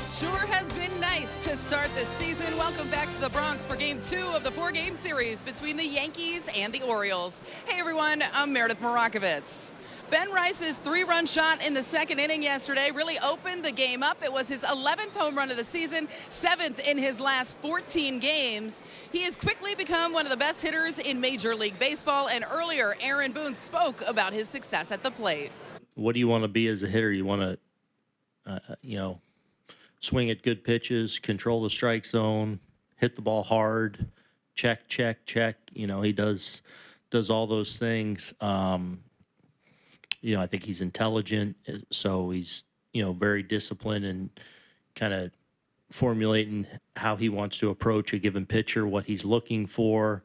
sure has been nice to start this season. Welcome back to the Bronx for Game 2 of the 4-game series between the Yankees and the Orioles. Hey everyone, I'm Meredith Morakovitz. Ben Rice's 3-run shot in the second inning yesterday really opened the game up. It was his 11th home run of the season, 7th in his last 14 games. He has quickly become one of the best hitters in Major League Baseball, and earlier Aaron Boone spoke about his success at the plate. What do you want to be as a hitter? You want to, swing at good pitches, control the strike zone, hit the ball hard, check. He does all those things. I think he's intelligent, so he's, very disciplined and kind of formulating how he wants to approach a given pitcher, what he's looking for.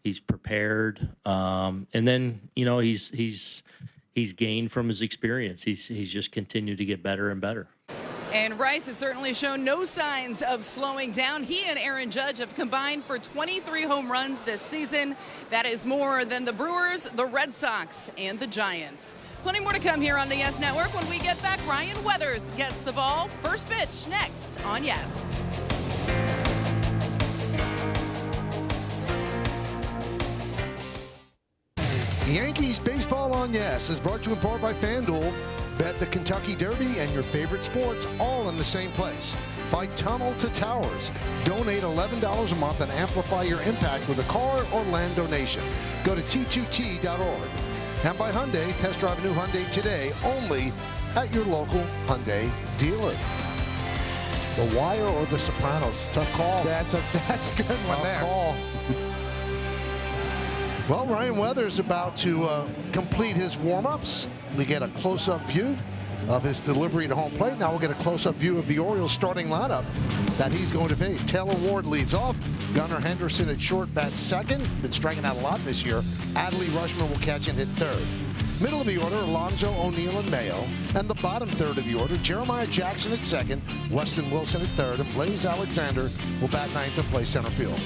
He's prepared. And then, he's gained from his experience. He's just continued to get better and better. And Rice has certainly shown no signs of slowing down. He and Aaron Judge have combined for 23 home runs this season. That is more than the Brewers, the Red Sox, and the Giants. Plenty more to come here on the Yes Network. When we get back, Ryan Weathers gets the ball. First pitch next on Yes. Yankees Baseball on Yes is brought to you in part by FanDuel. Bet the Kentucky Derby and your favorite sports all in the same place. By Tunnel to Towers. Donate $11 a month and amplify your impact with a car or land donation. Go to T2T.org. And by Hyundai, test drive a new Hyundai today only at your local Hyundai dealer. The Wire or The Sopranos? Tough call. That's a good one there. Tough call. Well, Ryan Weathers about to complete his warm-ups. We get a close-up view of his delivery to home plate. Now we'll get a close-up view of the Orioles starting lineup that he's going to face. Taylor Ward leads off. Gunnar Henderson at short, bat second. Been striking out a lot this year. Adley Rutschman will catch and hit third. Middle of the order, Alonso, O'Neill, and Mayo. And the bottom third of the order, Jeremiah Jackson at second, Weston Wilson at third, and Blaze Alexander will bat ninth and play center field.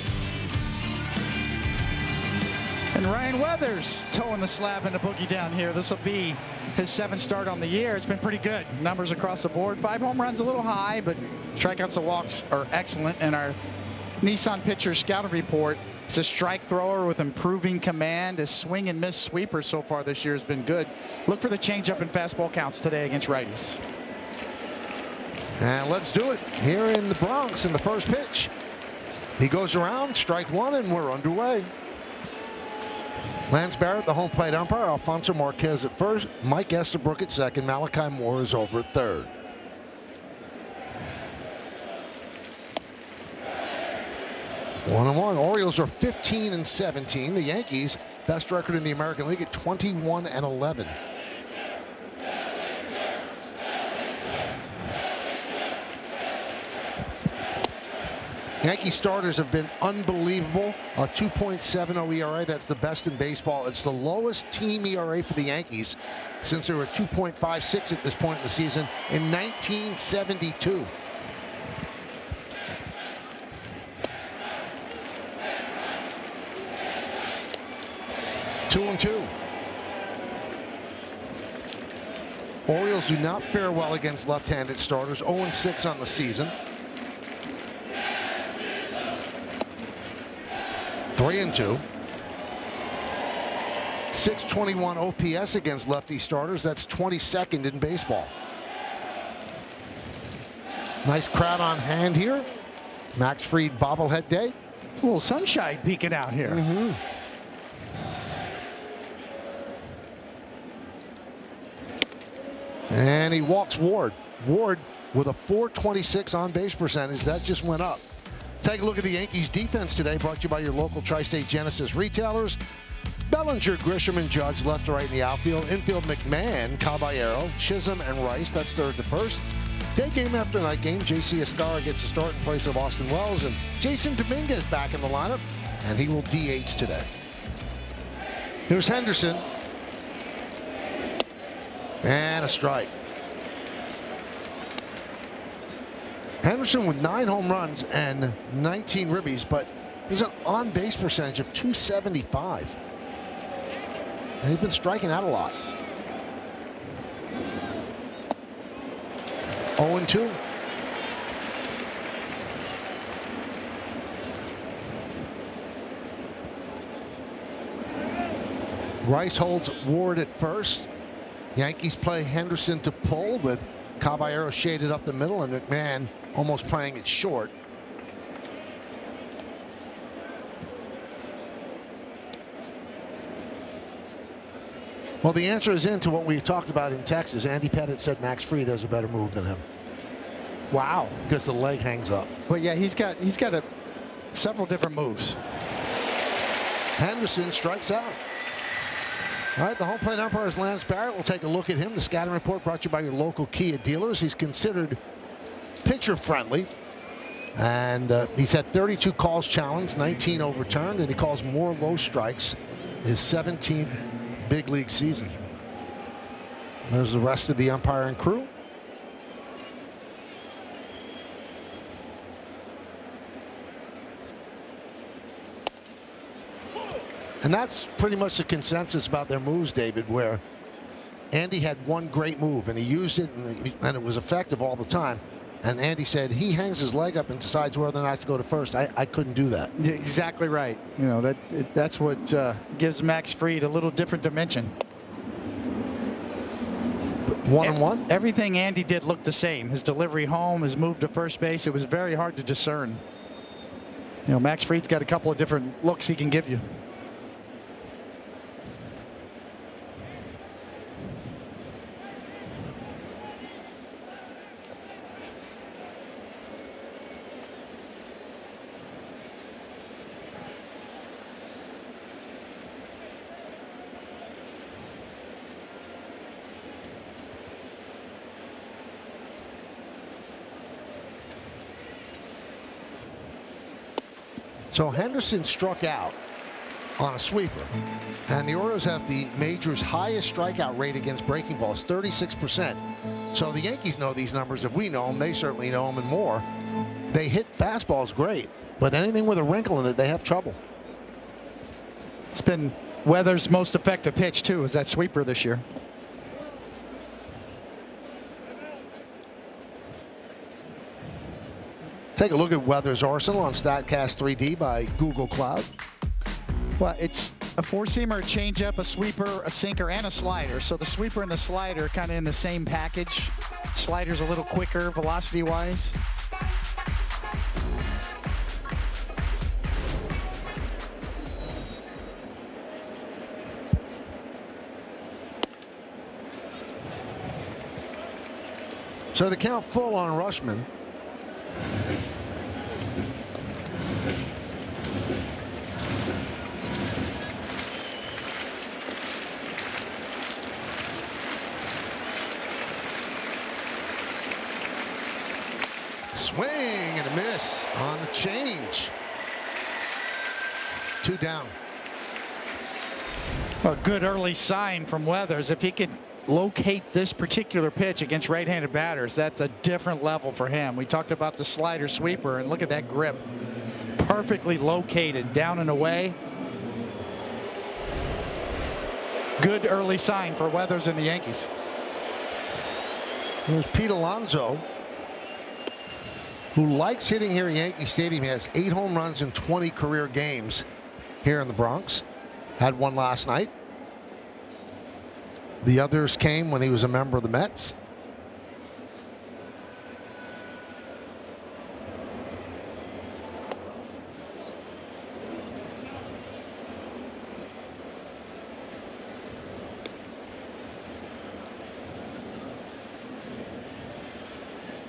And Ryan Weathers towing the slab and the boogie down here. This will be his 7th start on the year. It's been pretty good. Numbers across the board. 5 home runs, a little high, but strikeouts and walks are excellent. And our Nissan pitcher scouting report, it's a strike thrower with improving command. His swing and miss sweeper so far this year has been good. Look for the changeup and fastball counts today against righties. And let's do it here in the Bronx in the first pitch. He goes around, strike one, and we're underway. Lance Barrett, the home plate umpire. Alfonso Marquez at first. Mike Estabrook at second. Malachi Moore is over at third. One and one. Orioles are 15-17. The Yankees, best record in the American League at 21-11. Yankee starters have been unbelievable. A 2.70 ERA, that's the best in baseball. It's the lowest team ERA for the Yankees since they were 2.56 at this point in the season in 1972. Two and two. Orioles do not fare well against left-handed starters. 0-6 on the season. 3-2. 621 OPS against lefty starters. That's 22nd in baseball. Nice crowd on hand here. Max Fried bobblehead day. A little sunshine peeking out here. And he walks Ward. Ward with a .426 on base percentage. That just went up. Take a look at the Yankees defense today, brought to you by your local Tri-State Genesis retailers. Bellinger, Grisham, and Judge left to right in the outfield. Infield, McMahon, Caballero, Chisholm, and Rice. That's third to first. Day game after night game, J.C. Escara gets the start in place of Austin Wells, and Jason Dominguez back in the lineup, and he will DH today. Here's Henderson. And a strike. Henderson with 9 home runs and 19 ribbies, but there's an on-base percentage of .275. And he's been striking out a lot. 0-2. Rice holds Ward at first. Yankees play Henderson to pull with Caballero shaded up the middle and McMahon almost playing it short. Well, the answer is into what we talked about in Texas. Andy Pettit said Max Fried has a better move than him. Wow. Because the leg hangs up. But yeah, he's got several different moves. Henderson strikes out. All right, the home plate umpire is Lance Barrett. We'll take a look at him. The scouting report brought to you by your local Kia dealers. He's considered pitcher friendly. And he's had 32 calls challenged, 19 overturned, and he calls more low strikes. His 17th big league season. There's the rest of the umpire and crew. And that's pretty much the consensus about their moves, David, where Andy had one great move and he used it and it was effective all the time. And Andy said he hangs his leg up and decides whether or not to go to first. I couldn't do that. Yeah, exactly right. You know, that's what gives Max Fried a little different dimension. 1-1. Everything Andy did looked the same. His delivery home, his move to first base, it was very hard to discern. You know, Max Fried's got a couple of different looks he can give you. So Henderson struck out on a sweeper. And the Orioles have the major's highest strikeout rate against breaking balls, 36%. So the Yankees know these numbers. If we know them, they certainly know them and more. They hit fastballs great, but anything with a wrinkle in it, they have trouble. It's been Weather's most effective pitch, too, is that sweeper this year. Take a look at Weather's arsenal on StatCast 3D by Google Cloud. Well, it's a four-seamer, a changeup, a sweeper, a sinker, and a slider. So the sweeper and the slider are kind of in the same package. Slider's a little quicker velocity-wise. So the count full on Rushman. Swing and a miss on the change. 2 down. A good early sign from Weathers. If he can locate this particular pitch against right-handed batters, that's a different level for him. We talked about the slider sweeper, and look at that grip. Perfectly located, down and away. Good early sign for Weathers and the Yankees. There's Pete Alonso, who likes hitting here at Yankee Stadium. He has 8 home runs in 20 career games here in the Bronx. Had one last night. The others came when he was a member of the Mets.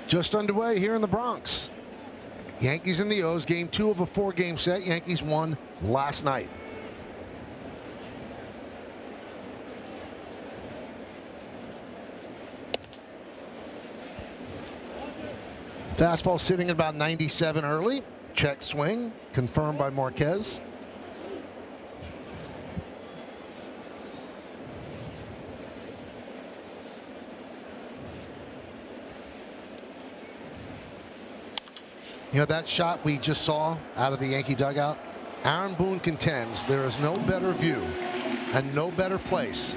Just underway here in the Bronx. Yankees and the O's, game 2 of a 4-game set. Yankees won last night. Fastball sitting at about 97 early. Check swing, confirmed by Marquez. You know, that shot we just saw out of the Yankee dugout? Aaron Boone contends there is no better view and no better place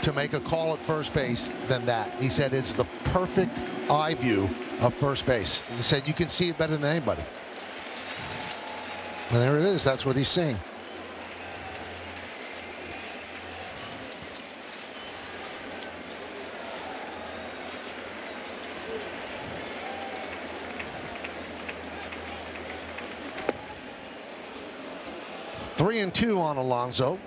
to make a call at first base than that. He said it's the perfect eye view of first base. He said you can see it better than anybody. And there it is. That's what he's saying. 3-2 on Alonso.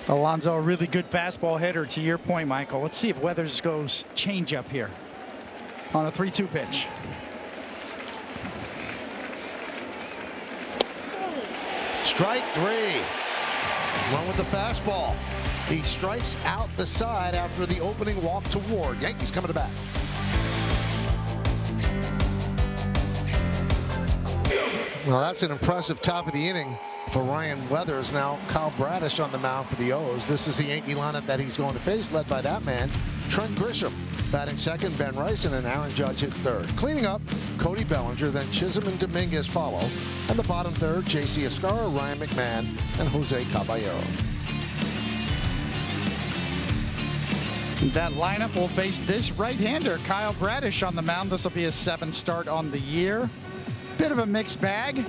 Alonso, a really good fastball hitter, to your point, Michael. Let's see if Weathers goes change up here on a 3-2 pitch. Strike 3. Run with the fastball. He strikes out the side after the opening walk to Ward. Yankees coming to bat. Well, that's an impressive top of the inning for Ryan Weathers. Now Kyle Bradish on the mound for the O's. This is the Yankee lineup that he's going to face, led by that man, Trent Grisham. Batting second, Ben Rice, and Aaron Judge hits third. Cleaning up, Cody Bellinger, then Chisholm and Dominguez follow. And the bottom third, J.C. Escara, Ryan McMahon, and Jose Caballero. That lineup will face this right-hander, Kyle Bradish, on the mound. This will be his 7th start on the year. Bit of a mixed bag.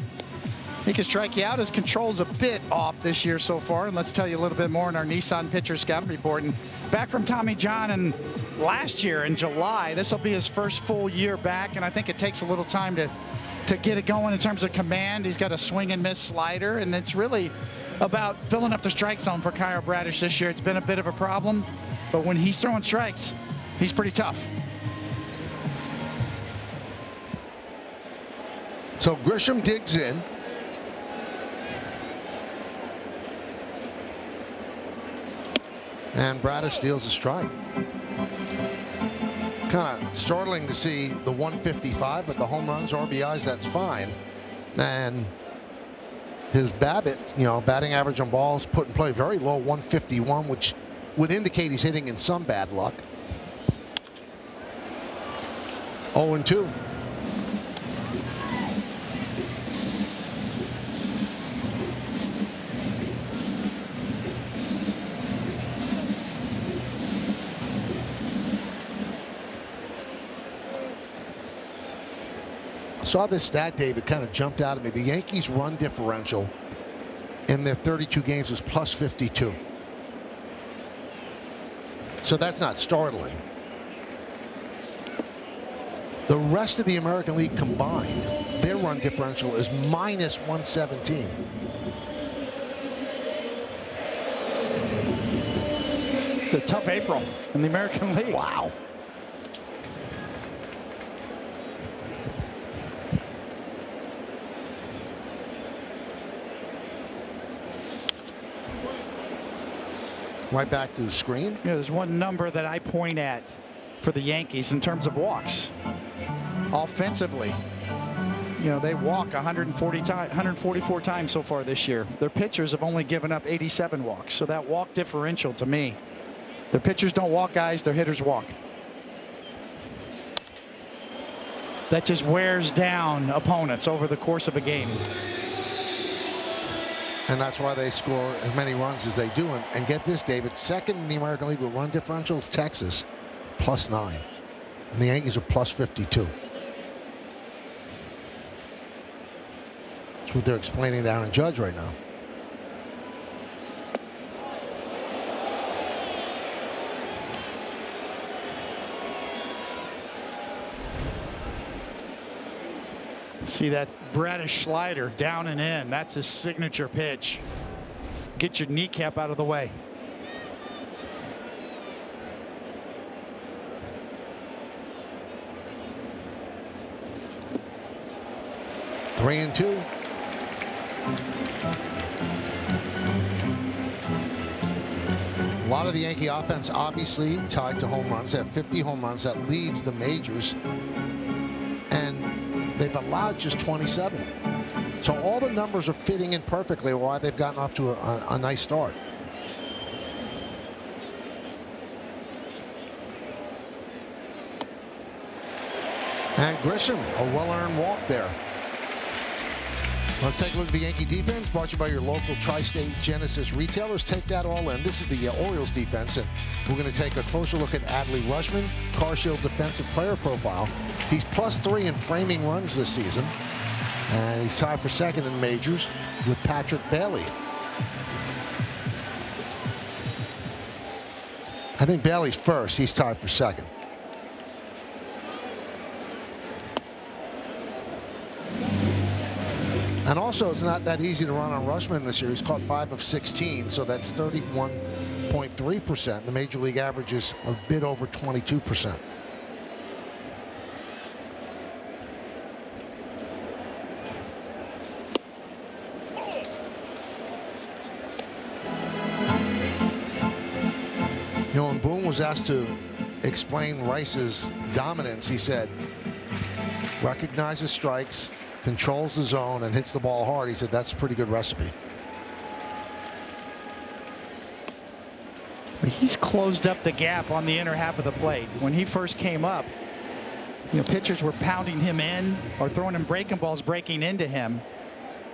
He can strike you out. His control's a bit off this year so far. And let's tell you a little bit more in our Nissan Pitcher Scout Report. And back from Tommy John and last year in July, this will be his first full year back. And I think it takes a little time to get it going in terms of command. He's got a swing and miss slider. And it's really about filling up the strike zone for Kyle Bradish this year. It's been a bit of a problem. But when he's throwing strikes, he's pretty tough. So Grisham digs in. And Bradish steals a strike. Kind of startling to see the 155, but the home runs, RBIs, that's fine. And his BABIP, batting average on balls put in play, very low, 151, which would indicate he's hitting in some bad luck. 0-2. Saw this stat, David, kind of jumped out at me. The Yankees' run differential in their 32 games is plus 52. So that's not startling. The rest of the American League combined, their run differential is minus 117. It's a tough April in the American League. Wow. Right back to the screen. Yeah, there's one number that I point at for the Yankees in terms of walks. Offensively, they walk 144 times so far this year. Their pitchers have only given up 87 walks. So that walk differential, to me, their pitchers don't walk guys, their hitters walk. That just wears down opponents over the course of a game. And that's why they score as many runs as they do. And get this, David, second in the American League with run differential is Texas, plus 9. And the Yankees are plus 52. That's what they're explaining to Aaron Judge right now. See that Bradish slider down and in. That's his signature pitch. Get your kneecap out of the way. Three and two. A lot of the Yankee offense obviously tied to home runs. They have 50 home runs. That leads the majors. And they've allowed just 27. So all the numbers are fitting in perfectly why they've gotten off to a nice start. And Grisham, a well-earned walk there. Let's take a look at the Yankee defense, brought to you by your local Tri-State Genesis retailers. Take that all in. This is the Orioles defense, and we're going to take a closer look at Adley Rutschman, CarShield defensive player profile. He's +3 in framing runs this season, and he's tied for second in majors with Patrick Bailey. I think Bailey's first. He's tied for second. And also, it's not that easy to run on Rushman this year. He's caught 5 of 16, so that's 31.3%. The major league average is a bit over 22%. You know, when Boone was asked to explain Rice's dominance, he said, recognizes strikes, controls the zone, and hits the ball hard. He said that's a pretty good recipe. He's closed up the gap on the inner half of the plate. When he first came up, you know, pitchers were pounding him in or throwing him breaking balls, breaking into him.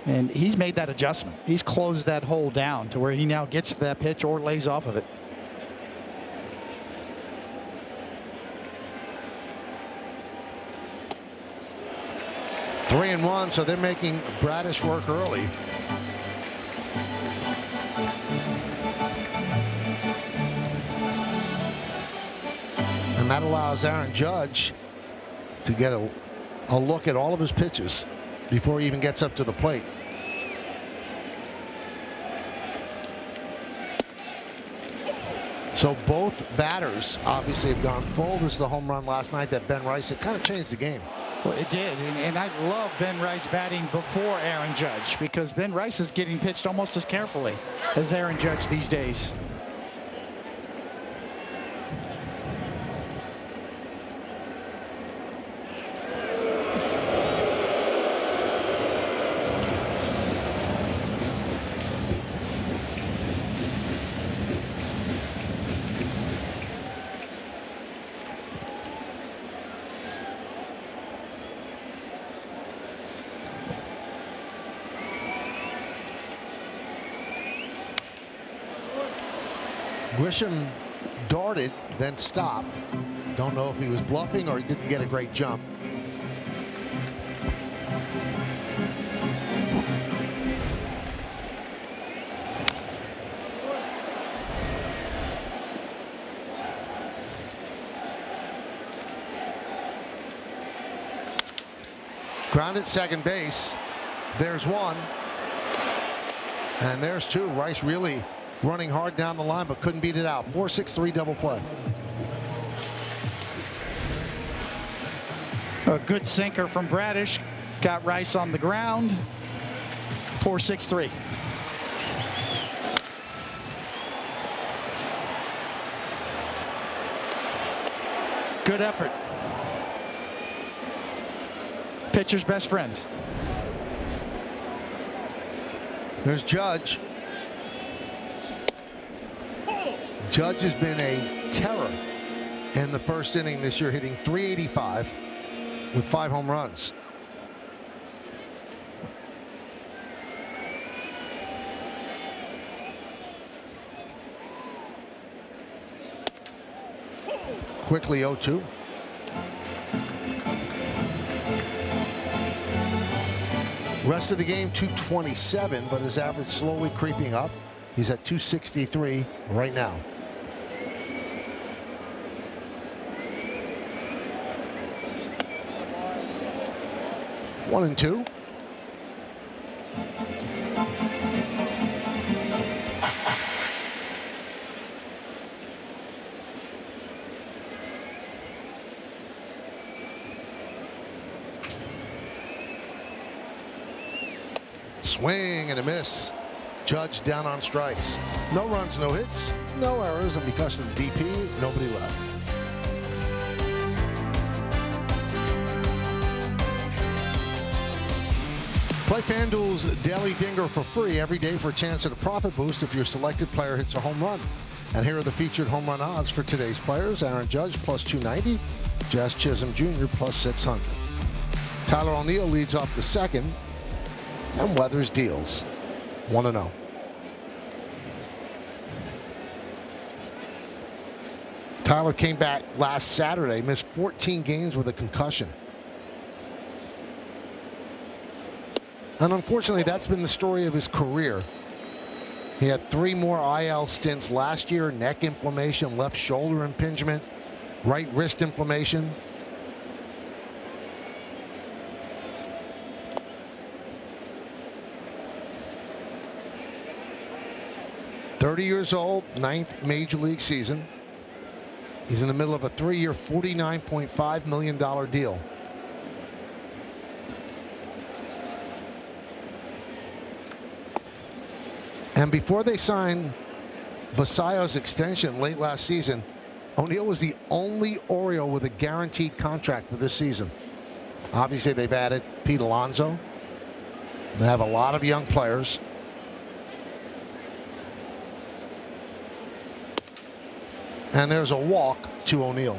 And he's made that adjustment. He's closed that hole down to where he now gets to that pitch or lays off of it. Three and one, so they're making Bradish work early. And that allows Aaron Judge to get a look at all of his pitches before he even gets up to the plate. So both batters obviously have gone full. This is the home run last night that Ben Rice, it kind of changed the game. Well, it did, and I love Ben Rice batting before Aaron Judge because Ben Rice is getting pitched almost as carefully as Aaron Judge these days. Grisham darted, then stopped. Don't know if he was bluffing or he didn't get a great jump. Grounded second base. There's one. And there's two. Rice really running hard down the line, but couldn't beat it out. 4-6-3 double play. A good sinker from Bradish. Got Rice on the ground. 4-6-3. Good effort. Pitcher's best friend. There's Judge. Judge has been a terror in the first inning this year, hitting .385 with 5 home runs. Quickly 0-2. Rest of the game 227, but his average slowly creeping up. He's at 263 right now. One and two. Swing and a miss. Judge down on strikes. No runs, no hits, no errors, and because of the DP, nobody left. Play FanDuel's Daily Dinger for free every day for a chance at a profit boost if your selected player hits a home run. And here are the featured home run odds for today's players. Aaron Judge plus 290, Jazz Chisholm Jr. plus 600. Tyler O'Neill leads off the second, and Weathers deals 1-0. Tyler came back last Saturday, missed 14 games with a concussion. And unfortunately, that's been the story of his career. He had 3 more IL stints last year: neck inflammation, left shoulder impingement, right wrist inflammation. 30 years old, 9th major league season. He's in the middle of a 3-year, $49.5 million deal. And before they signed Basayo's extension late last season, O'Neill was the only Oriole with a guaranteed contract for this season. Obviously, they've added Pete Alonso. They have a lot of young players. And there's a walk to O'Neill.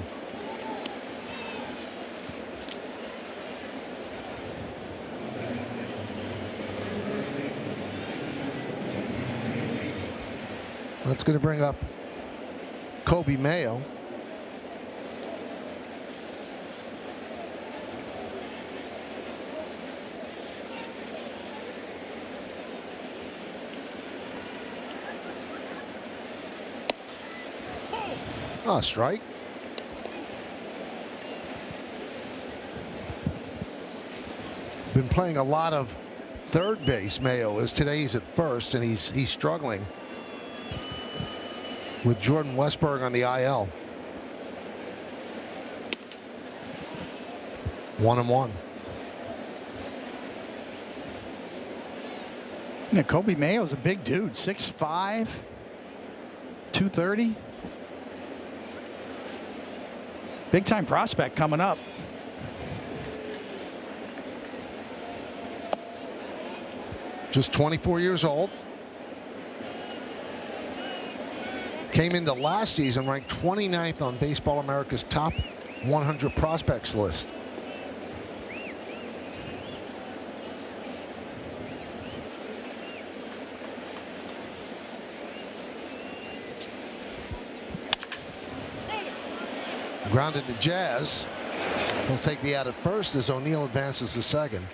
That's going to bring up Kobe Mayo. Strike. Been playing a lot of third base, Mayo is. Today he's at first, and he's struggling with Jordan Westberg on the IL. 1-1. Yeah, Kobe Mayo's a big dude, 6'5", 230. Big time prospect coming up. Just 24 years old. Came into last season ranked 29th on Baseball America's top 100 prospects list. Grounded to Jazz. He'll take the out at first as O'Neill advances to second.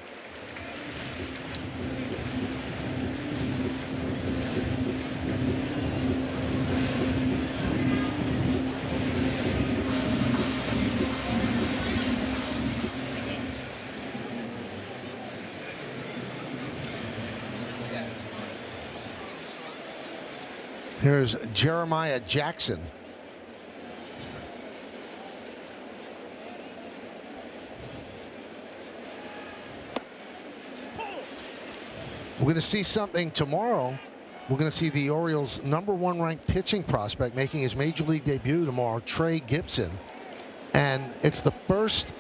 Here's Jeremiah Jackson. We're going to see something tomorrow. We're going to see the Orioles' #1 ranked pitching prospect making his major league debut tomorrow, Trey Gibson. And it's the first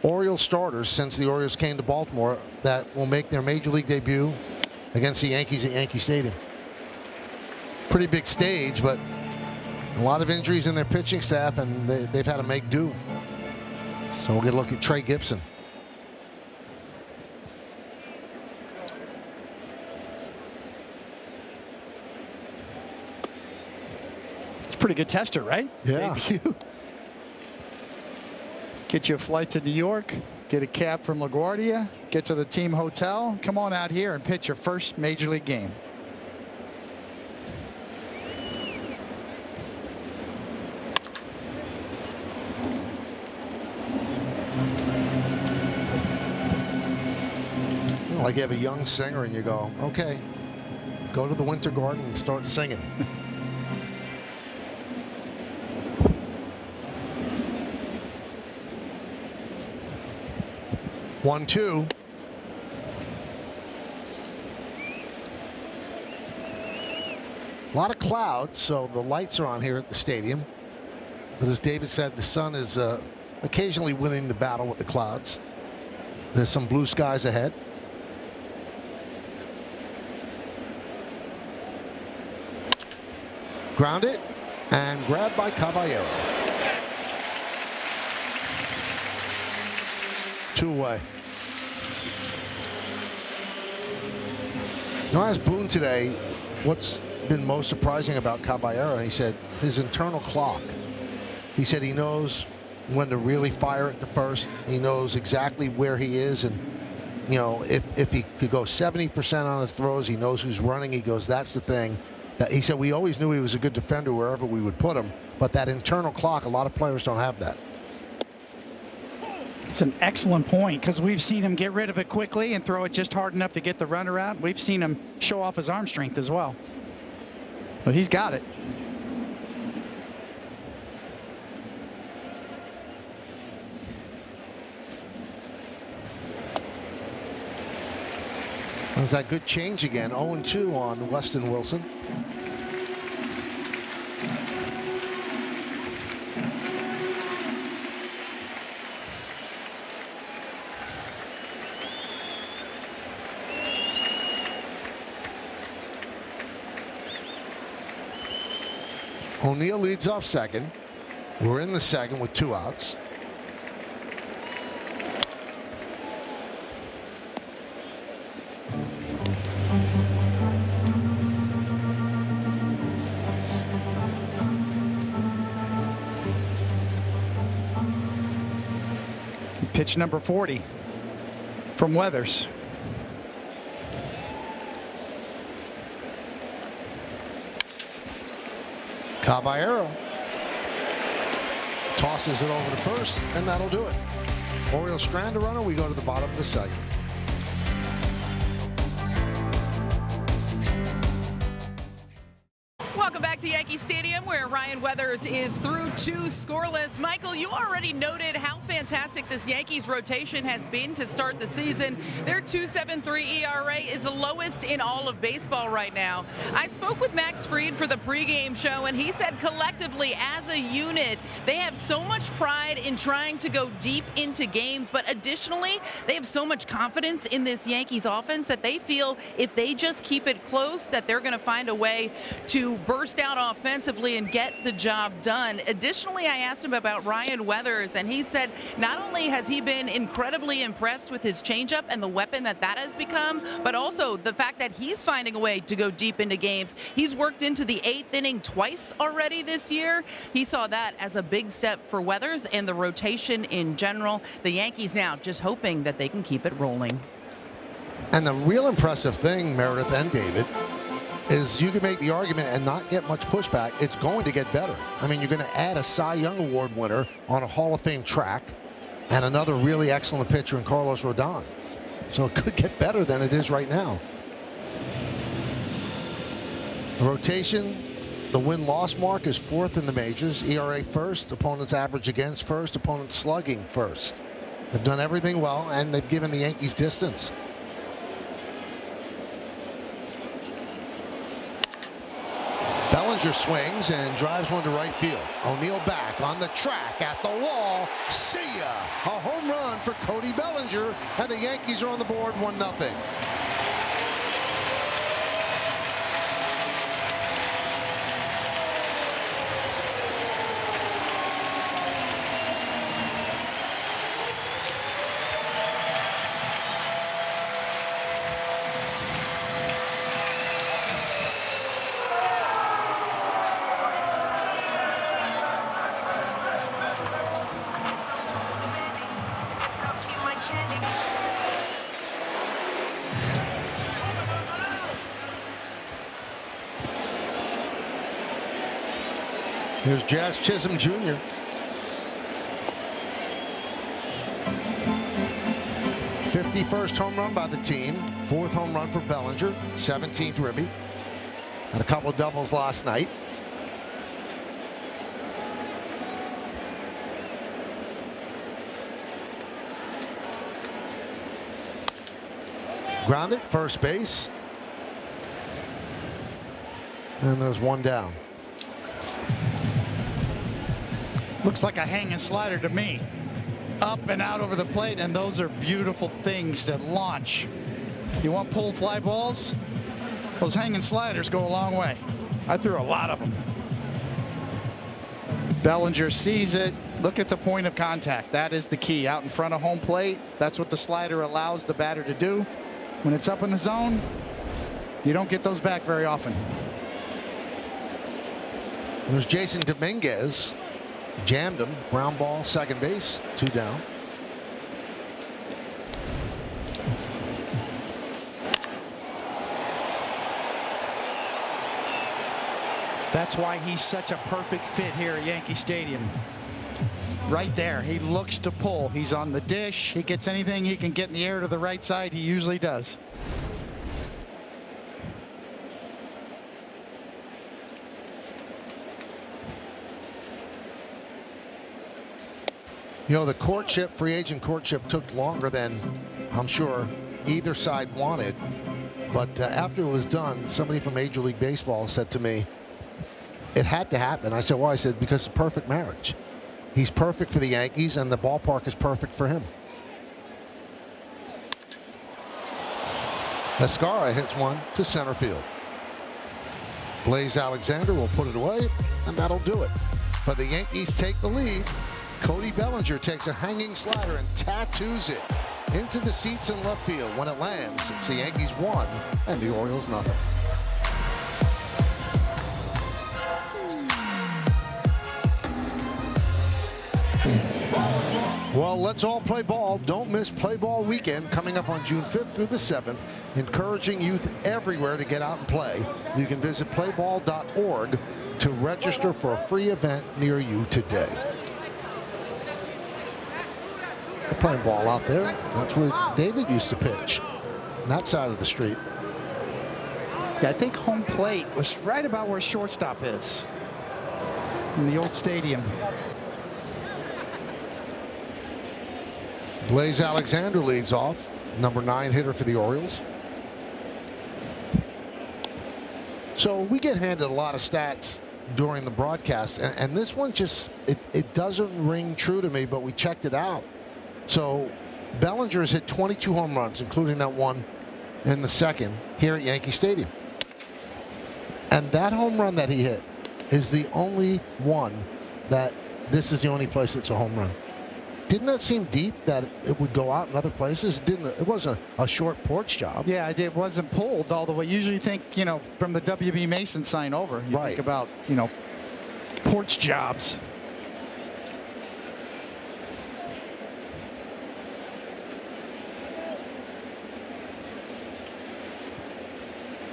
Orioles starters since the Orioles came to Baltimore that will make their major league debut against the Yankees at Yankee Stadium. Pretty big stage, but a lot of injuries in their pitching staff, and they've had to make do. So we'll get a look at Trey Gibson. Pretty good tester, right? Yeah. Debut. Get you a flight to New York, get a cab from LaGuardia, get to the team hotel, come on out here and pitch your first major league game. Like you have a young singer and you go, okay, go to the Winter Garden and start singing. 1-2. A lot of clouds, so the lights are on here at the stadium. But as David said, the sun is occasionally winning the battle with the clouds. There's some blue skies ahead. Grounded and grabbed by Caballero. 2 away. I asked Boone today what's been most surprising about Caballero. He said his internal clock. He said he knows when to really fire it to first. He knows exactly where he is, and you know, if he could go 70% on his throws, he knows who's running. He goes, that's the thing. That he said we always knew he was a good defender wherever we would put him, but that internal clock, a lot of players don't have that. It's an excellent point, because we've seen him get rid of it quickly and throw it just hard enough to get the runner out. We've seen him show off his arm strength as well. Well, he's got it. There's that good change again. 0-2 on Weston Wilson. O'Neill leads off second. We're in the second with 2 outs. Pitch number 40 from Weathers. Caballero tosses it over to first, and that'll do it. Orioles strand a runner. We go to the bottom of the second. Welcome back to Yankee Stadium, where Ryan Weathers is through 2 scoreless. Michael, you already noted how fantastic this Yankees rotation has been to start the season. Their 2.73 ERA is the lowest in all of baseball right now. I spoke with Max Fried for the pregame show, and he said collectively, as a unit, they have so much pride in trying to go deep into games, but additionally, they have so much confidence in this Yankees offense that they feel if they just keep it close, that they're going to find a way to burst out offensively and get the job done. Additionally, I asked him about Ryan Weathers, and he said not only has he been incredibly impressed with his changeup and the weapon that has become, but also the fact that he's finding a way to go deep into games. He's worked into the 8th inning twice already this year. He saw that as a big step for Weathers and the rotation in general. The Yankees now just hoping that they can keep it rolling. And the real impressive thing, Meredith and David, is you can make the argument and not get much pushback. It's going to get better. I mean, you're going to add a Cy Young Award winner on a Hall of Fame track and another really excellent pitcher in Carlos Rodon. So it could get better than it is right now. The rotation, the win-loss mark is 4th in the majors. ERA first, opponents average against first, opponents slugging first. They've done everything well, and they've given the Yankees distance. Bellinger swings and drives one to right field. O'Neill back on the track at the wall. See ya! A home run for Cody Bellinger, and the Yankees are on the board 1-0. Here's Jazz Chisholm Jr. '51st home run by the team. 4th home run for Bellinger. 17th ribby. Had a couple of doubles last night. Grounded, first base. And there's one down. Looks like a hanging slider to me. Up and out over the plate, and those are beautiful things to launch. You want pull fly balls? Those hanging sliders go a long way. I threw a lot of them. Bellinger sees it. Look at the point of contact. That is the key. Out in front of home plate, that's what the slider allows the batter to do. When it's up in the zone, you don't get those back very often. There's Jason Dominguez. Jammed him. Ground ball, second base. 2 down. That's why he's such a perfect fit here at Yankee Stadium. Right there. He looks to pull. He's on the dish. He gets anything he can get in the air to the right side. He usually does. You know, the courtship, free agent courtship, took longer than I'm sure either side wanted. But after it was done, somebody from Major League Baseball said to me, it had to happen. I said, why? I said, because it's a perfect marriage. He's perfect for the Yankees, and the ballpark is perfect for him. Escara hits one to center field. Blaze Alexander will put it away, and that'll do it. But the Yankees take the lead. Cody Bellinger takes a hanging slider and tattoos it into the seats in left field. When it lands, it's the Yankees 1 and the Orioles nothing. Well, let's all play ball. Don't miss Play Ball Weekend coming up on June 5th through the 7th, encouraging youth everywhere to get out and play. You can visit playball.org to register for a free event near you today. They're playing ball out there. That's where David used to pitch, on that side of the street. Yeah, I think home plate was right about where shortstop is in the old stadium. Blaze Alexander leads off, number 9 hitter for the Orioles. So we get handed a lot of stats during the broadcast, and this one just, it doesn't ring true to me, but we checked it out. So Bellinger has hit 22 home runs, including that one in the second here at Yankee Stadium. And that home run that he hit is the only one that this is the only place it's a home run. Didn't that seem deep that it would go out in other places? It wasn't a short porch job. Yeah, it wasn't pulled all the way. Usually you think, you know, from the W.B. Mason sign over. You think about, you know, porch jobs.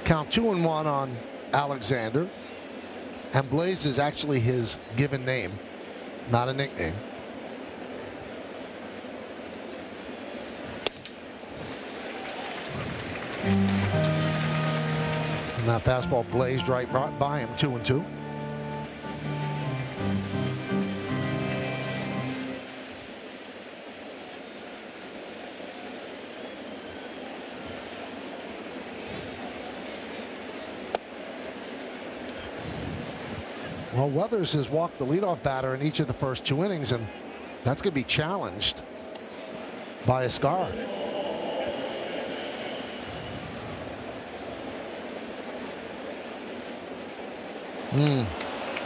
Count 2-1 on Alexander. And Blaze is actually his given name, not a nickname. And that fastball blazed right by him, 2-2. Well, Weathers has walked the leadoff batter in each of the first 2 innings, and that's going to be challenged by Escara.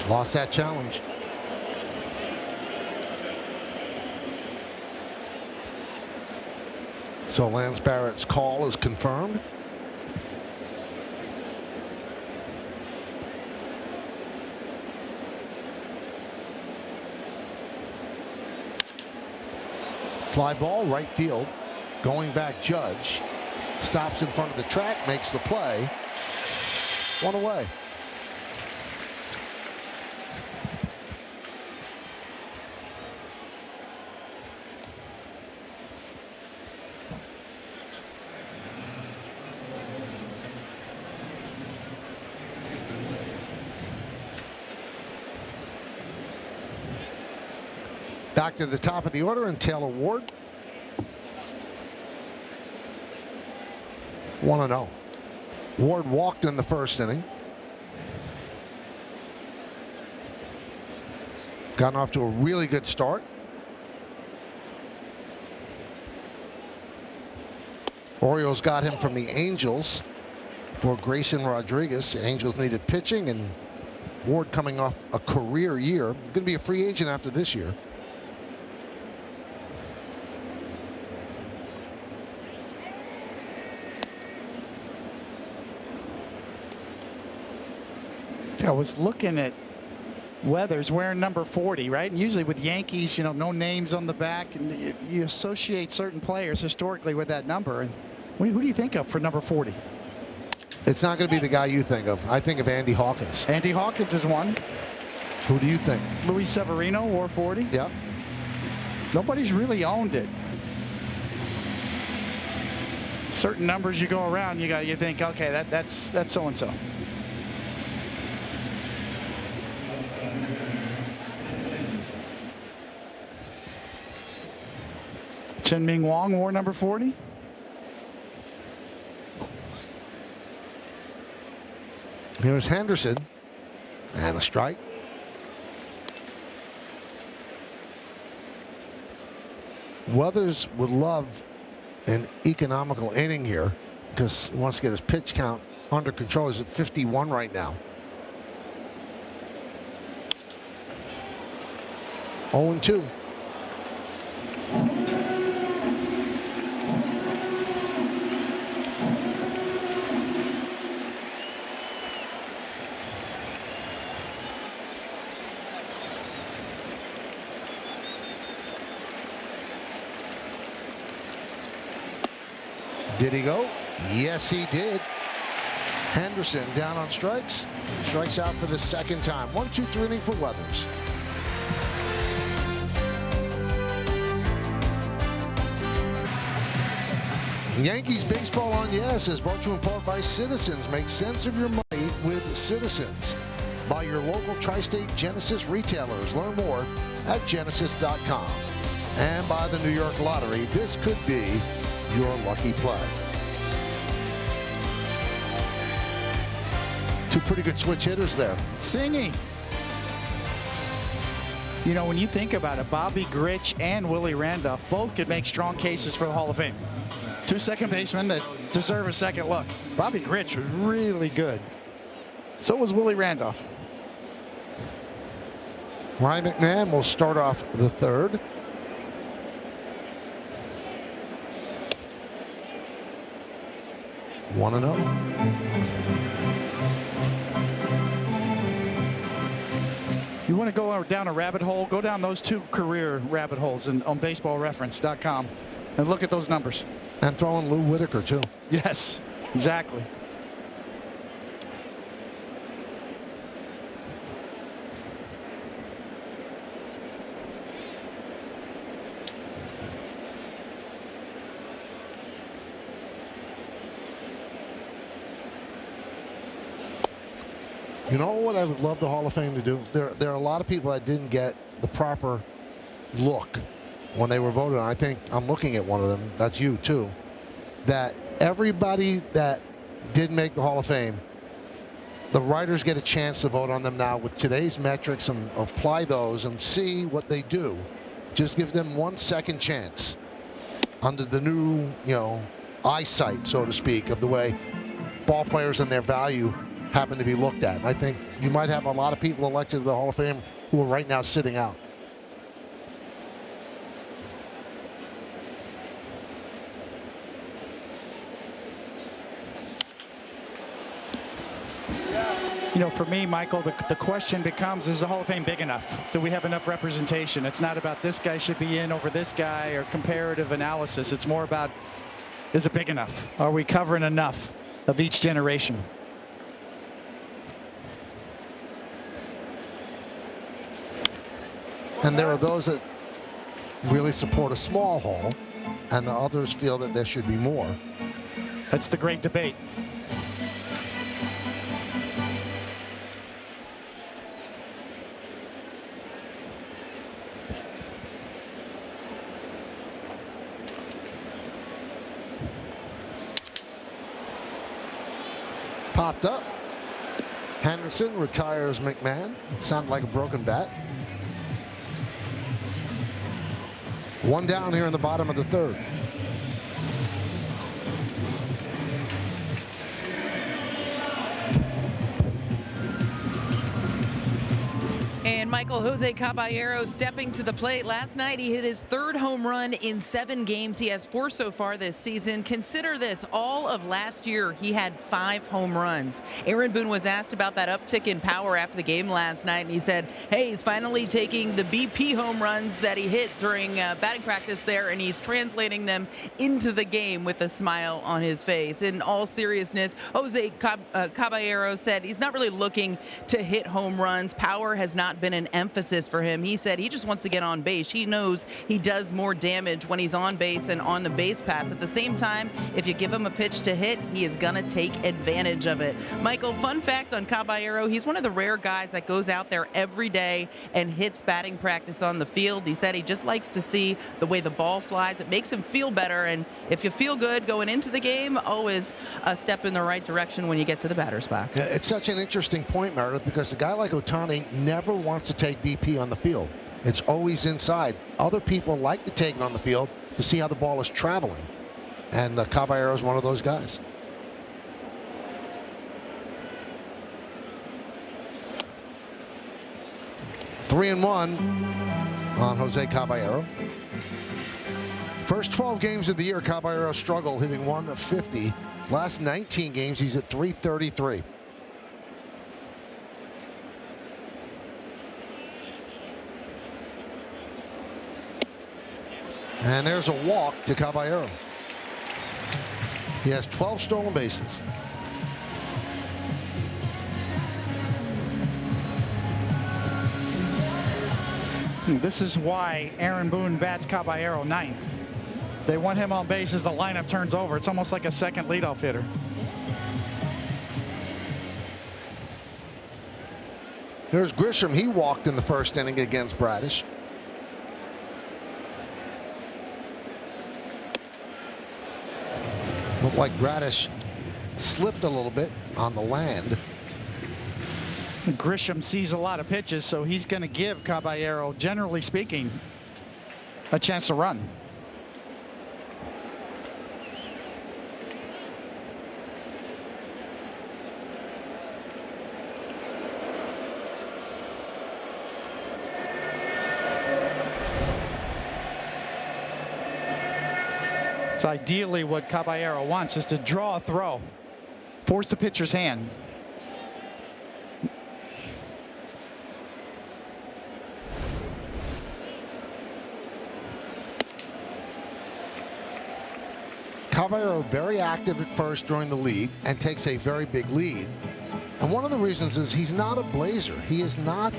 Lost that challenge. So Lance Barrett's call is confirmed. Fly ball, right field. Going back, Judge. Stops in front of the track, makes the play. 1 away. Back to the top of the order, and Taylor Ward. 1-0. Ward walked in the first inning. Gotten off to a really good start. Orioles got him from the Angels for Grayson Rodriguez. The Angels needed pitching, and Ward coming off a career year. Going to be a free agent after this year. I was looking at Weathers wearing number 40, right? And usually with Yankees, you know, no names on the back, and you associate certain players historically with that number. And who do you think of for number 40? It's not going to be the guy you think of. I think of Andy Hawkins. Andy Hawkins is one. Who do you think? Luis Severino wore 40. Yeah. Nobody's really owned it. Certain numbers you go around, you think, okay, that's so and so. Chen-Ming Wong wore number 40. Here's Henderson. And a strike. Weathers would love an economical inning here because he wants to get his pitch count under control. He's at 51 right now. 0-2. Did he go? Yes, he did. Henderson down on strikes. Strikes out for the second time. 1-2-3 inning for Weathers. Yankees Baseball on Yes is brought to you in part by Citizens. Make sense of your money with Citizens. By your local tri-state Genesis retailers. Learn more at genesis.com. And by the New York Lottery. This could be your lucky play. Two pretty good switch hitters there. Singing. You know, when you think about it, Bobby Grich and Willie Randolph both could make strong cases for the Hall of Fame. Two second basemen that deserve a second look. Bobby Grich was really good. So was Willie Randolph. Ryan McMahon will start off the third. One and 0. You want to go down a rabbit hole? Go down those two career rabbit holes on baseballreference.com and look at those numbers. And throw in Lou Whitaker, too. Yes, exactly. You know what I would love the Hall of Fame to do? There are a lot of people that didn't get the proper look when they were voted on. I think I'm looking at one of them. That's you, too. That everybody that did make the Hall of Fame, the writers get a chance to vote on them now with today's metrics and apply those and see what they do. Just give them 1 second chance under the new, eyesight, so to speak, of the way ball players and their value happen to be looked at. And I think you might have a lot of people elected to the Hall of Fame who are right now sitting out. You know, for me, Michael, the question becomes, is the Hall of Fame big enough? Do we have enough representation? It's not about this guy should be in over this guy or comparative analysis. It's more about, is it big enough? Are we covering enough of each generation? And there are those that really support a small hall, and the others feel that there should be more. That's the great debate. Popped up. Henderson retires McMahon. Sounded like a broken bat. One down here in the bottom of the third. And Michael Jose Caballero stepping to the plate. Last night, he hit his third home run in 7 games. He has 4 so far this season. Consider this, all of last year, he had 5 home runs. Aaron Boone was asked about that uptick in power after the game last night, and he said, hey, he's finally taking the BP home runs that he hit during batting practice there, and he's translating them into the game with a smile on his face. In all seriousness, Jose Caballero said he's not really looking to hit home runs. Power has not not been an emphasis for him. He said he just wants to get on base. He knows he does more damage when he's on base and on the base pass. At the same time, if you give him a pitch to hit, he is going to take advantage of it. Michael, fun fact on Caballero, he's one of the rare guys that goes out there every day and hits batting practice on the field. He said he just likes to see the way the ball flies. It makes him feel better, and if you feel good going into the game, always a step in the right direction when you get to the batter's box. Yeah, it's such an interesting point, Meredith, because a guy like Ohtani never wants to take BP on the field. It's always inside. Other people like to take it on the field to see how the ball is traveling, and Caballero is one of those guys. Three and one on Jose Caballero. First 12 games of the year, Caballero struggled, hitting 150. Last 19 games, he's at 333. And there's a walk to Caballero. He has 12 stolen bases. This is why Aaron Boone bats Caballero ninth. They want him on base as the lineup turns over. It's almost like a second leadoff hitter. There's Grisham. He walked in the first inning against Bradish. Looked like Bradish slipped a little bit on the land. Grisham sees a lot of pitches, so he's going to give Caballero, generally speaking, a chance to run. It's ideally what Caballero wants, is to draw a throw, force the pitcher's hand. Caballero very active at first during the lead and takes a very big lead. And one of the reasons is he's not a blazer. He is not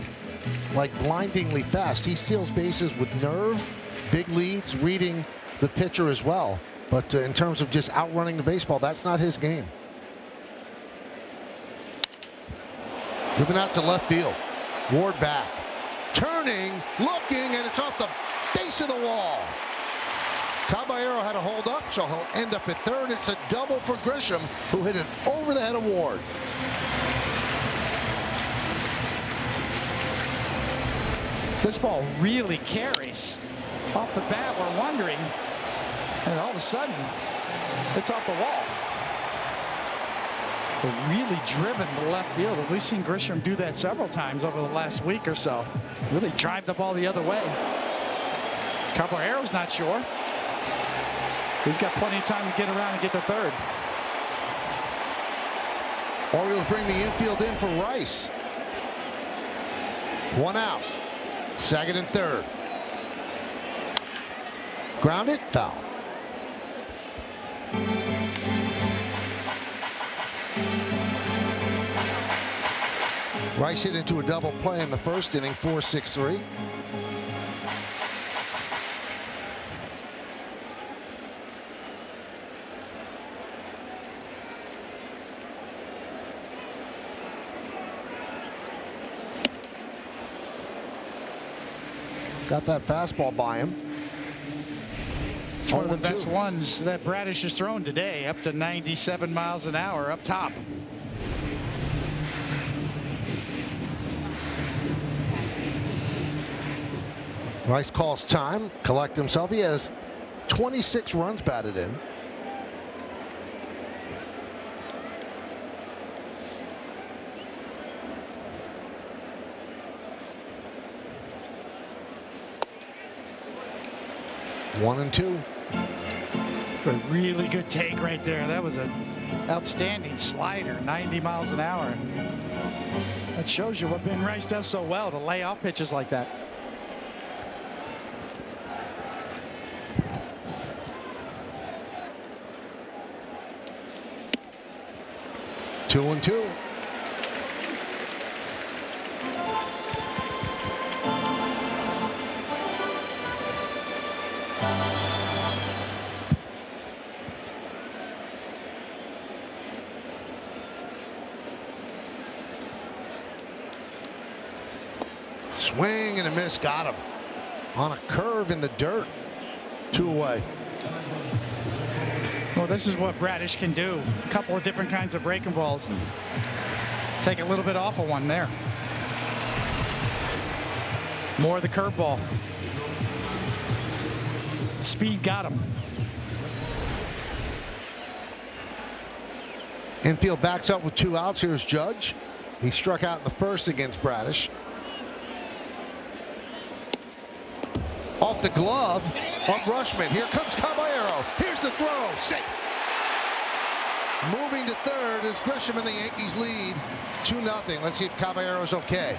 like blindingly fast. He steals bases with nerve, big leads, reading the pitcher as well. But in terms of just outrunning the baseball, that's not his game. Given out to left field. Ward back. Turning, looking, and it's off the base of the wall. Caballero had a hold up, so he'll end up at third. It's a double for Grisham, who hit it over the head of Ward. This ball really carries. Off the bat, we're wondering, and all of a sudden, it's off the wall. But really driven to left field. We've seen Grisham do that several times over the last week or so. Really drive the ball the other way. Caballero's not sure. He's got plenty of time to get around and get to third. Orioles bring the infield in for Rice. One out. Second and third. Grounded, foul. Rice hit into a double play in the first inning, 4-6-3. Got that fastball by him. It's one of the best ones that Bradish has thrown today, up to 97 miles an hour up top. Rice calls time, collect himself. He has 26 runs batted in. One and two. A really good take right there. That was an outstanding slider, 90 miles an hour. That shows you what Ben Rice does so well, to lay off pitches like that. Two and two. Swing and a miss. Got him. On a curve in the dirt. 2 away. Well, this is what Bradish can do. A couple of different kinds of breaking balls. And take a little bit off of one there. More of the curveball. Speed got him. Infield backs up with 2 outs. Here's Judge. He struck out in the first against Bradish. Off the glove of Rushman. Here comes Caballero. Here's the throw. Safe. Moving to third is Grisham, and the Yankees lead 2-0. Let's see if Caballero's okay.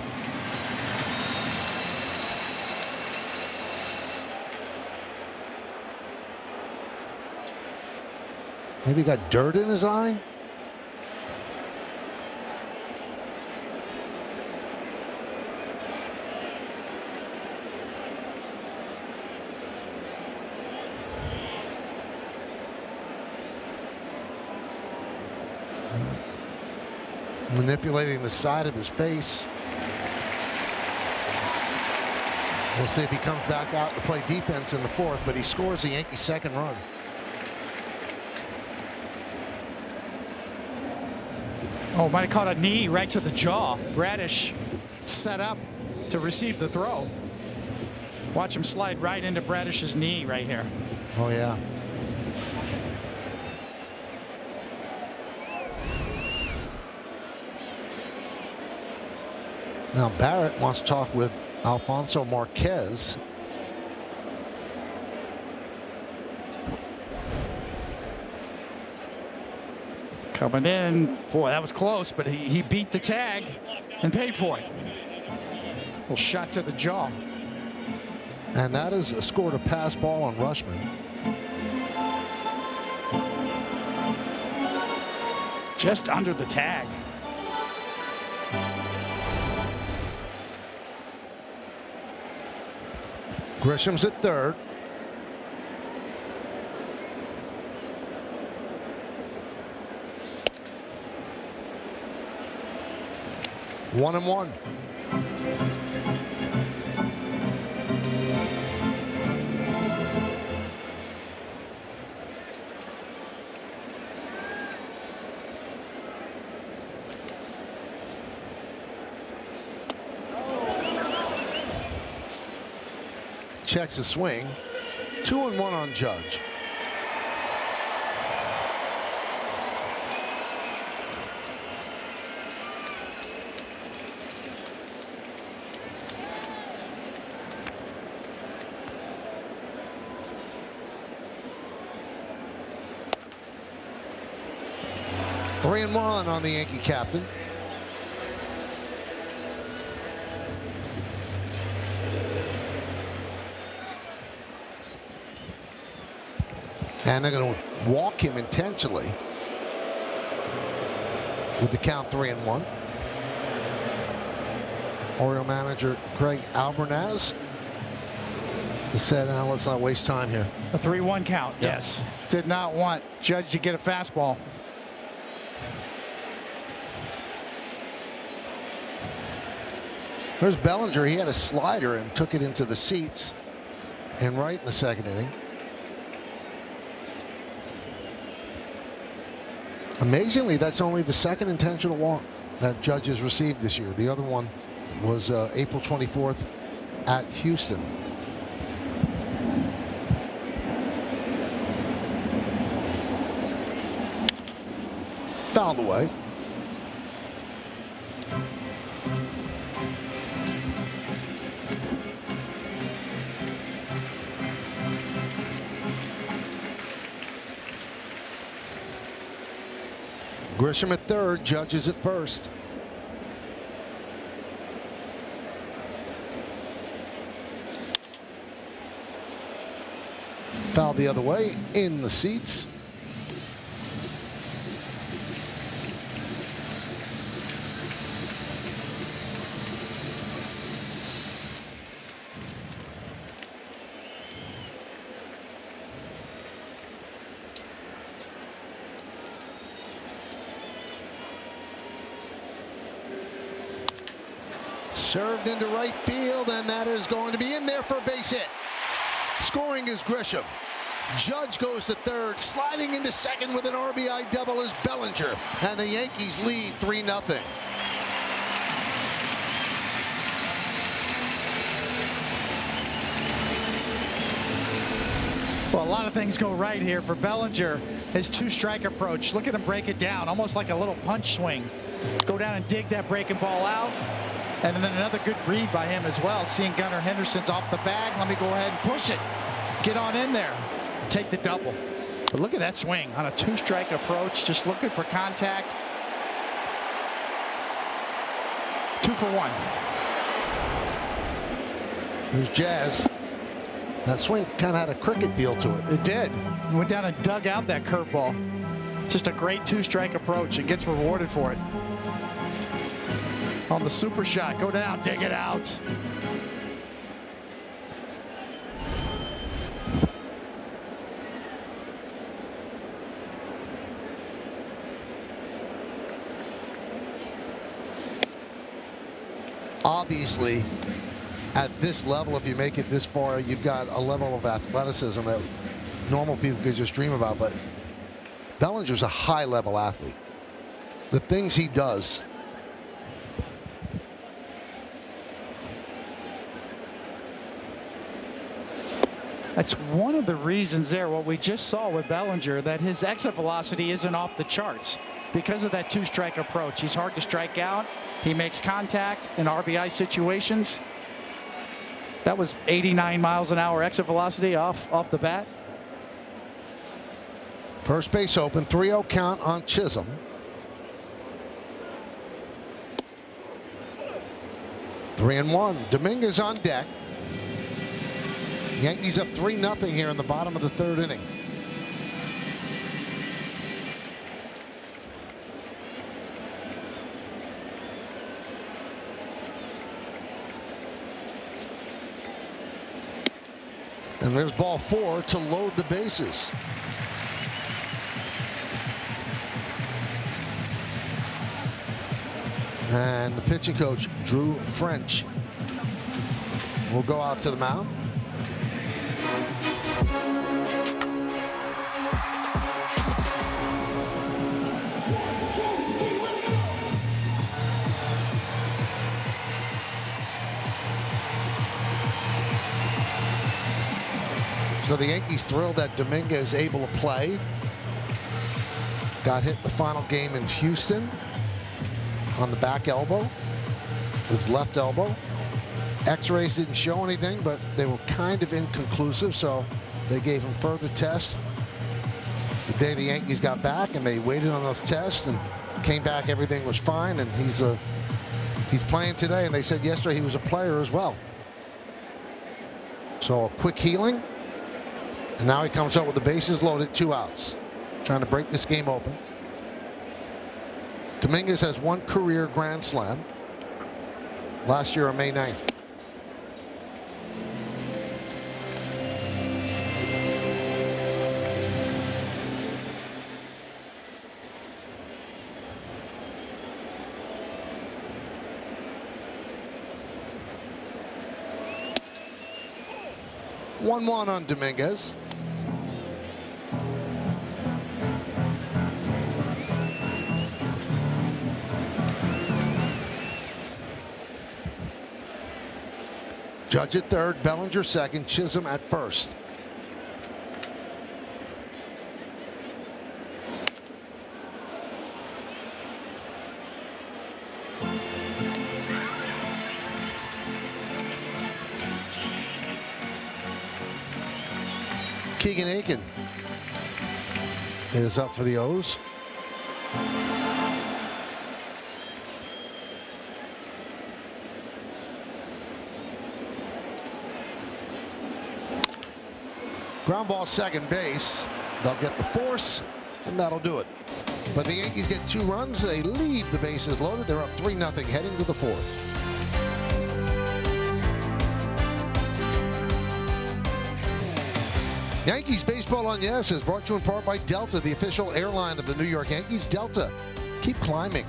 Maybe he got dirt in his eye? Manipulating the side of his face. We'll see if he comes back out to play defense in the 4th, but he scores the Yankees' 2nd run. Oh, might have caught a knee right to the jaw. Bradish set up to receive the throw. Watch him slide right into Bradish's knee right here. Oh, yeah. Now Barrett wants to talk with Alfonso Marquez. Coming in. Boy, that was close, but he beat the tag and paid for it. Little shot to the jaw. And that is scored a pass ball on Rushman. Just under the tag. Grisham's at third. One and one. Checks the swing. 2-1 on Judge. Three and one on the Yankee captain. And they're going to walk him intentionally with the count 3-1. Oriole manager Craig Albernaz has said, now let's not waste time here. A 3-1 count, yes. Did not want Judge to get a fastball. There's Bellinger. He had a slider and took it into the seats and right in the second inning. Amazingly, that's only the second intentional walk that Judge has received this year. The other one was April 24th at Houston. Fouled away. Grisham at third, Judge is at first. Foul the other way, in the seats. served into right field, and that is going to be in there for a base hit. Scoring is Grisham. Judge goes to third. Sliding into second with an RBI double is Bellinger. And the Yankees lead 3-0. Well, a lot of things go right here for Bellinger. His two-strike approach. Look at him break it down, almost like a little punch swing. Go down and dig that breaking ball out. And then another good read by him as well. Seeing Gunnar Henderson's off the bag. Let me go ahead and push it. Get on in there. Take the double. But look at that swing on a two-strike approach. Just looking for contact. 2 for 1. Here's Jazz. That swing kind of had a cricket feel to it. It did. He went down and dug out that curveball. Just a great two-strike approach and gets rewarded for it. On the super shot, go down, dig it out. Obviously, at this level, if you make it this far, you've got a level of athleticism that normal people could just dream about. But Bellinger's a high-level athlete. The things he does. That's one of the reasons there, what we just saw with Bellinger, that his exit velocity isn't off the charts because of that two-strike approach. He's hard to strike out. He makes contact in RBI situations. That was 89 miles an hour exit velocity off the bat. First base open, 3-0 count on Chisholm. Three and one. Dominguez on deck. Yankees up 3-0 here in the bottom of the third inning. And there's ball 4 to load the bases. And the pitching coach, Drew French, will go out to the mound. So the Yankees thrilled that Dominguez is able to play. Got hit the final game in Houston on the back elbow, his left elbow. X-rays didn't show anything, but they were kind of inconclusive, so they gave him further tests the day the Yankees got back, and they waited on those tests and came back, everything was fine, and he's playing today, and they said yesterday he was a player as well. So a quick healing. And now he comes up with the bases loaded, 2 outs. Trying to break this game open. Dominguez has 1 career grand slam. Last year on May 9th. One on Dominguez. Judge at third, Bellinger second, Chisholm at first. Keegan Aiken is up for the O's. Ground ball second base. They'll get the force, and that'll do it. But the Yankees get 2 runs. They leave the bases loaded. They're up 3-0 heading to the 4th. Yankees Baseball on Yes is brought to you in part by Delta, the official airline of the New York Yankees. Delta, keep climbing.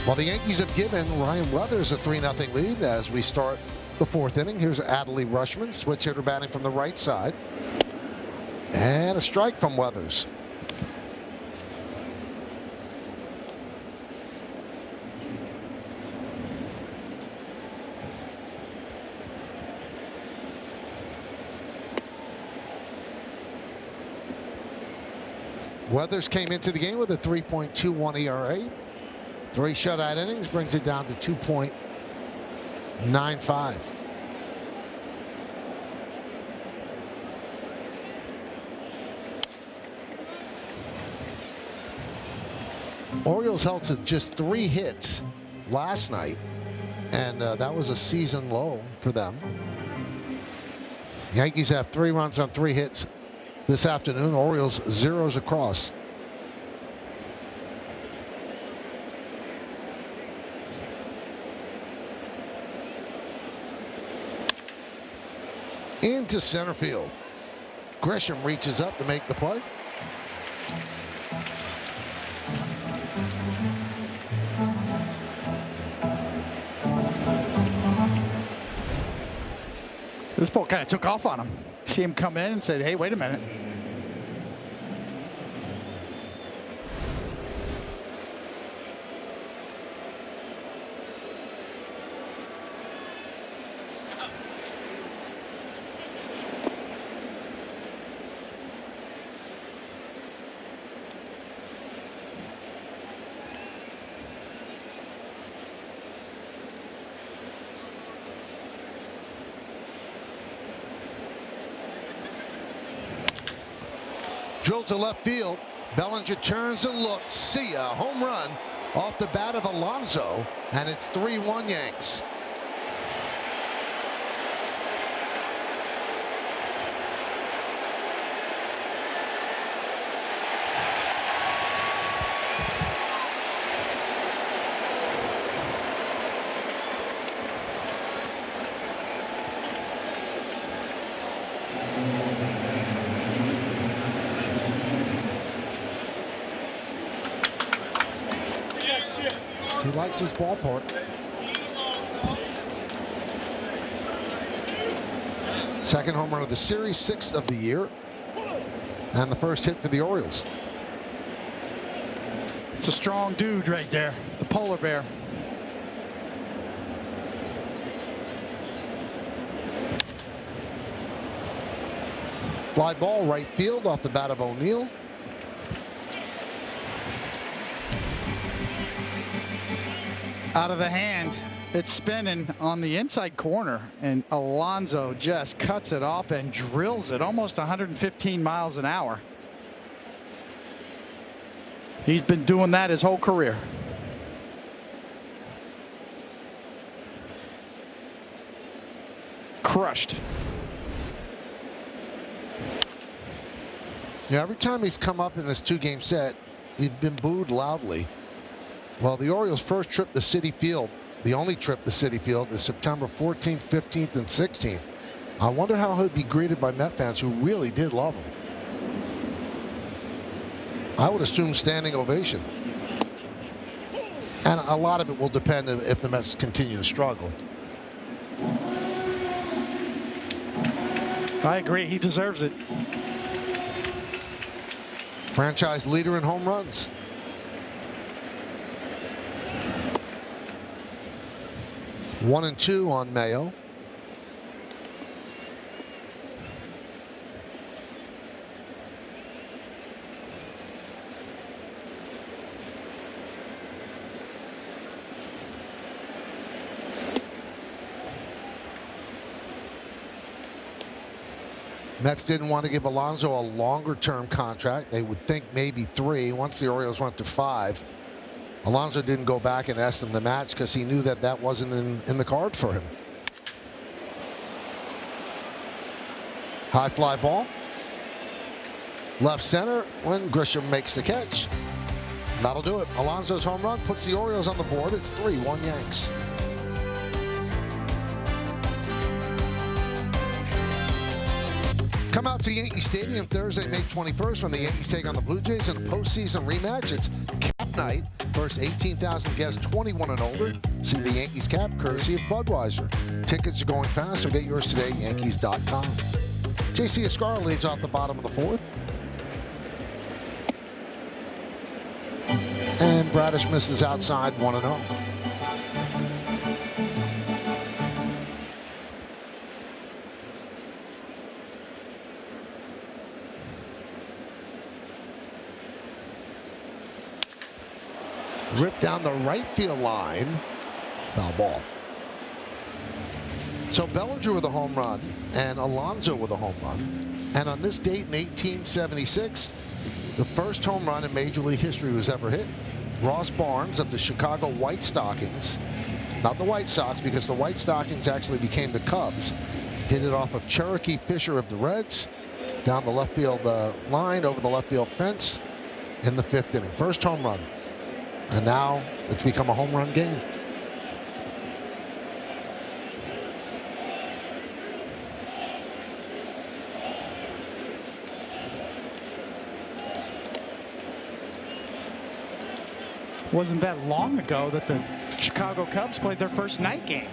Well, the Yankees have given Ryan Weathers a 3-0 lead as we start the fourth inning. Here's Adley Rutschman, switch hitter batting from the right side. And a strike from Weathers. Weathers came into the game with a 3.21 ERA. 3 shutout innings brings it down to 2.95. Orioles held to just 3 hits last night, and that was a season low for them. Yankees have 3 runs on 3 hits this afternoon. Orioles zeros across. Into center field. Grisham reaches up to make the play. This ball kind of took off on him. See him come in and said, hey, wait a minute. Drilled to left field. Bellinger turns and looks. See ya. Home run off the bat of Alonso, and it's 3-1 Yanks. He likes his ballpark. Second home run of the series, 6th of the year, and the first hit for the Orioles. It's a strong dude right there, the polar bear. Fly ball right field off the bat of O'Neill. Out of the hand, it's spinning on the inside corner, and Alonso just cuts it off and drills it almost 115 miles an hour. He's been doing that his whole career. Crushed. Yeah, every time he's come up in this 2-game set, he's been booed loudly. Well, the Orioles' first trip to Citi Field, the only trip to Citi Field, is September 14th, 15th, and 16th. I wonder how he'll be greeted by Met fans who really did love him. I would assume standing ovation. And a lot of it will depend if the Mets continue to struggle. I agree. He deserves it. Franchise leader in home runs. One and 2 on Mayo. Mets didn't want to give Alonso a longer-term contract. They would think maybe 3 once the Orioles went to 5. Alonso didn't go back and ask them to match because he knew that that wasn't in the card for him. High fly ball. Left center when Grisham makes the catch. That'll do it. Alonso's home run puts the Orioles on the board. It's 3-1 Yanks. Come out to Yankee Stadium Thursday, May 21st when the Yankees take on the Blue Jays in a postseason rematch. It's night. First 18,000 guests 21 and older. See the Yankees cap courtesy of Budweiser. Tickets are going fast, so get yours today, Yankees.com. JC Escar leads off the bottom of the fourth. And Bradish misses outside 1-0. Ripped down the right field line. Foul ball. So Bellinger with a home run and Alonso with a home run. And on this date in 1876, the first home run in Major League history was ever hit. Ross Barnes of the Chicago White Stockings, not the White Sox, because the White Stockings actually became the Cubs, hit it off of Cherokee Fisher of the Reds, down the left field line, over the left field fence in the 5th inning. First home run. And now it's become a home run game. Wasn't that long ago that the Chicago Cubs played their first night game.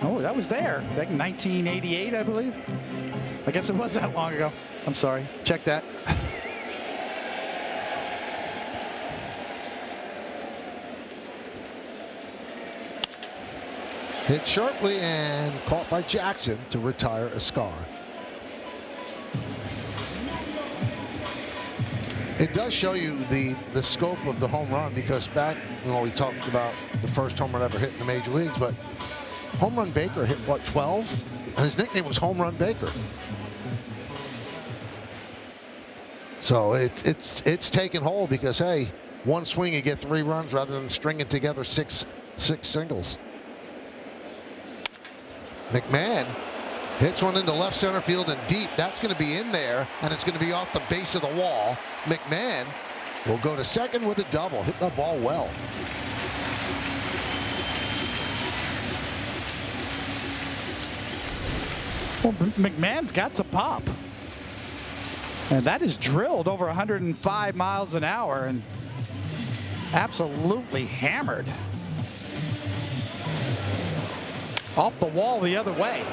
Oh, that was there back in 1988, I believe. I guess it was that long ago. I'm sorry. Check that. Hit sharply and caught by Jackson to retire Escar. It does show you the scope of the home run, because back, we talked about the first home run ever hit in the major leagues, but Home Run Baker hit, what, 12? And his nickname was Home Run Baker. So it's taken hold, because, hey, one swing you get 3 runs rather than stringing together six singles. McMahon hits one into left center field and deep. That's going to be in there, and it's going to be off the base of the wall. McMahon will go to second with a double. Hit that ball well. Well, McMahon's got some pop. And that is drilled over 105 miles an hour and absolutely hammered. Off the wall the other way.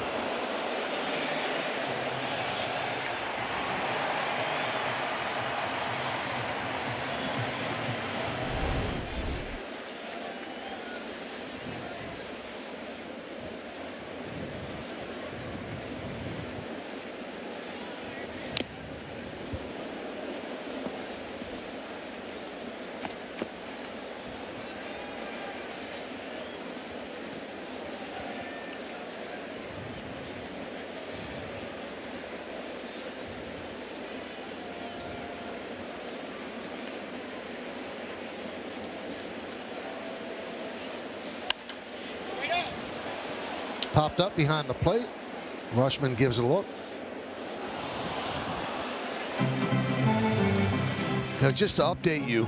Popped up behind the plate. Rushman gives it a look. Now, just to update you,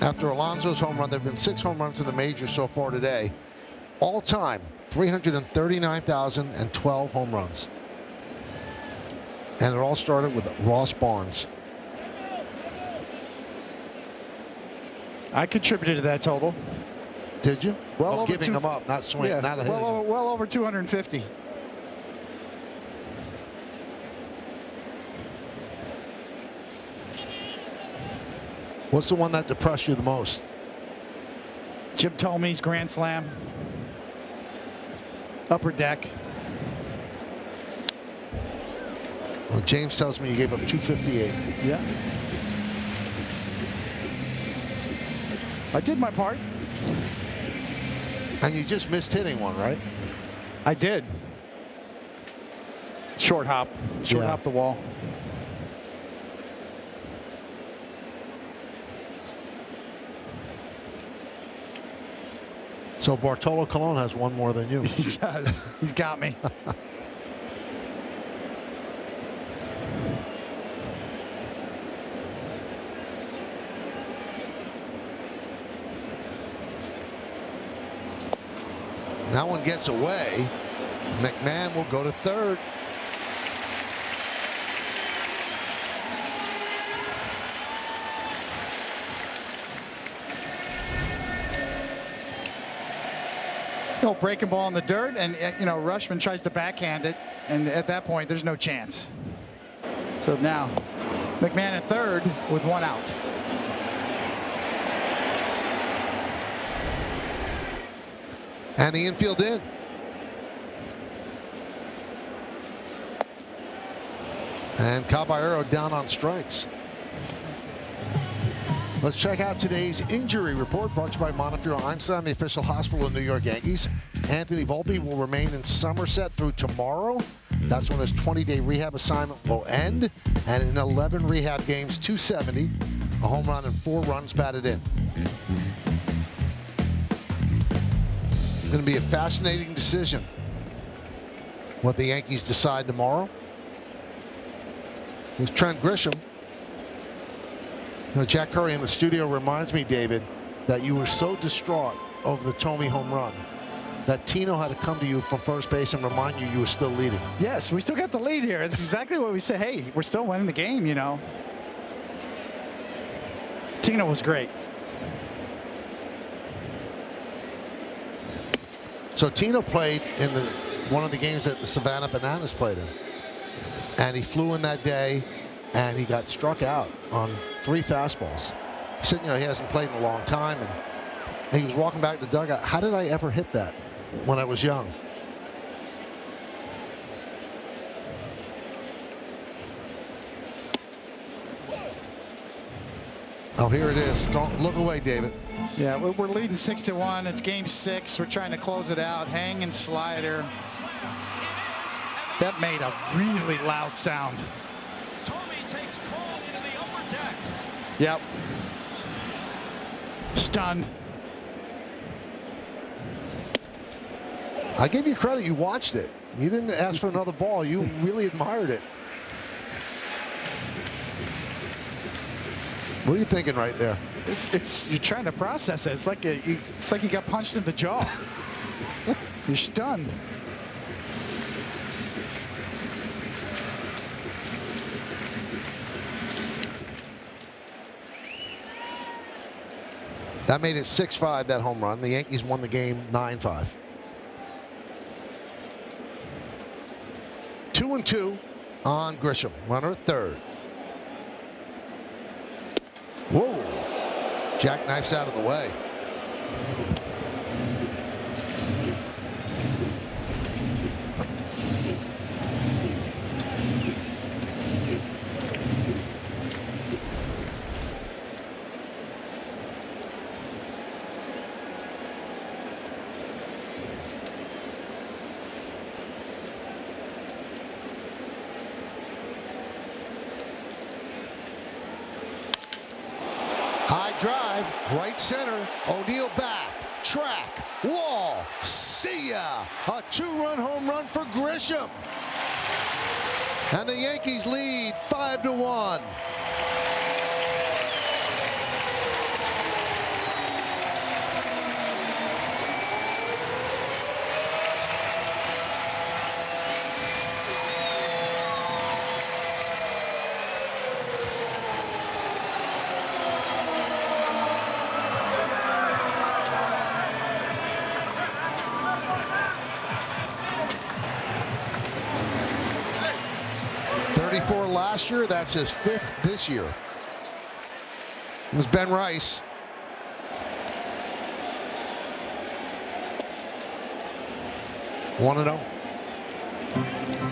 after Alonso's home run, there have been 6 home runs in the majors so far today. All time, 339,012 home runs. And it all started with Ross Barnes. I contributed to that total. Did you? Well, giving them up, not swinging, yeah, not a hitting. well over 250. What's the one that depressed you the most? Jim Thome's grand slam. Upper deck. Well, James tells me you gave up 258. Yeah. I did my part. And you just missed hitting one, right? I did. Short hop the wall. So Bartolo Colon has one more than you. He does. He's got me. That one gets away. McMahon will go to third. breaking ball in the dirt, and Rushman tries to backhand it, and at that point, there's no chance. So now, McMahon at third with 1 out. And the infield in. And Caballero down on strikes. Let's check out today's injury report brought to you by Montefiore Einstein, the official hospital of New York Yankees. Anthony Volpe will remain in Somerset through tomorrow. That's when his 20-day rehab assignment will end. And in 11 rehab games, 270, a home run and 4 runs batted in. It's going to be a fascinating decision what the Yankees decide tomorrow. Here's Trent Grisham. Jack Curry in the studio reminds me, David, that you were so distraught over the Thome home run that Tino had to come to you from first base and remind you were still leading. Yes, we still got the lead here. It's exactly what we say. Hey, we're still winning the game, Tino was great. So Tino played in one of the games that the Savannah Bananas played in. And he flew in that day, and he got struck out on 3 fastballs. He said, he hasn't played in a long time, and he was walking back to the dugout. How did I ever hit that when I was young? Oh, here it is. Don't look away, David. Yeah, we're leading 6-1. It's game 6. We're trying to close it out. Hanging slider. That made a really loud sound. Thome takes Cole into the upper deck. Yep. Stunned. I give you credit. You watched it. You didn't ask for another ball. You really admired it. What are you thinking right there? It's you're trying to process it. It's like you got punched in the jaw. You're stunned. That made it 6-5, that home run. The Yankees won the game 9-5. 2-2 on Grisham. Runner at third. Whoa. Jackknife's out of the way. High drive, right center. O'Neill back, track, wall. See ya! A 2-run home run for Grisham. And the Yankees lead 5-1. Last year, that's his 5th this year. It was Ben Rice. One and 0.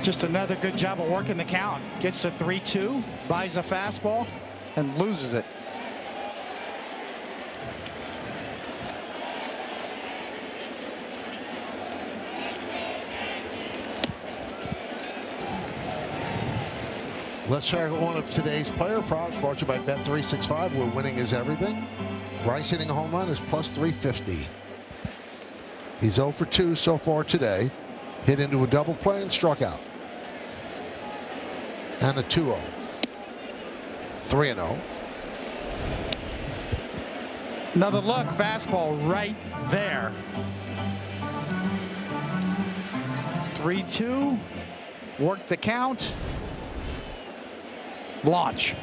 Just another good job of working the count. Gets to 3-2, buys a fastball, and loses it. Let's check out one of today's player props brought to you by Bet365, where winning is everything. Rice hitting a home run is plus 350. He's 0 for 2 so far today. Hit into a double play and struck out. And the 2-0. 3-0. Another look, fastball right there. 3-2. Work the count. Launch.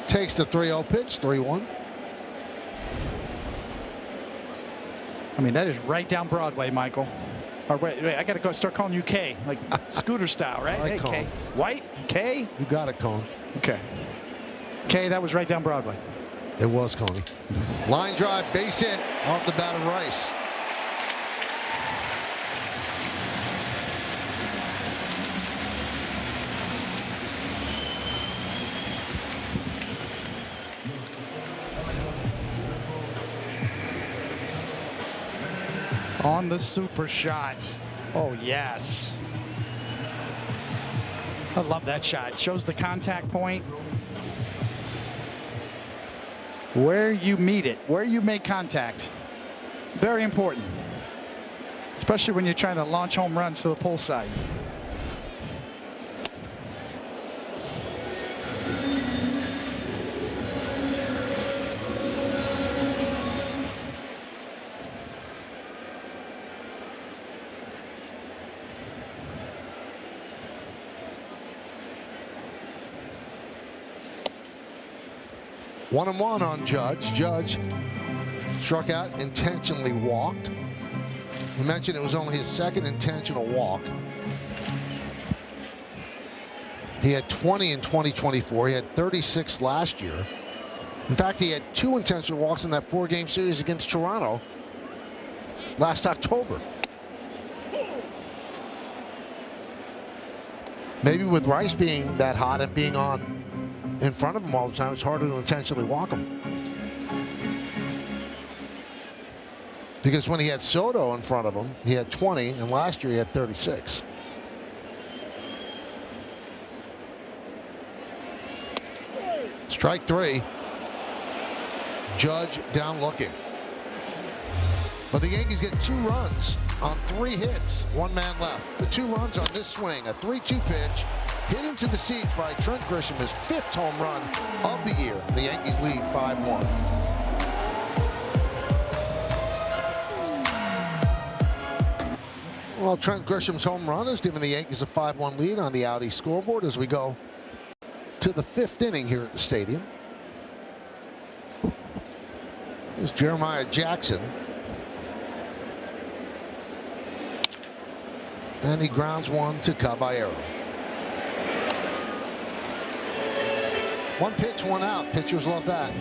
Takes the 3-0 pitch, 3-1. I mean, that is right down Broadway, Michael. Or wait, I got to go start calling you K, like scooter style, right? Right, Hey, Cone. K. White, K. You got it, Cone. Okay. K, that was right down Broadway. It was, Coney. Line drive, base hit off the bat of Rice. On the super shot. Oh, yes. I love that shot. Shows the contact point. Where you meet it, where you make contact. Very important. Especially when you're trying to launch home runs to the pull side. One and one on Judge. Judge struck out, intentionally walked. We mentioned it was only his second intentional walk. He had 20 in 2024. He had 36 last year. In fact, he had 2 intentional walks in that 4-game series against Toronto last October. Maybe with Rice being that hot and being on in front of him all the time, it's harder to intentionally walk him. Because when he had Soto in front of him, he had 20, and last year he had 36. Strike 3. Judge down looking. But the Yankees get 2 runs on 3 hits, 1 man left. The 2 runs on this swing, a 3-2 pitch, hit into the seats by Trent Grisham, his 5th home run of the year. The Yankees lead 5-1. Well, Trent Grisham's home run has given the Yankees a 5-1 lead on the Audi scoreboard as we go to the 5th inning here at the stadium. Here's Jeremiah Jackson. And he grounds one to Caballero. 1 pitch, 1 out. Pitchers love that.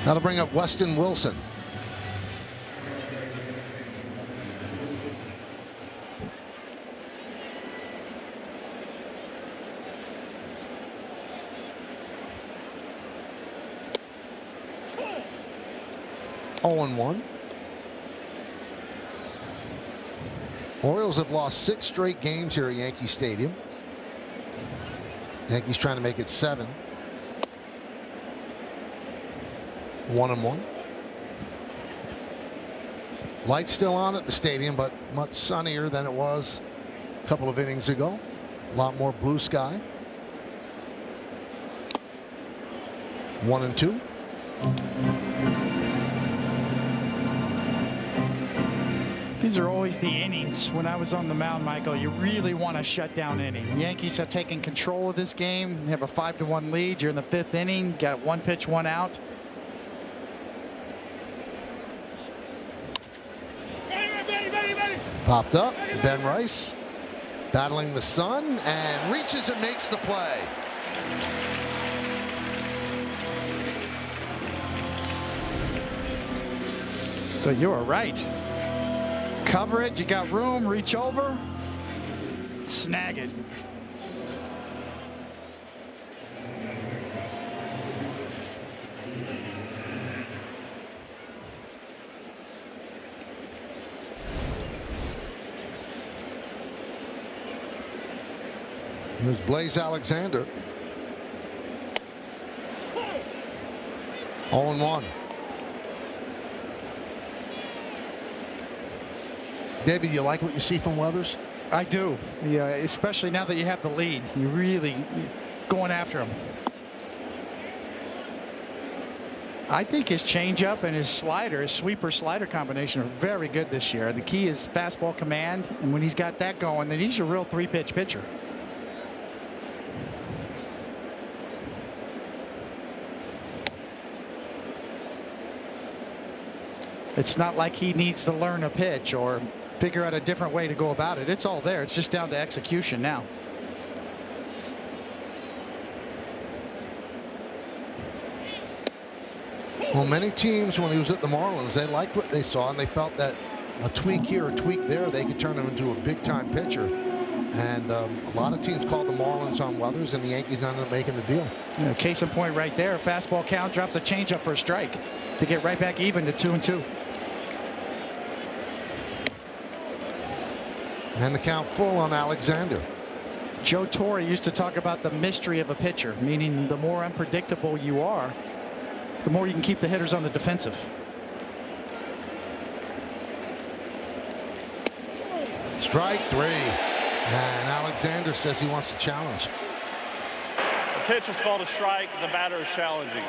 That'll bring up Weston Wilson. Oh, 1. Orioles have lost 6 straight games here at Yankee Stadium. Yankees trying to make it 7. 1-1. Lights still on at the stadium, but much sunnier than it was a couple of innings ago. A lot more blue sky. 1-2. These are always the innings. When I was on the mound, Michael, you really want a shutdown inning. Yankees have taken control of this game. You have a 5-1 lead. You're in the 5th inning. Got 1 pitch, 1 out. Popped up. Ben Rice battling the sun and reaches and makes the play. So you are right. Cover it. You got room. Reach over. Snag it. Here's Blaze Alexander. 0-1. David, you like what you see from Weathers? I do. Yeah, especially now that you have the lead. You really going after him. I think his changeup and his slider, his sweeper slider combination are very good this year. The key is fastball command, and when he's got that going, then he's a real 3-pitch pitcher. It's not like he needs to learn a pitch or figure out a different way to go about it. It's all there. It's just down to execution now. Well, many teams, when he was at the Marlins, they liked what they saw, and they felt that a tweak here, a tweak there, they could turn him into a big-time pitcher. And a lot of teams called the Marlins on Weathers, and the Yankees ended up making the deal. Yeah, case in point right there. Fastball count, drops a changeup for a strike to get right back even to 2-2. And the count full on Alexander. Joe Torre used to talk about the mystery of a pitcher, meaning the more unpredictable you are, the more you can keep the hitters on the defensive. Strike 3. And Alexander says he wants to challenge. The pitch is called a strike. The batter is challenging.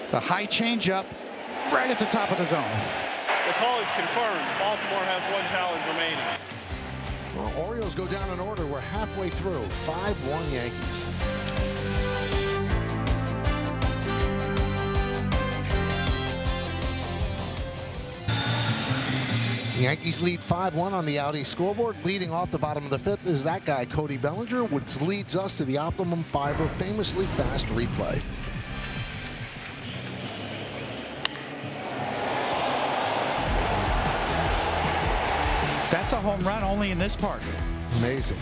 The high changeup right at the top of the zone. The call is confirmed. Baltimore has 1 challenge remaining. Well, Orioles go down in order. We're halfway through. 5-1 Yankees. The Yankees lead 5-1 on the Audi scoreboard. Leading off the bottom of the 5th is that guy, Cody Bellinger, which leads us to the Optimum Fiber famously fast replay. That's a home run only in this park. Amazing.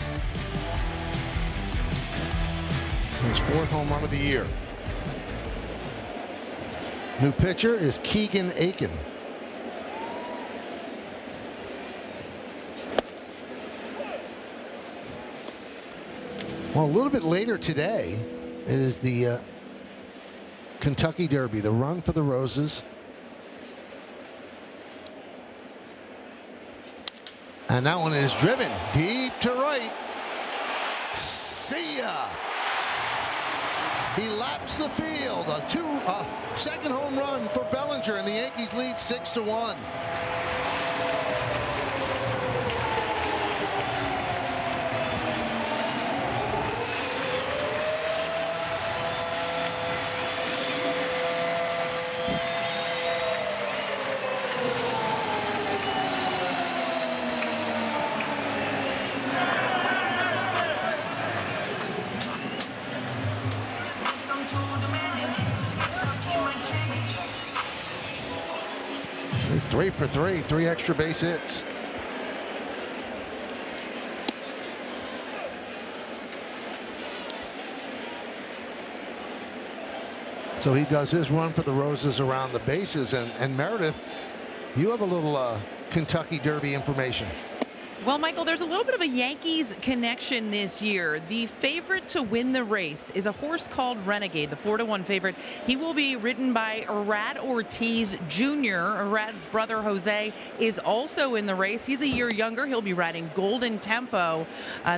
His 4th home run of the year. New pitcher is Keegan Aiken. Well, a little bit later today is the Kentucky Derby, the Run for the Roses. And that one is driven deep to right. See ya. He laps the field. A second home run for Bellinger, and the Yankees lead 6-1. He's 3 for 3, 3 extra base hits. So he does his run for the Roses around the bases. And Meredith, you have a little Kentucky Derby information. Well, Michael, there's a little bit of a Yankees connection this year. The favorite to win the race is a horse called Renegade, the 4-1 favorite. He will be ridden by Arad Ortiz Jr. Arad's brother, Jose, is also in the race. He's a year younger. He'll be riding Golden Tempo.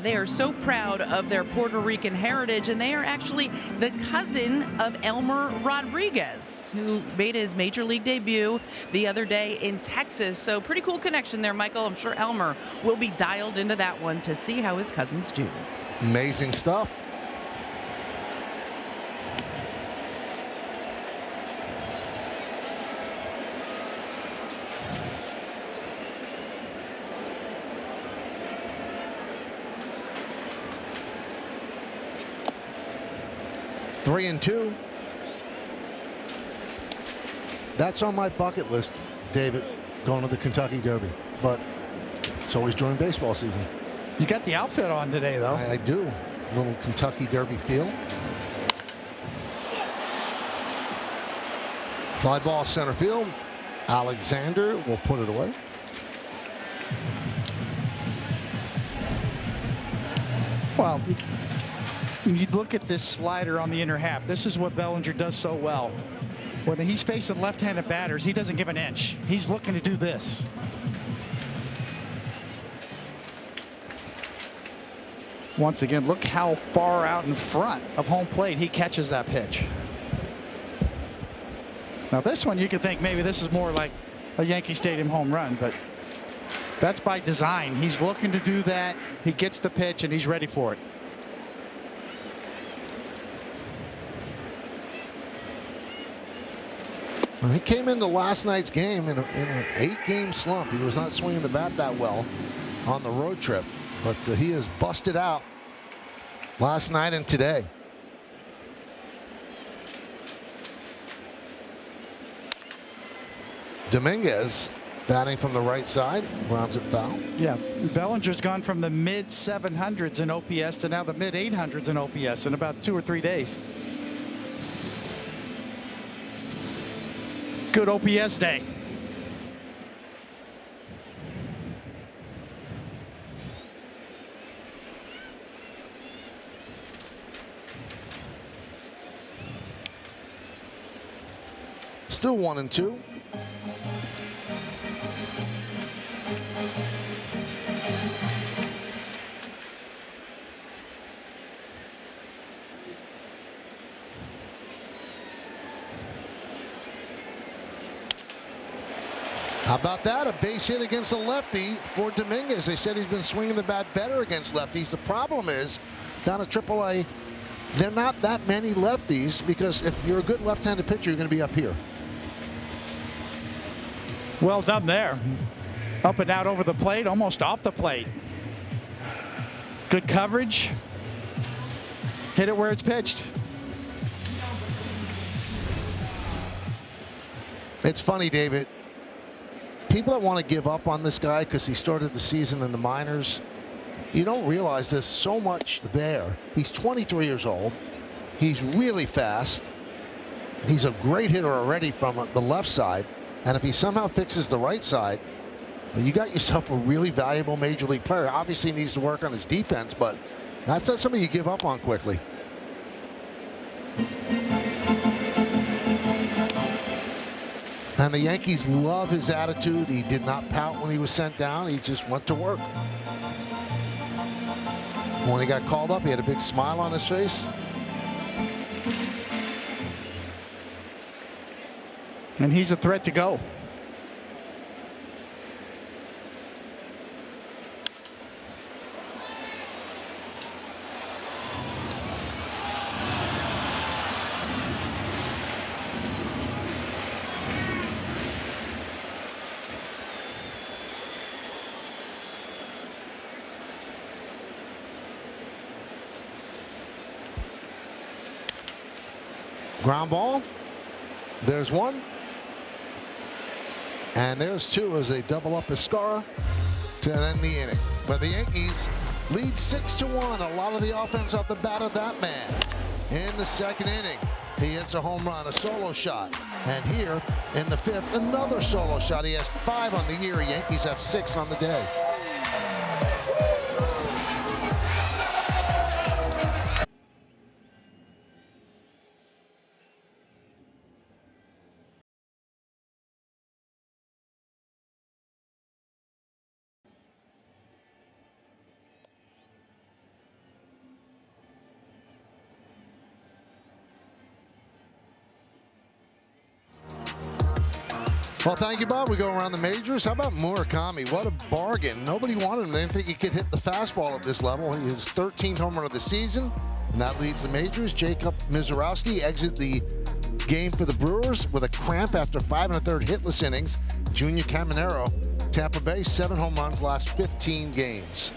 They are so proud of their Puerto Rican heritage, and they are actually the cousin of Elmer Rodriguez, who made his major league debut the other day in Texas. So pretty cool connection there, Michael. I'm sure Elmer will be dialed into that one to see how his cousins do. Amazing stuff. Three and 2. That's on my bucket list, David, going to the Kentucky Derby. But it's always during baseball season. You got the outfit on today, though. I do. A little Kentucky Derby feel. Fly ball center field. Alexander will put it away. Well, you look at this slider on the inner half. This is what Bellinger does so well. When he's facing left-handed batters, he doesn't give an inch. He's looking to do this. Once again, look how far out in front of home plate he catches that pitch. Now this one, you could think maybe this is more like a Yankee Stadium home run, but that's by design. He's looking to do that. He gets the pitch and he's ready for it. Well, he came into last night's game in an 8-game slump. He was not swinging the bat that well on the road trip, but he has busted out last night and today. Dominguez batting from the right side, grounds it foul. Yeah, Bellinger's gone from the mid 700s in OPS to now the mid 800s in OPS in about 2 or 3 days. Good OPS day. Still 1-2. How about that? A base hit against a lefty for Dominguez. They said he's been swinging the bat better against lefties. The problem is, down at AAA, there are not that many lefties, because if you're a good left-handed pitcher, you're going to be up here. Well done there. Up and out over the plate, almost off the plate. Good coverage. Hit it where it's pitched. It's funny, David. People that want to give up on this guy because he started the season in the minors, you don't realize there's so much there. He's 23 years old. He's really fast. He's a great hitter already from the left side. And if he somehow fixes the right side, you got yourself a really valuable major league player. Obviously he needs to work on his defense, but that's not something you give up on quickly. And the Yankees love his attitude. He did not pout when he was sent down. He just went to work. When he got called up, he had a big smile on his face. And he's a threat to go. Ground ball. There's one. And there's two as they double up Escara to end the inning. But the Yankees lead 6-1. A lot of the offense off the bat of that man. In the second inning, he hits a home run, a solo shot. And here in the fifth, another solo shot. He has 5 on the year. Yankees have 6 on the day. Well, thank you, Bob. We go around the majors. How about Murakami? What a bargain. Nobody wanted him. They didn't think he could hit the fastball at this level. He is 13th home run of the season, and that leads the majors. Jacob Mizorowski exits the game for the Brewers with a cramp after 5 1/3 hitless innings. Junior Caminero, Tampa Bay, 7 home runs last 15 games.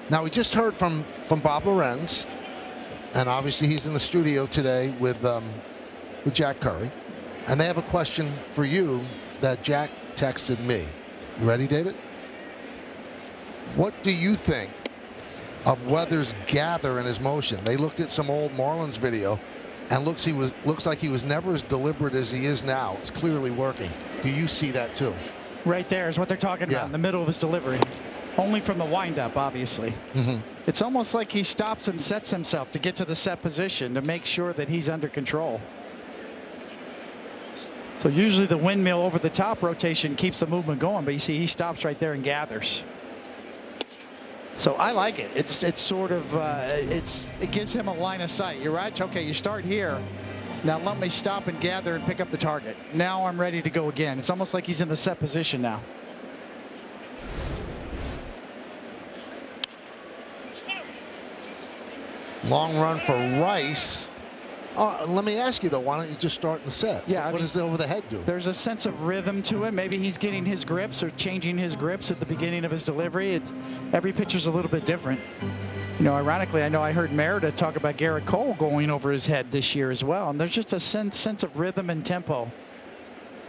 Now, we just heard from Bob Lorenz, and obviously he's in the studio today with Jack Curry. And they have a question for you that Jack texted me. You ready, David? What do you think of Weathers' gather in his motion? They looked at some old Marlins video, and looks like he was never as deliberate as he is now. It's clearly working. Do you see that too? Right there is what they're talking about in the middle of his delivery. Only from the windup, obviously. It's almost like he stops and sets himself to get to the set position to make sure that he's under control. So usually the windmill over the top rotation keeps the movement going, but you see he stops right there and gathers. So I like it. It's sort of it gives him a line of sight. You're right. Okay, you start here. Now let me stop and gather and pick up the target. Now I'm ready to go again. It's almost like he's in the set position now. Long run for Rice Let me ask you, though, why don't you just start in the set? Yeah, what does the over-the-head do? There's a sense of rhythm to it. Maybe he's getting his grips or changing his grips at the beginning of his delivery. Every pitcher's a little bit different. You know, ironically, I know I heard Meredith talk about Garrett Cole going over his head this year as well. And there's just a sense of rhythm and tempo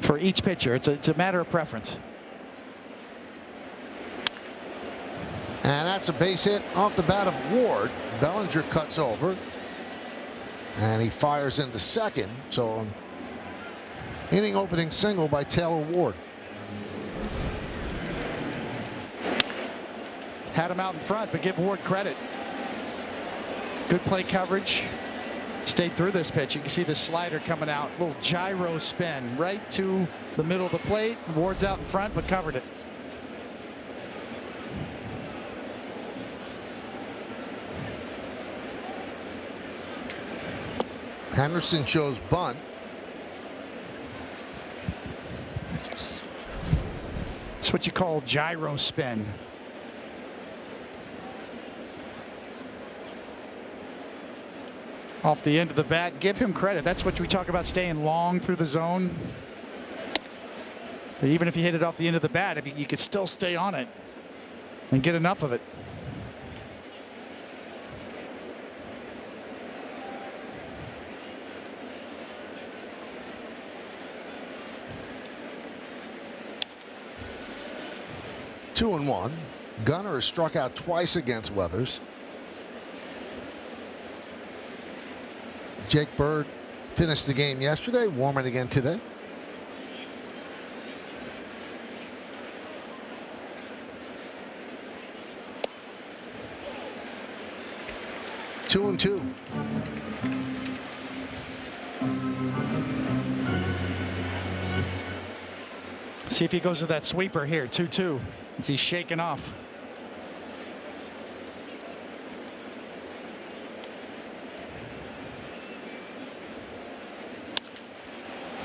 for each pitcher. It's a matter of preference. And that's a base hit off the bat of Ward. Bellinger cuts over. And he fires into second. So inning opening single by Taylor Ward. Had him out in front, but give Ward credit. Good play coverage. Stayed through this pitch. You can see the slider coming out. Little gyro spin right to the middle of the plate. Ward's out in front, but covered it. Henderson shows bunt. It's what you call gyro spin. Off the end of the bat, give him credit. That's what we talk about, staying long through the zone. But even if you hit it off the end of the bat, if you could still stay on it and get enough of it. Two and one. Gunnar has struck out twice against Weathers. Jake Bird finished the game yesterday, warming again today. Two and two. See if he goes to that sweeper here, 2-2. As he's shaking off.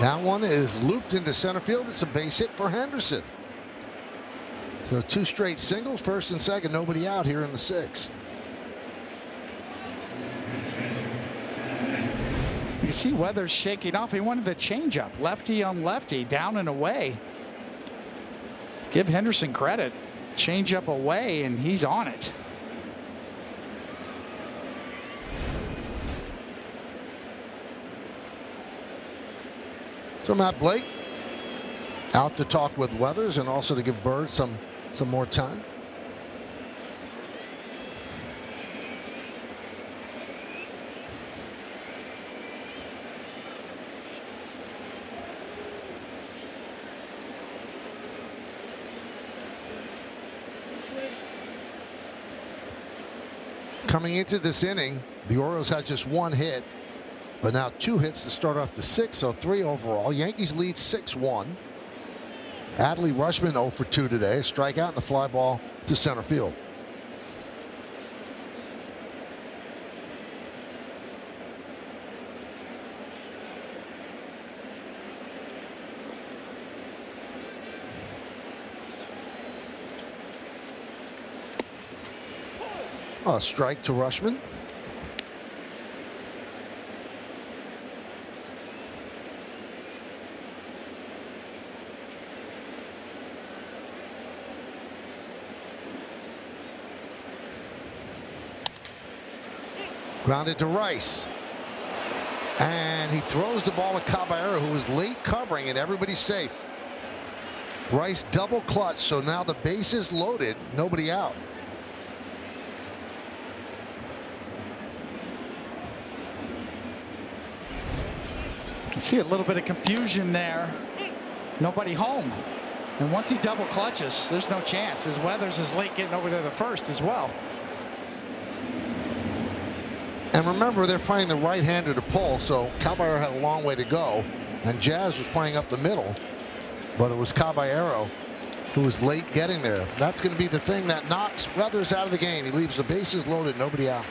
That one is looped into center field. It's a base hit for Henderson. So two straight singles, first and second, nobody out here in the sixth. You see Weathers shaking off. He wanted the changeup, lefty on lefty, down and away. Give Henderson credit. Changeup away, and he's on it. So Matt Blake out to talk with Weathers and also to give Bird some more time. Coming into this inning, the Orioles had just one hit, but now two hits to start off the sixth, so 3 overall. Yankees lead 6-1. Adley Rutschman 0 for 2 today, a strikeout and a fly ball to center field. A strike to Rutschman. Grounded to Rice. And he throws the ball to Caballero, who was late covering, and everybody's safe. Rice double clutch, so now the base is loaded, nobody out. You can see a little bit of confusion there. Nobody home. And once he double clutches, there's no chance, as Weathers is late getting over there the first as well. And remember, they're playing the right-hander to pull, so Caballero had a long way to go, and Jazz was playing up the middle, but it was Caballero who was late getting there. That's going to be the thing that knocks Weathers out of the game. He leaves the bases loaded, nobody out.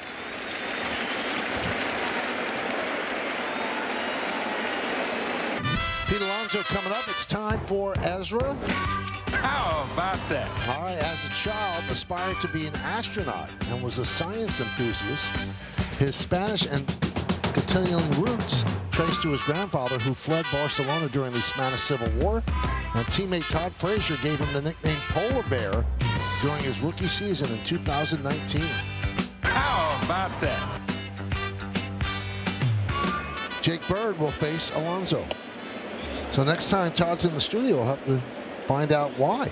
Pete Alonso coming up. It's time for Ezra. How about that? All right, as a child, aspired to be an astronaut and was a science enthusiast. His Spanish and continuing roots traced to his grandfather who fled Barcelona during the Spanish Civil War. And teammate Todd Frazier gave him the nickname Polar Bear during his rookie season in 2019. How about that? Jake Bird will face Alonso. So next time Todd's in the studio, we'll have to find out why.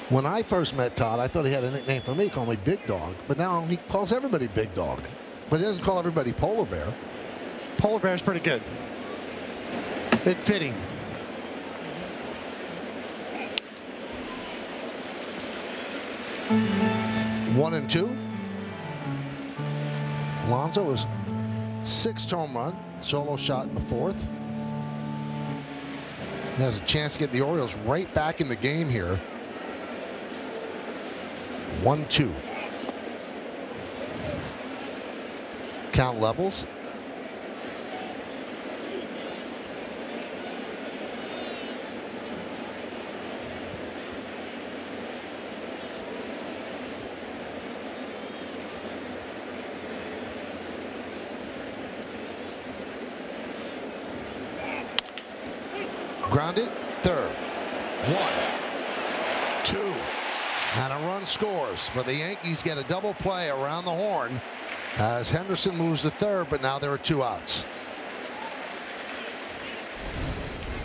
When I first met Todd, I thought he had a nickname for me. He called me Big Dog. But now he calls everybody Big Dog. But he doesn't call everybody Polar Bear. Polar Bear's pretty good. It fitting. One and two. Alonso is 6th home run. Solo shot in the 4th. He has a chance to get the Orioles right back in the game here. 1-2. Count levels. Grounded, 3rd. 1, 2. And a run scores, but the Yankees get a double play around the horn as Henderson moves to 3rd, but now there are 2 outs.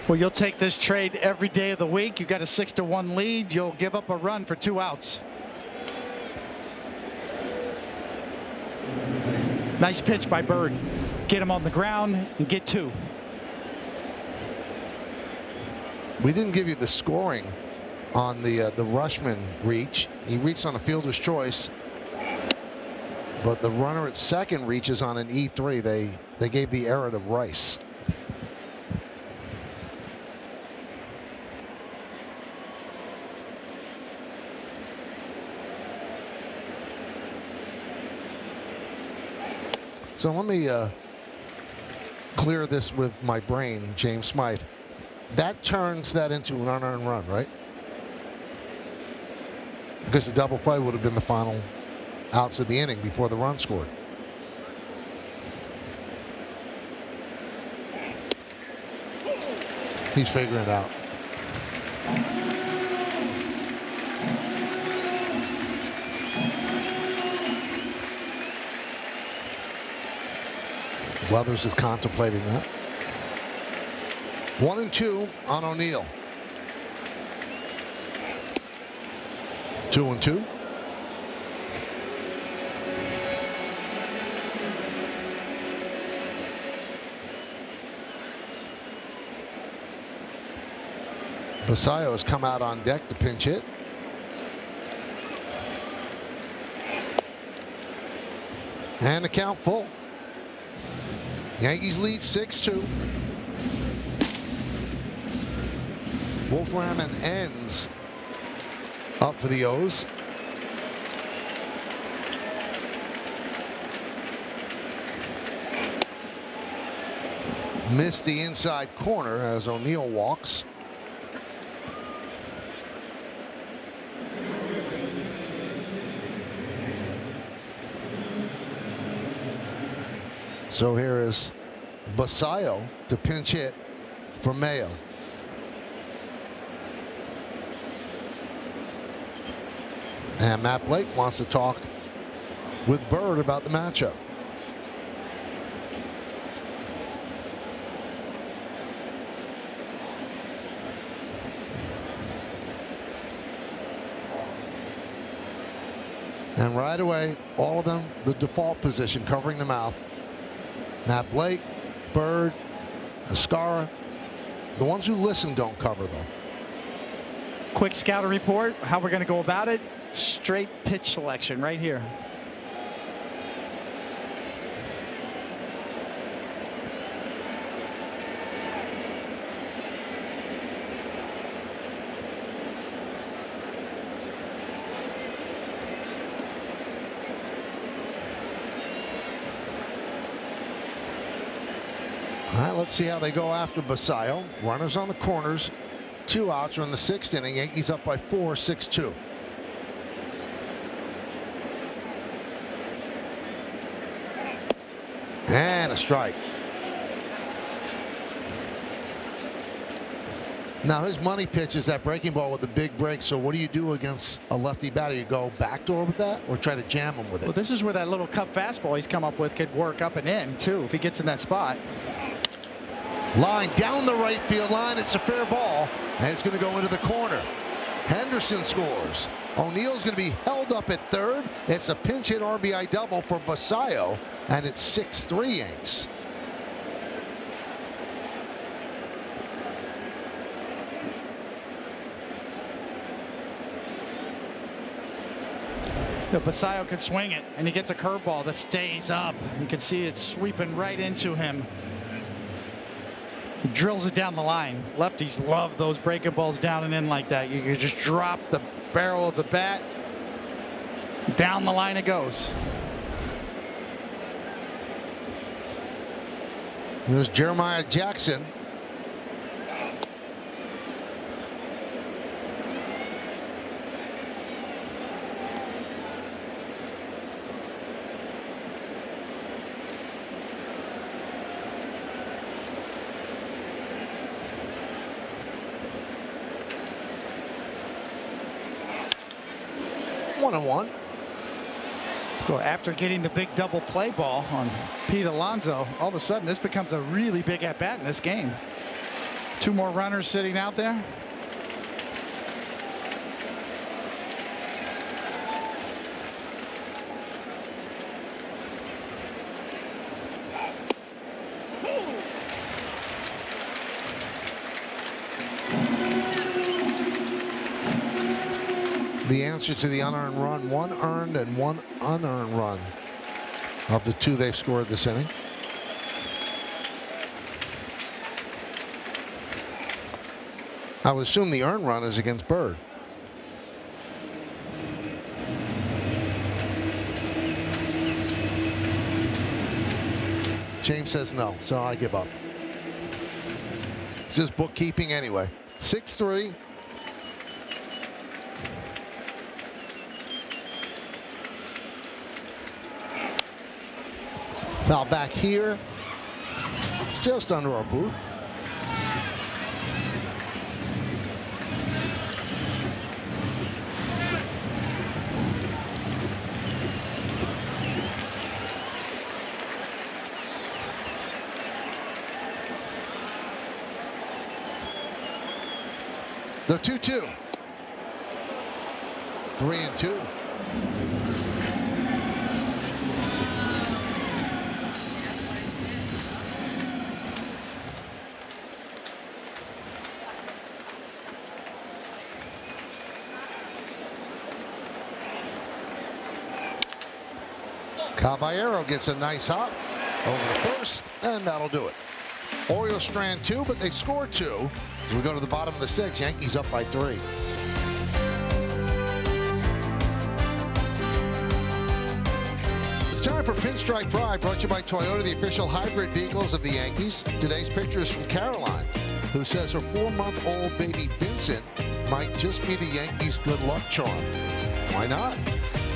Well, you'll take this trade every day of the week. You got a 6-1 lead. You'll give up a run for 2 outs. Nice pitch by Bird. Get him on the ground and get 2. We didn't give you the scoring on the Rushman reach. He reached on a fielder's choice, but the runner at second reaches on an E3. They gave the error to Rice. So let me clear this with my brain, James Smythe. That turns that into an unearned run, right? Because the double play would have been the final outs of the inning before the run scored. He's figuring it out. Weathers is contemplating that. 1 and 2 on O'Neill. 2 and 2. Basayo has come out on deck to pinch hit. And the count full. Yankees lead 6-2. Wolfram and ends up for the O's. Missed the inside corner as O'Neill walks. So here is Basayo to pinch hit for Mayo. And Matt Blake wants to talk with Bird about the matchup. And right away, all of them, the default position, covering the mouth. Matt Blake, Bird, Escara. The ones who listen don't cover, though. Quick scouting report, how we're going to go about it. Straight pitch selection right here. All right, let's see how they go after Basayo. Runners on the corners. 2 outs. We're in the 6th inning. Yankees up by 4, 6-2. And a strike. Now his money pitch is that breaking ball with the big break. So what do you do against a lefty batter? You go backdoor with that or try to jam him with it? Well, this is where that little cuff fastball he's come up with could work up and in too if he gets in that spot. Line down the right field line. It's a fair ball, and it's going to go into the corner. Henderson scores. O'Neill's going to be held up at third. It's a pinch hit RBI double for Basayo, and it's 6-3 Yanks. Basayo can swing it, and he gets a curveball that stays up. You can see it sweeping right into him. He drills it down the line. Lefties love those breaking balls down and in like that. You can just drop the barrel of the bat. Down the line it goes. Here's Jeremiah Jackson. One and one. So after getting the big double play ball on Pete Alonso, all of a sudden this becomes a really big at bat in this game. 2 more runners sitting out there. The answer to the unearned run, 1 earned and 1 unearned run of the 2 they've scored this inning. I would assume the earned run is against Bird. James says no, so I give up. It's just bookkeeping anyway. 6-3. Foul back here, just under our booth. They're 2-2. 3-2. Caballero gets a nice hop over the first, and that'll do it. Orioles strand 2, but they score 2. As we go to the bottom of the 6th, Yankees up by 3. It's time for Pinstripe Pride, brought to you by Toyota, the official hybrid vehicles of the Yankees. Today's picture is from Caroline, who says her 4-month-old baby Vincent might just be the Yankees' good luck charm. Why not?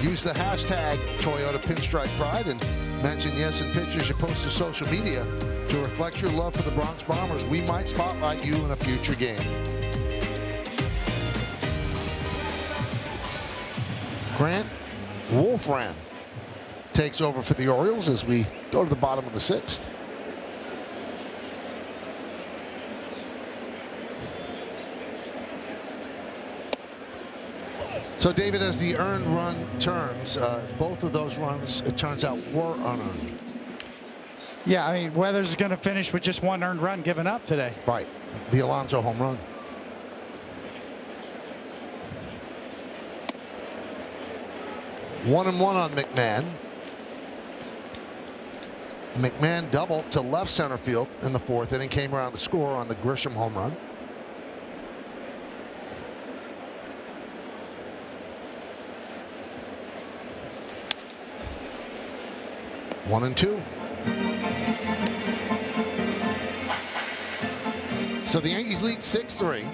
Use the hashtag Toyota Pinstripe Pride and mention yes in pictures you post to social media to reflect your love for the Bronx Bombers. We might spotlight you in a future game. Grant Wolfram takes over for the Orioles as we go to the bottom of the 6th. So, David, as the earned run turns, both of those runs, it turns out, were unearned. Yeah, I mean, Weathers is going to finish with just 1 earned run given up today. Right. The Alonso home run. One and one on McMahon. McMahon doubled to left center field in the 4th inning, came around to score on the Grisham home run. One and two. So the Yankees lead 6-3.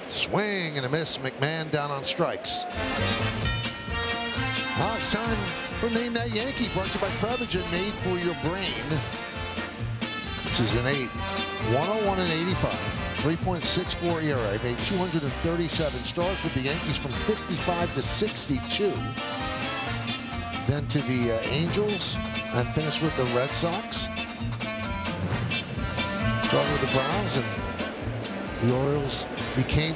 Swing and a miss. McMahon down on strikes. Now it's time for Name That Yankee, brought to you by Prevagen, made for your brain. This is an 8. 101 and 85. 3.64 ERA. Made 237 starts with the Yankees from 55 to 62. Then to the Angels and finished with the Red Sox. Started with the Browns, and the Orioles became,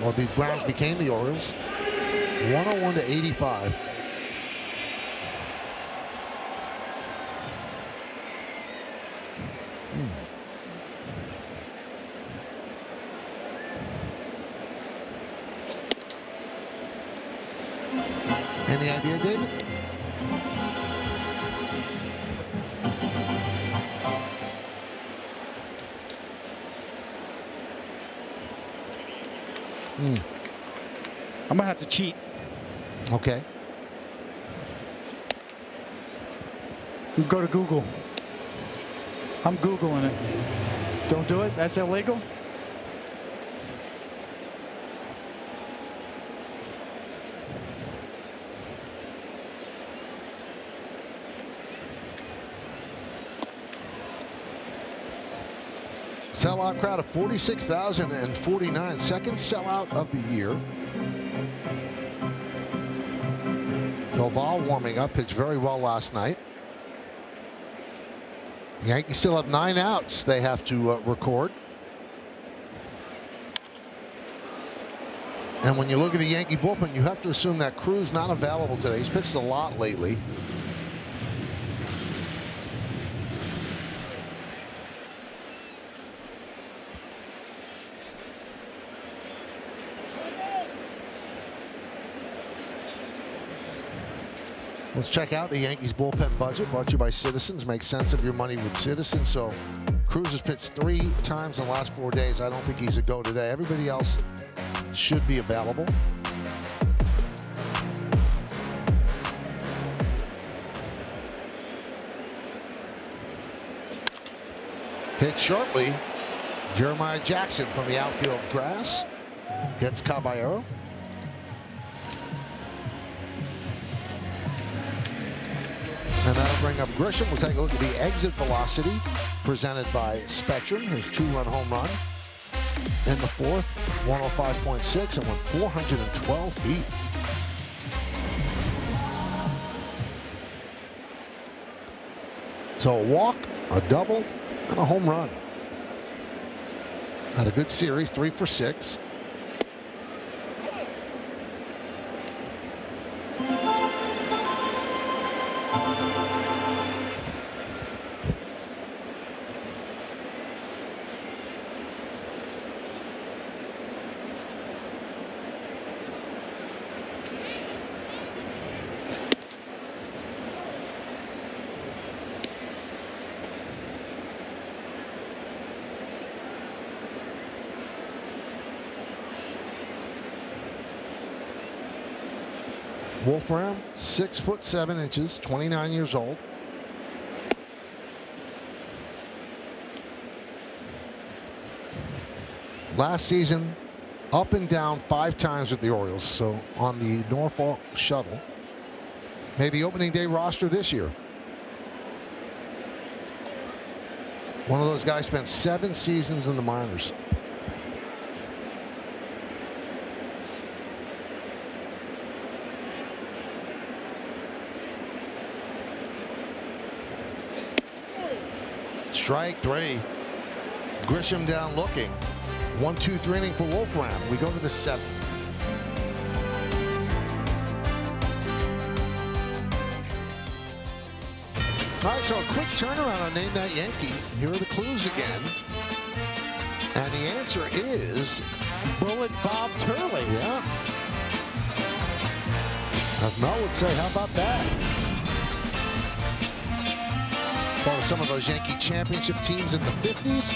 or the Browns became the Orioles. 101 to 85. Any idea, David? I'm gonna have to cheat. Okay. Go to Google. I'm Googling it. Don't do it? That's illegal? Sellout crowd of 46,049. Second sellout of the year. Doval warming up. Pitched very well last night. The Yankees still have 9 outs they have to record. And when you look at the Yankee bullpen, you have to assume that Cruz not available today. He's pitched a lot lately. Let's check out the Yankees bullpen budget, brought to you by Citizens. Make sense of your money with Citizens. So Cruz has pitched 3 times in the last 4 days. I don't think he's a go today. Everybody else should be available. Hit shortly. Jeremiah Jackson from the outfield grass gets Caballero. And that'll bring up Grisham. We'll take a look at the exit velocity presented by Spectrum, his 2-run home run in the 4th, 105.6, and went 412 feet. So a walk, a double, and a home run. Had a good series, 3 for 6. Wolfram, 6'7", 29 years old. Last season, up and down 5 times with the Orioles, so on the Norfolk shuttle. Made the opening day roster this year. One of those guys spent 7 seasons in the minors. Strike 3. Grisham down looking. 1-2-3 inning for Wolfram. We go to the 7th. All right, so a quick turnaround on Name That Yankee. Here are the clues again. And the answer is Bullet Bob Turley. Yeah. As Mel would say, how about that? Part of some of those Yankee championship teams in the 50s.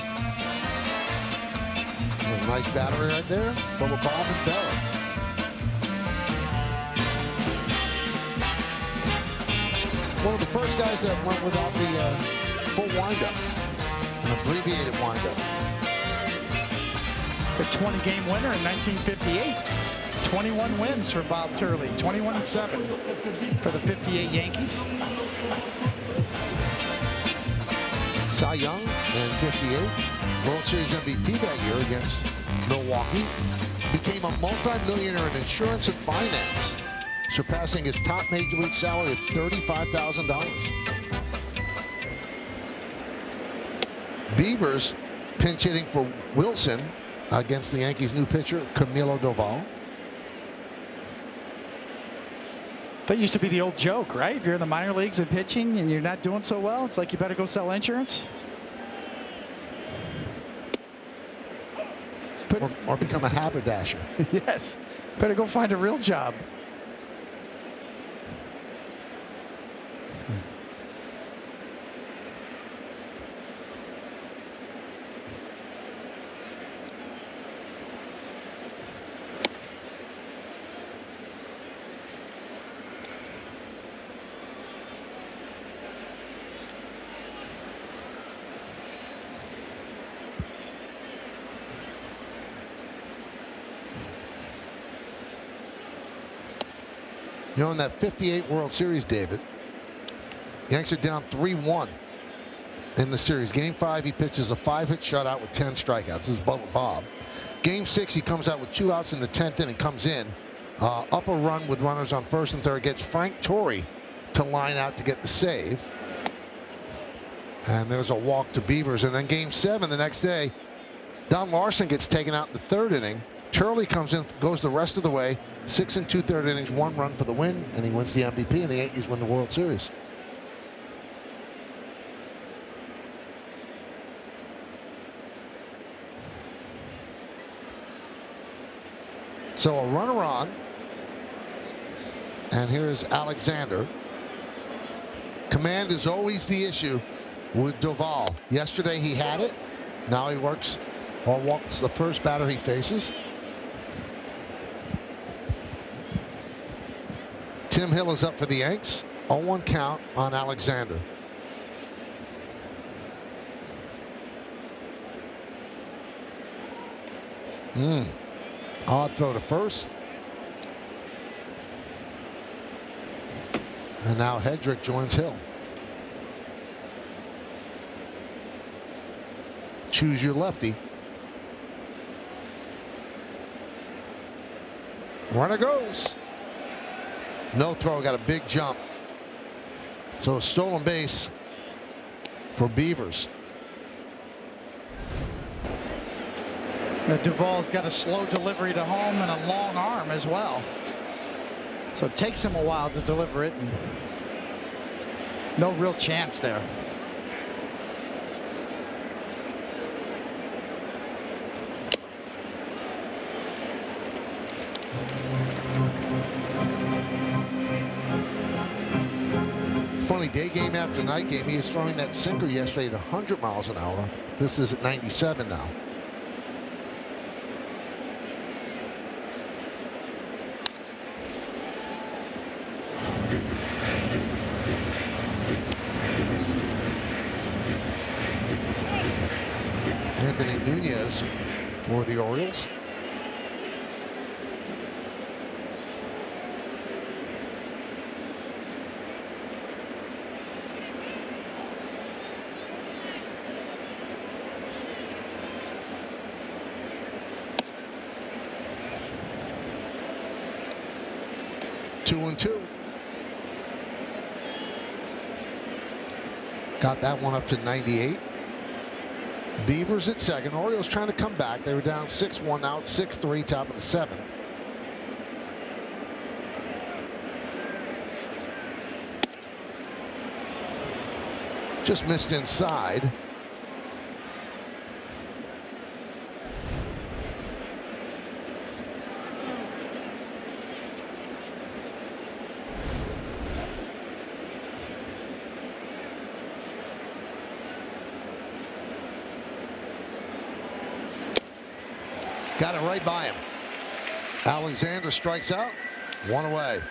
Nice battery right there. Bubba Bob and Bella. One of the first guys that went without the full windup, an abbreviated windup. The 20-game winner in 1958. 21 wins for Bob Turley. 21-7 for the 58 Yankees. Cy Young in 58. World Series MVP that year against Milwaukee. Became a multi-millionaire in insurance and finance, surpassing his top major league salary of $35,000. Beavers pinch hitting for Wilson against the Yankees' new pitcher, Camilo Doval. That used to be the old joke, right? If you're in the minor leagues and pitching and you're not doing so well, it's like you better go sell insurance. Or become a haberdasher. Yes. Better go find a real job. You know, in that 58 World Series, David, Yanks are down 3-1 in the series. Game 5, he pitches a 5-hit shutout with 10 strikeouts. This is Bubba Bob. Game 6, he comes out with 2 outs in the 10th inning, comes in, up a run with runners on first and third, gets Frank Torrey to line out to get the save. And there's a walk to Beavers. And then Game 7 the next day, Don Larson gets taken out in the 3rd inning. Turley comes in, goes the rest of the way, 6 2/3 innings, 1 run for the win, and he wins the MVP, and the Yankees win the World Series. So a runner on, and here's Alexander. Command is always the issue with Doval. Yesterday he had it. Now he walks the first batter he faces. Tim Hill is up for the Yanks. 0-1 count on Alexander. Odd throw to first. And now Hedrick joins Hill. Choose your lefty. Runner goes. No throw, got a big jump. So a stolen base for Beavers. Duvall's got a slow delivery to home and a long arm as well. So it takes him a while to deliver it. And no real chance there. Funny, day game after night game. He was throwing that sinker yesterday at 100 miles an hour. This is at 97 now. Anthony Nunez for the Orioles. Two and two. Got that one up to 98. Beavers at second. Orioles trying to come back. They were down 6-1, now it's 6-3, top of the 7th. Just missed inside. Got it right by him. Alexander strikes out. 1 away.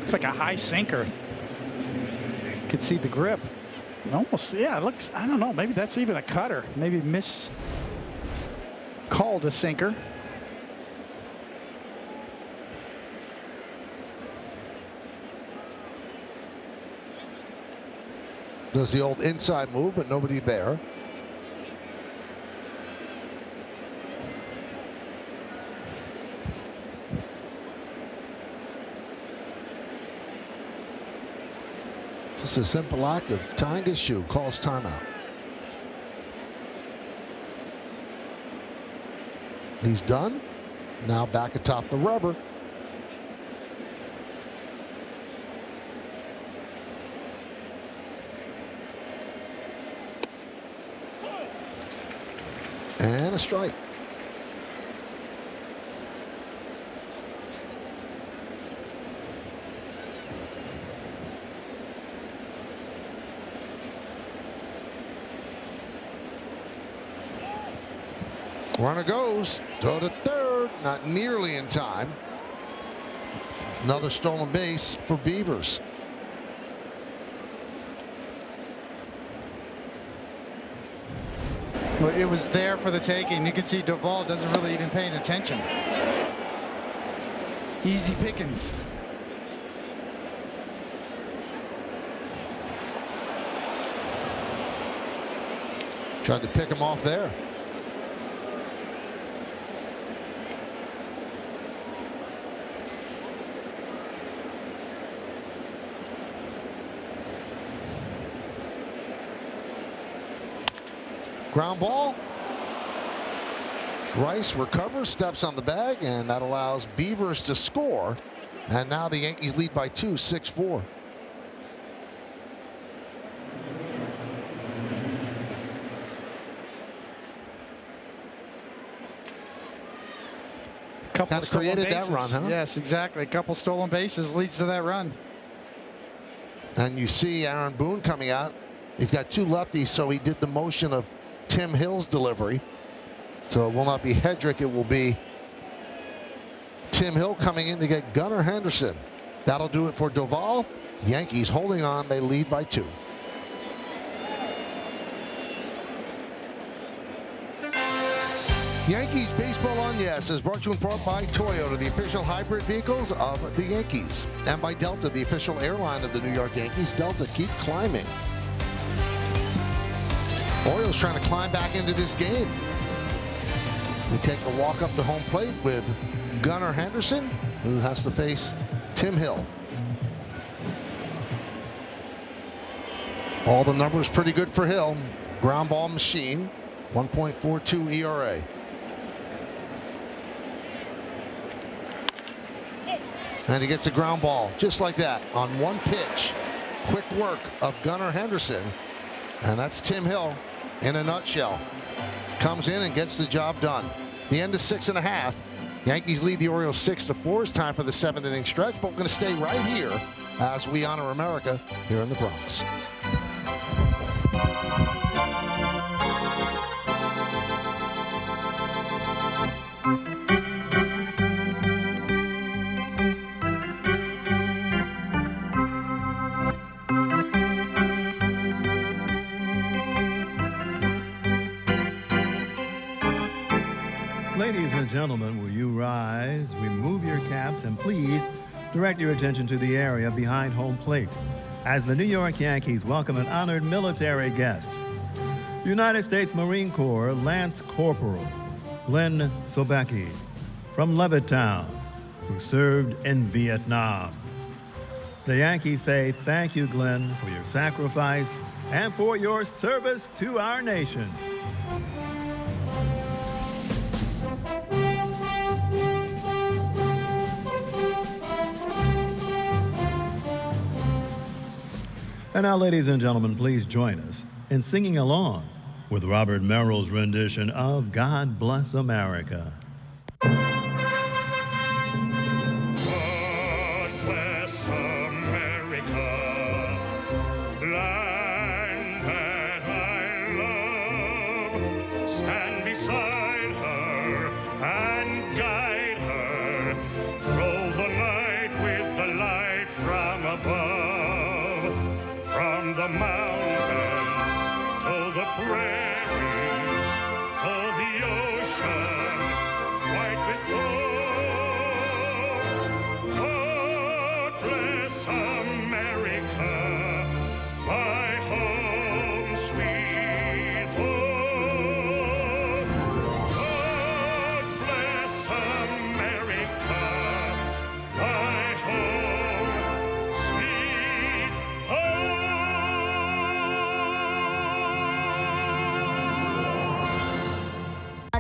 It's like a high sinker. Could see the grip. Almost, yeah, it looks, I don't know, maybe that's even a cutter. Maybe called a sinker. Does the old inside move, but nobody there. Just a simple act of tying his shoe. Calls timeout. He's done. Now back atop the rubber. And a strike. Runner goes. Throw to third. Not nearly in time. Another stolen base for Beavers. Well, it was there for the taking. You can see Duvall doesn't really even paying attention. Easy pickings. Tried to pick him off there. Ground ball. Rice recovers, steps on the bag, and that allows Beavers to score. And now the Yankees lead by 2, 6-4. Kind of created that run, huh? Yes, exactly. A couple stolen bases leads to that run. And you see Aaron Boone coming out. He's got 2 lefties, so he did the motion of Tim Hill's delivery. So it will not be Hedrick, it will be Tim Hill coming in to get Gunnar Henderson. That'll do it for Duvall. Yankees holding on, they lead by 2. Yankees Baseball on Yes is brought to you in part by Toyota, the official hybrid vehicles of the Yankees, and by Delta, the official airline of the New York Yankees. Delta, keep climbing. Orioles trying to climb back into this game. We take a walk up to home plate with Gunnar Henderson, who has to face Tim Hill. All the numbers pretty good for Hill. Ground ball machine, 1.42 ERA. And he gets a ground ball just like that on one pitch. Quick work of Gunnar Henderson. And that's Tim Hill in a nutshell. Comes in and gets the job done. The end of 6.5. Yankees lead the Orioles 6-4. It's time for the 7th inning stretch, but we're going to stay right here as we honor America here in the Bronx. Ladies and gentlemen, will you rise, remove your caps, and please direct your attention to the area behind home plate as the New York Yankees welcome an honored military guest. United States Marine Corps Lance Corporal Glenn Sobecki from Levittown, who served in Vietnam. The Yankees say thank you, Glenn, for your sacrifice and for your service to our nation. And now, ladies and gentlemen, please join us in singing along with Robert Merrill's rendition of God Bless America. God bless America. the mountains, to the prairies, to the ocean, white with foam. God bless America, my home, sweet home. God bless America, my home, sweet home.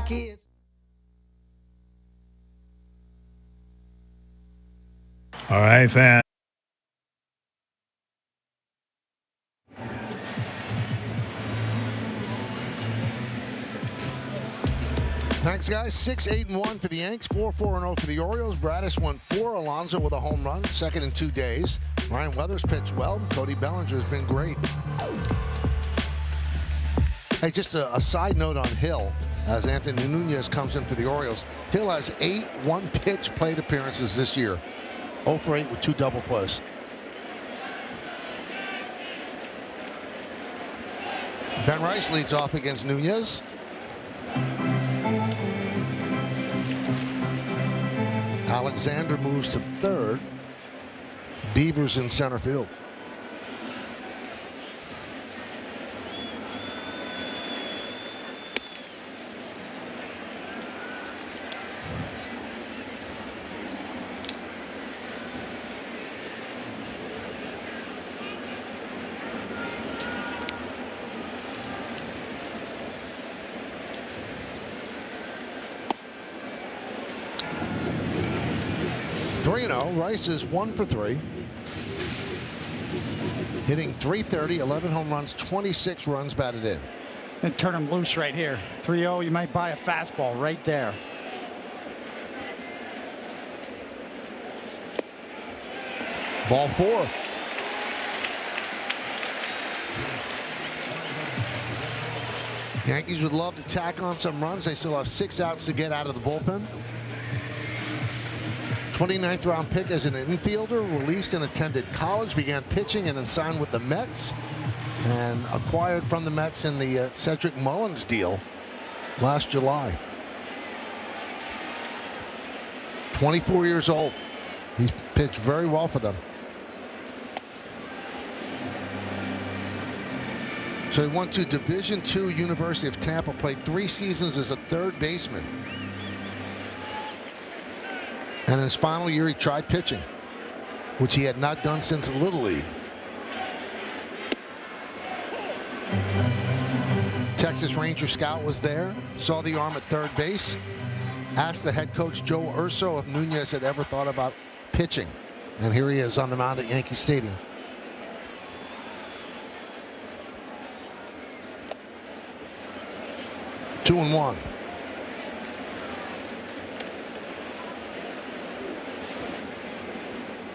Kids. All right, fans. Thanks, guys. 6-8-1 for the Yanks, 4-4-0 for the Orioles. Bradish won 4. Alonso with a home run, second in 2 days. Ryan Weathers pitched well. Cody Bellinger has been great. Hey, just a side note on Hill, as Anthony Nunez comes in for the Orioles. Hill has 8 one-pitch plate appearances this year. 0 for 8 with 2 double plays. Ben Rice leads off against Nunez. Alexander moves to third. Beavers in center field. Rice is 1 for 3. Hitting .330, 11 home runs, 26 runs batted in. And turn him loose right here. 3-0, you might buy a fastball right there. Ball 4. Yankees would love to tack on some runs. They still have 6 outs to get out of the bullpen. 29th round pick as an infielder, released and attended college, began pitching and then signed with the Mets and acquired from the Mets in the Cedric Mullins deal last July. 24 years old. He's pitched very well for them. So he went to Division II University of Tampa, played 3 seasons as a third baseman. And in his final year, he tried pitching, which he had not done since Little League. Texas Ranger scout was there, saw the arm at third base, asked the head coach Joe Urso if Nunez had ever thought about pitching. And here he is on the mound at Yankee Stadium. Two and one.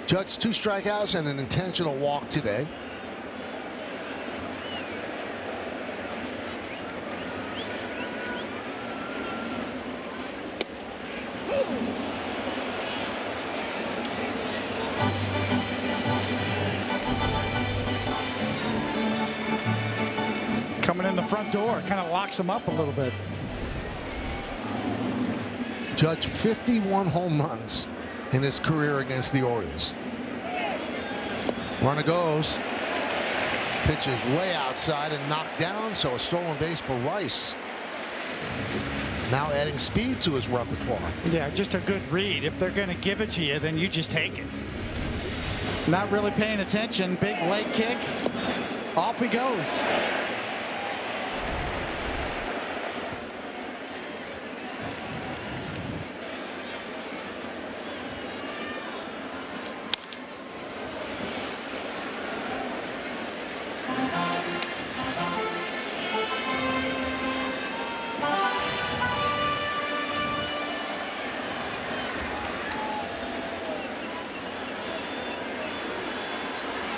Judge 2 strikeouts and an intentional walk today. Coming in the front door, kind of locks him up a little bit. Judge 51 home runs in his career against the Orioles. Runner goes. Pitch is way outside and knocked down, so a stolen base for Rice. Now adding speed to his repertoire. Yeah, just a good read. If they're going to give it to you, then you just take it. Not really paying attention. Big leg kick. Off he goes.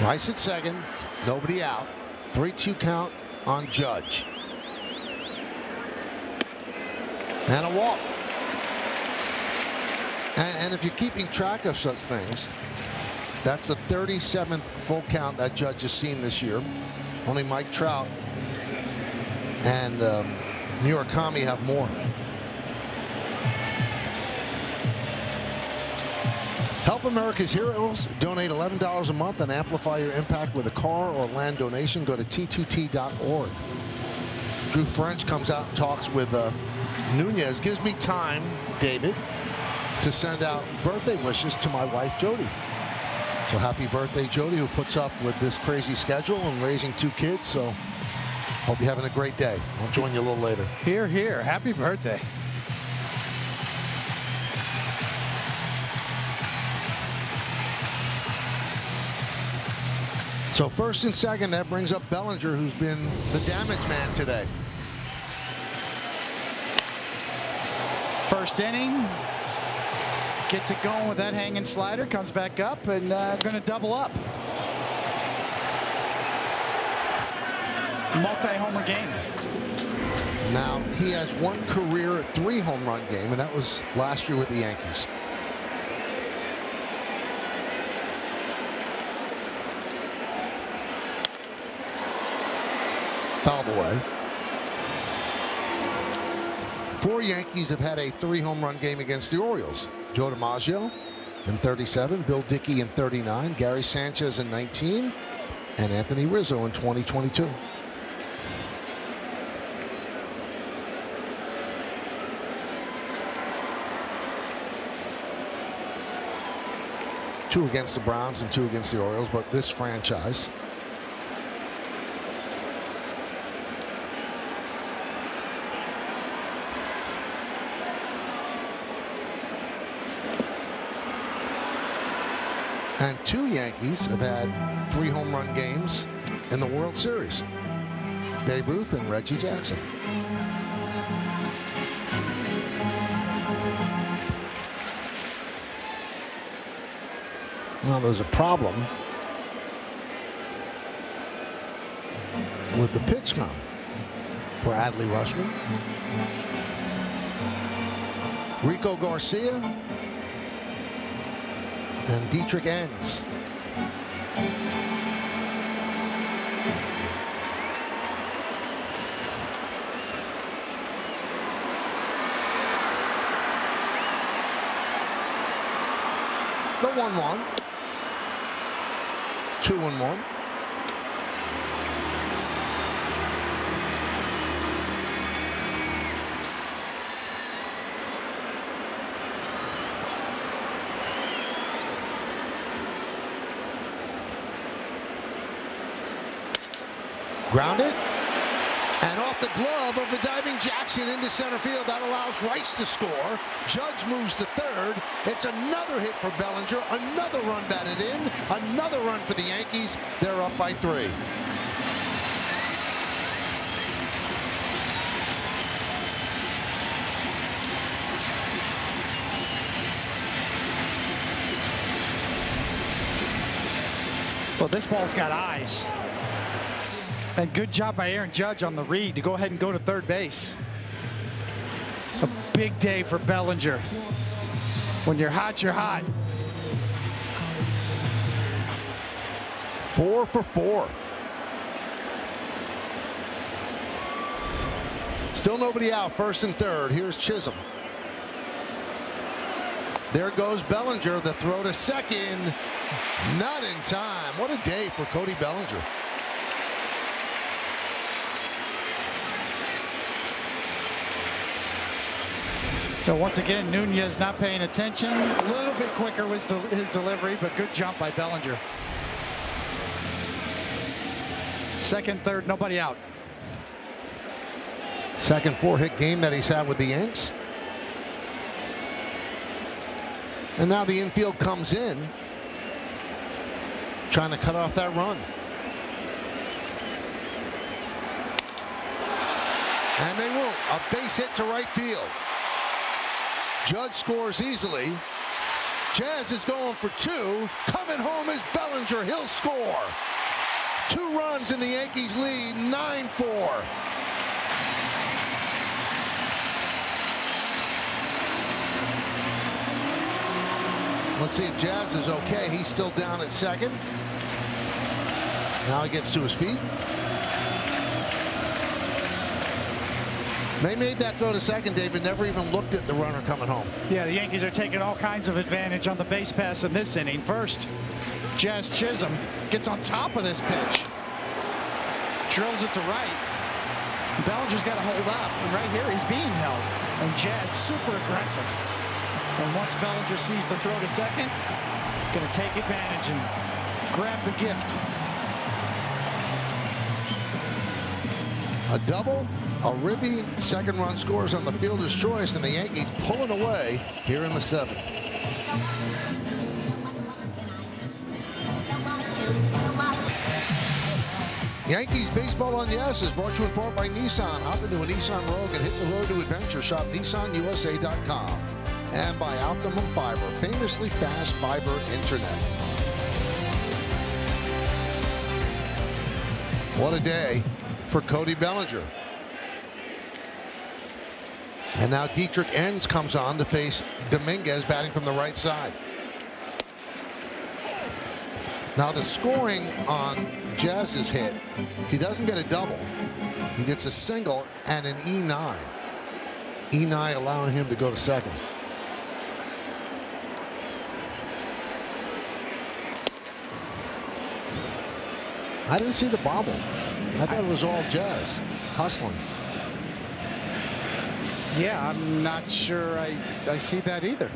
Rice at second, nobody out. 3-2 count on Judge. And a walk. And if you're keeping track of such things, that's the 37th full count that Judge has seen this year. Only Mike Trout and New York Kami have more. Help America's Heroes. Donate $11 a month and amplify your impact with a car or land donation. Go to t2t.org. Drew French comes out and talks with Nunez. Gives me time, David, to send out birthday wishes to my wife, Jody. So happy birthday, Jody, who puts up with this crazy schedule and raising 2 kids. So hope you're having a great day. I'll join you a little later. Here, here. Happy birthday. So first and second, that brings up Bellinger, who's been the damage man today. First inning. Gets it going with that hanging slider. Comes back up and going to double up. Multi-homer game. Now, he has one career 3 home run game, and that was last year with the Yankees. Fouled away. 4 Yankees have had a 3 home run game against the Orioles. Joe DiMaggio in 37, Bill Dickey in 39, Gary Sanchez in 19, and Anthony Rizzo in 2022. Two against the Browns and 2 against the Orioles, but this franchise. And 2 Yankees have had 3 home run games in the World Series. Babe Ruth and Reggie Jackson. Now there's a problem with the pitch count for Adley Rutschman. Rico Garcia and Dietrich Enns. The 1-1. 2-1. Grounded, and off the glove of the diving Jackson into center field. That allows Rice to score. Judge moves to third. It's another hit for Bellinger. Another run batted in. Another run for the Yankees. They're up by 3. Well, this ball's got eyes. And good job by Aaron Judge on the read to go ahead and go to third base. A big day for Bellinger. When you're hot, you're hot. 4 for 4. Still nobody out, first and third. Here's Chisholm. There goes Bellinger. The throw to second. Not in time. What a day for Cody Bellinger. So once again, Nunez not paying attention. A little bit quicker was his delivery, but good jump by Bellinger. Second, third, nobody out. Second 4-hit game that he's had with the Yanks. And now the infield comes in, trying to cut off that run. And they won't. A base hit to right field. Judge scores easily. Jazz is going for 2. Coming home is Bellinger. He'll score. 2 runs in the Yankees lead, 9-4. Let's see if Jazz is okay. He's still down at second. Now he gets to his feet. They made that throw to second, David, never even looked at the runner coming home. Yeah, the Yankees are taking all kinds of advantage on the base pass in this inning. First, Jazz Chisholm gets on top of this pitch. Drills it to right. Bellinger's got to hold up. And right here, he's being held. And Jazz super aggressive. And once Bellinger sees the throw to second, going to take advantage and grab the gift. A double, a ribby, second run scores on the fielder's choice, and the Yankees pulling away here in the seventh. Yankees Baseball on Yes is brought to you in part by Nissan. Hop into a Nissan Rogue and hit the road to adventure. Shop NissanUSA.com. And by Optimum Fiber, famously fast fiber internet. What a day for Cody Bellinger. And now Dietrich Enns comes on to face Dominguez batting from the right side. Now the scoring on Jazz's hit, he doesn't get a double. He gets a single and an E9. E9 allowing him to go to second. I didn't see the bobble. I thought it was all Jazz hustling. Yeah, I'm not sure I see that either.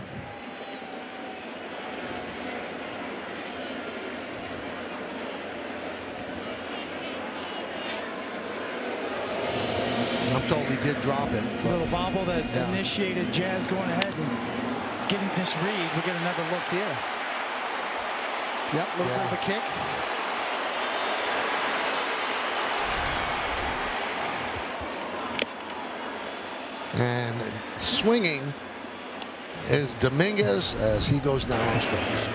I'm told he did drop it. A little bobble that initiated Jazz going ahead and getting this read. We'll get another look here. Yep, a little bit of a kick. And swinging is Dominguez as he goes down on strikes.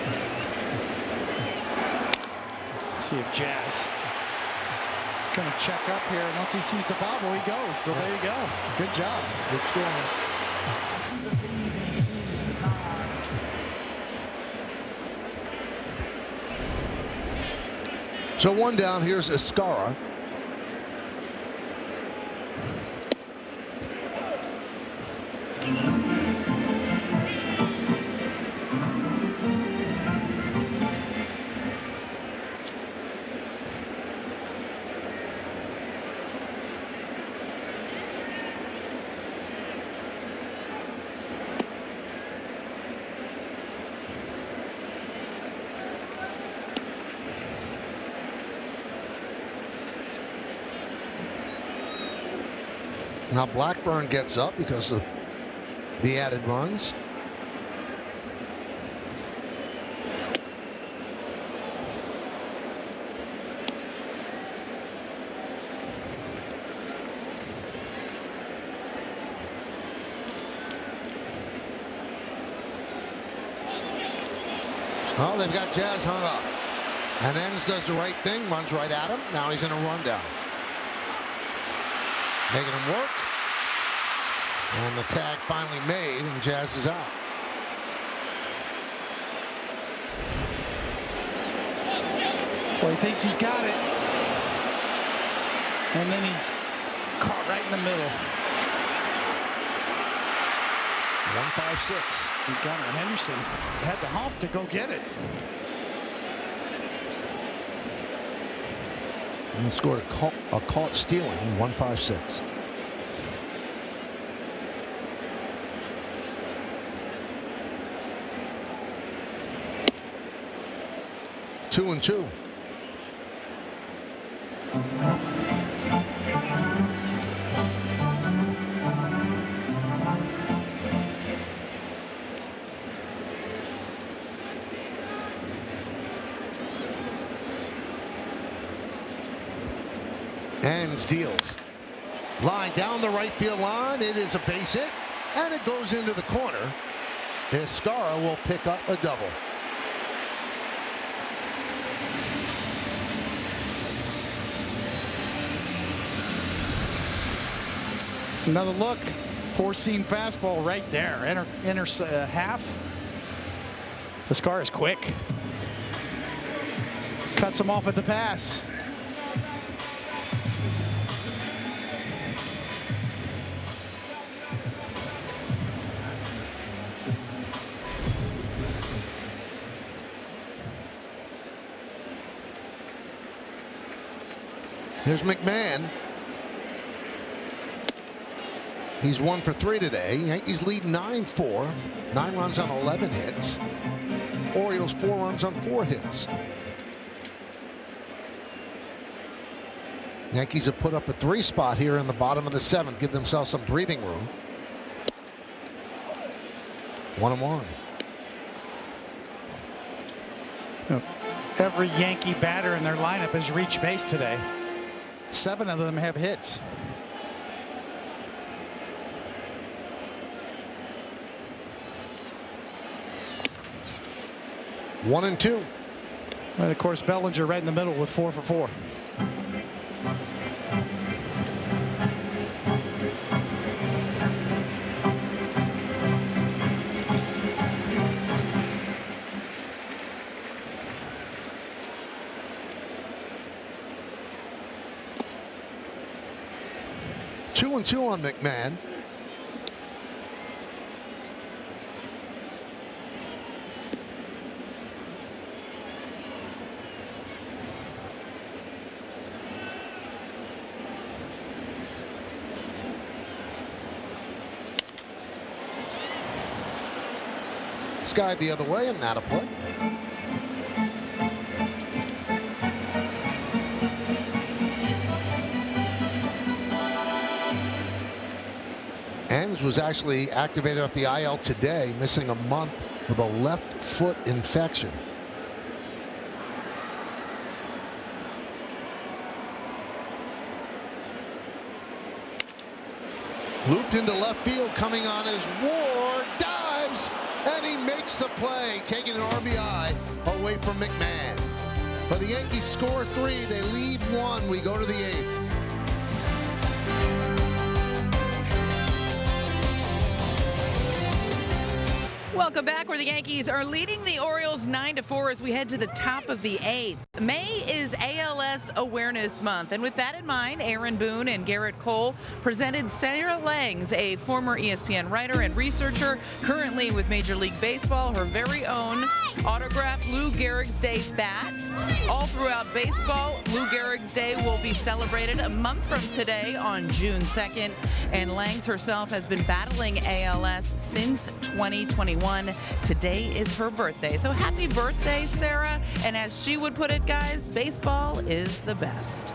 Let's see if Jazz is going to check up here. And once he sees the bobble, he goes. So there you go. Good job. Good scoring. So one down. Here's Escara. Now Blackburn gets up because of the added runs. Oh, they've got Jazz hung up. And Enns does the right thing, runs right at him. Now he's in a rundown. Making him work. And the tag finally made, and Jazz is out. Well, he thinks he's got it. And then he's caught right in the middle. 1-5-6. And Gunnar Henderson had to hump to go get it. And he scored a caught stealing, 1-5-6. Two and two. And steals. Line down the right field line. It is a base hit, and it goes into the corner. Escara will pick up a double. Another look. Four-seam fastball right there. Inner half. Escara is quick. Cuts him off at the pass. Here's McMahon. He's 1 for 3 today. Yankees lead 9-4. 9 runs on 11 hits. Orioles 4 runs on 4 hits. Yankees have put up a 3 spot here in the bottom of the 7th. Give themselves some breathing room. 1-1. Every Yankee batter in their lineup has reached base today. 7 of them have hits. One and 2. And of course, Bellinger right in the middle with 4 for 4. Two and 2 on McMahon. Skied the other way and not a play. Enns was actually activated off the IL today, missing a month with a left foot infection. Looped into left field, coming on as Ward dives, and he makes the play, taking an RBI away from McMahon. But the Yankees score 3, they lead 1. We go to the 8th. Welcome back, where the Yankees are leading the Orioles 9-4 as we head to the top of the 8th. May is ALS Awareness Month, and with that in mind, Aaron Boone and Garrett Cole presented Sarah Langs, a former ESPN writer and researcher, currently with Major League Baseball, her very own autographed Lou Gehrig's Day bat. All throughout baseball, Lou Gehrig's Day will be celebrated a month from today on June 2nd, and Langs herself has been battling ALS since 2021. Today is her birthday. So happy birthday, Sarah. And as she would put it, guys, baseball is the best.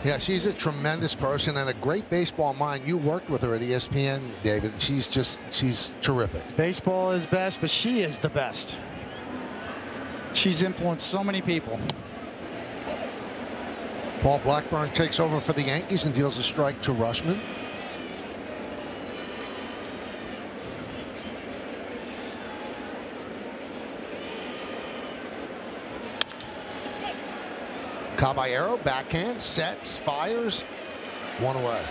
Yeah, she's a tremendous person and a great baseball mind. You worked with her at ESPN, David. She's terrific. Baseball is best, but she is the best. She's influenced so many people. Paul Blackburn takes over for the Yankees and deals a strike to Rushman. Caballero, backhand, sets, fires, 1 away.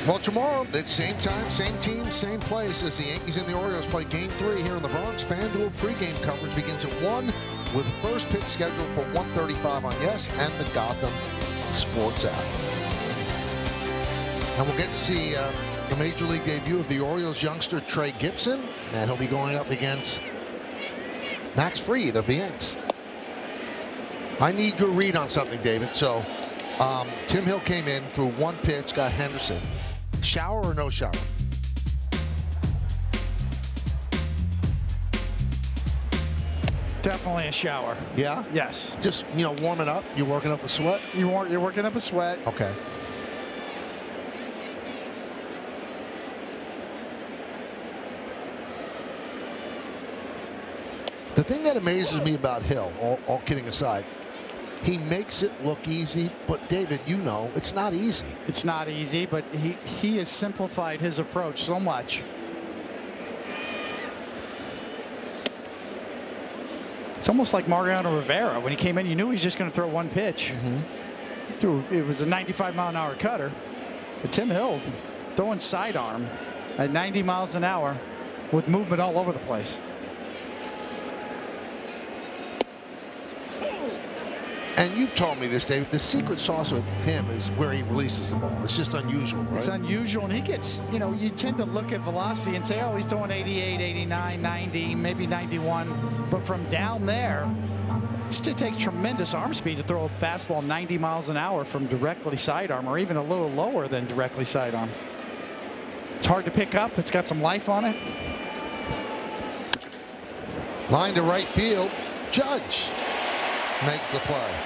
Well, tomorrow, at same time, same team, same place as the Yankees and the Orioles play Game 3 here in the Bronx. FanDuel pregame coverage begins at 1 with the first pitch scheduled for 1:35 on Yes and the Gotham Sports app. And we'll get to see the Major League debut of the Orioles youngster Trey Gibson, and he'll be going up against Max Fried of the Yanks. I need your read on something, David. So Tim Hill came in, threw 1 pitch, got Henderson. Shower or no shower? Definitely a shower. Yeah? Yes. Just, warming up? You're working up a sweat? You're working up a sweat. Okay. The thing that amazes me about Hill, all kidding aside, he makes it look easy, but David, it's not easy. It's not easy, but he has simplified his approach so much. It's almost like Mariano Rivera. When he came in, you knew he was just going to throw 1 pitch. It was a 95-mile-an-hour cutter. But Tim Hill throwing sidearm at 90 miles an hour with movement all over the place. And you've told me this, Dave. The secret sauce with him is where he releases the ball. It's just unusual, right? It's unusual, and he gets, you tend to look at velocity and say, oh, he's throwing 88, 89, 90, maybe 91. But from down there, it still takes tremendous arm speed to throw a fastball 90 miles an hour from directly sidearm, or even a little lower than directly sidearm. It's hard to pick up. It's got some life on it. Line to right field. Judge makes the play.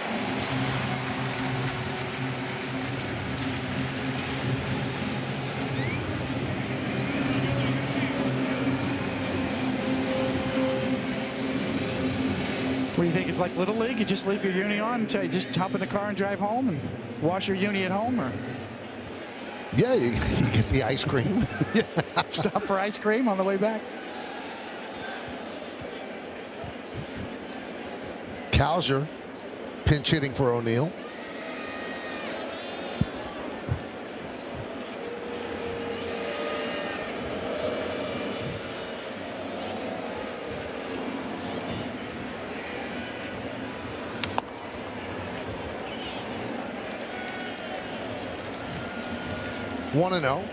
What do you think? It's like Little League? You just leave your uni on until you just hop in the car and drive home and wash your uni at home? Or Yeah, you get the ice cream. stop for ice cream on the way back? Cowser pinch hitting for O'Neill. One and 0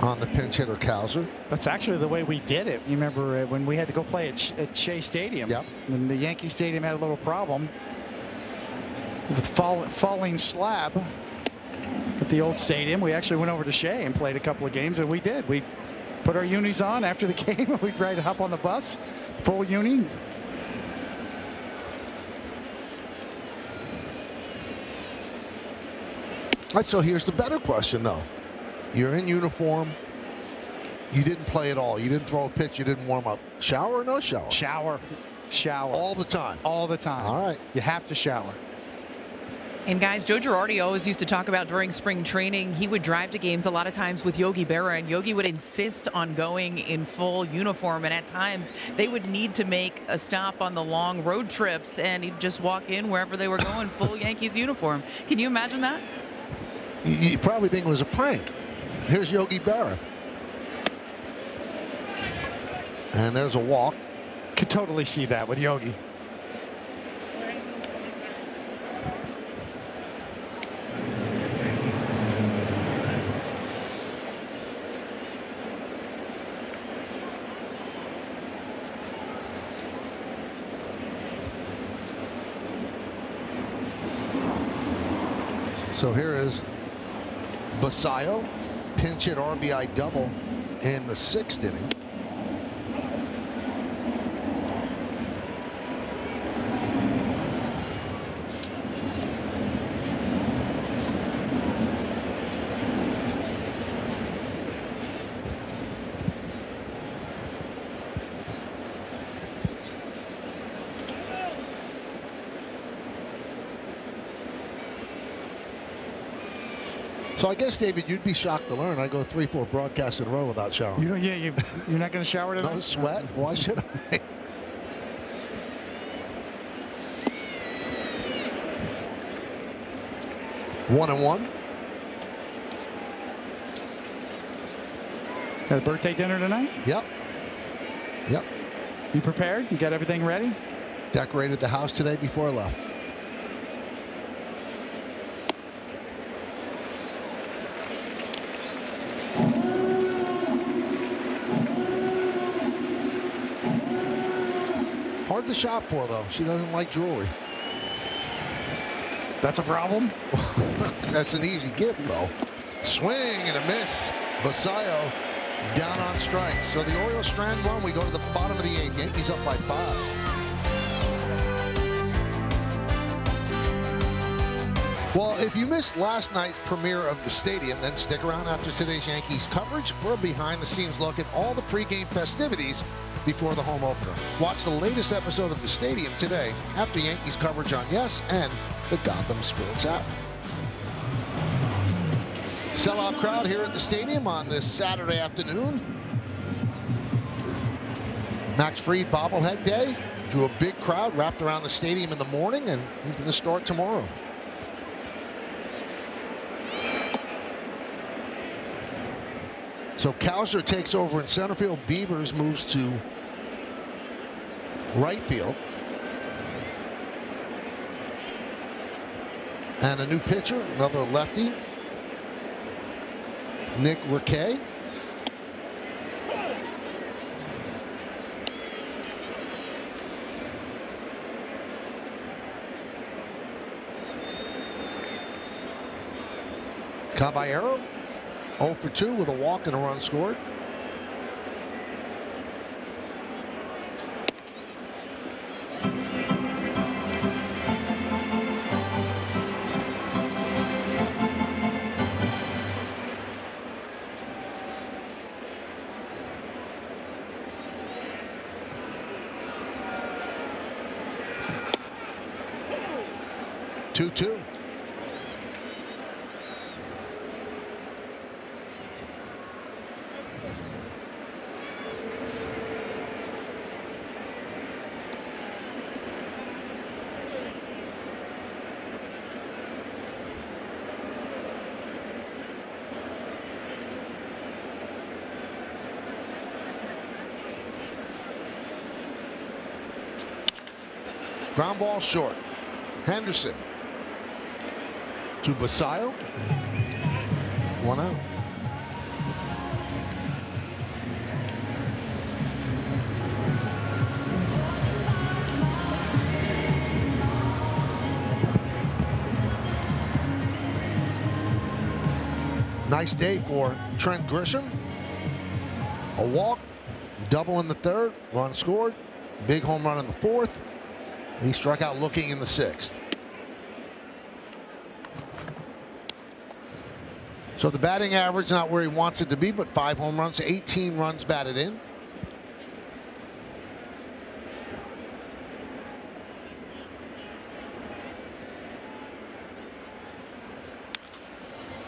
on the pinch hitter Cowser. That's actually the way we did it. You remember when we had to go play at Shea Stadium? Yep. When the Yankee Stadium had a little problem with falling slab at the old stadium, we actually went over to Shea and played a couple of games, and we did. We put our unis on after the game, and we'd try to hop on the bus, full uni. All right, so here's the better question, though. You're in uniform. You didn't play at all. You didn't throw a pitch. You didn't warm up. Shower or no shower? Shower. All the time. All the time. All right. You have to shower. And guys, Joe Girardi always used to talk about during spring training, he would drive to games a lot of times with Yogi Berra, and Yogi would insist on going in full uniform. And at times they would need to make a stop on the long road trips, and he'd just walk in wherever they were going, full Yankees uniform. Can you imagine that? You probably think it was a prank. Here's Yogi Berra. And there's a walk. Could totally see that with Yogi. So here is Basayo, pinch hit RBI double in the 6th inning. So I guess, David, you'd be shocked to learn I go 3-4 broadcasts in a row without showering. You're not going to shower tonight? No sweat. Why should I? One and one. Got a birthday dinner tonight? Yep. Yep. You prepared? You got everything ready? Decorated the house today before I left. Hard to shop for, though. She doesn't like jewelry. That's a problem? That's an easy gift, though. Swing and a miss. Basayo down on strikes. So the Orioles strand one. We go to the bottom of the 8th. Yankees up by 5. Well, if you missed last night's premiere of the stadium, then stick around after today's Yankees coverage for a behind-the-scenes look at all the pregame festivities before the home opener. Watch the latest episode of The Stadium today after Yankees coverage on Yes and the Gotham Sports app. Sellout crowd here at the stadium on this Saturday afternoon. Max Fried bobblehead day. Drew a big crowd wrapped around the stadium in the morning, and he's going to start tomorrow. So Cowser takes over in center field. Beavers moves to right field. And a new pitcher, another lefty, Nick Riquet. Caballero, 0 for 2 with a walk and a run scored. Two. Ground ball short. Henderson to Basayo. 1 out. Nice day for Trent Grisham. A walk, double in the third, run scored, big home run in the fourth. He struck out looking in the sixth. So the batting average not where he wants it to be, but 5 home runs, 18 runs batted in.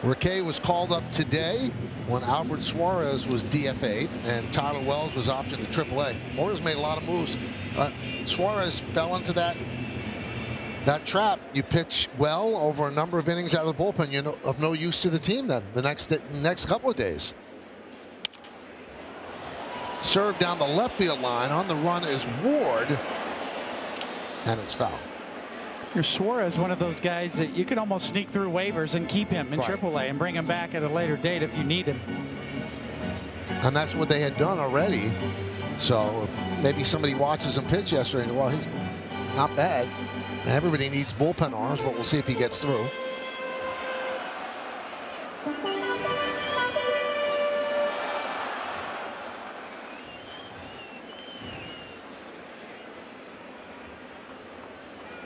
Riquet was called up today when Albert Suarez was DFA'd and Tyler Wells was optioned to AAA. Orioles made a lot of moves. Suarez fell into that trap. You pitch well over a number of innings out of the bullpen, you're of no use to the team then the next couple of days. Serve down the left field line. On the run is Ward, and it's foul. Your Suarez, one of those guys that you can almost sneak through waivers and keep him in AAA and bring him back at a later date if you need him. And that's what they had done already. So maybe somebody watches him pitch yesterday and, well, he's not bad. And everybody needs bullpen arms, but we'll see if he gets through.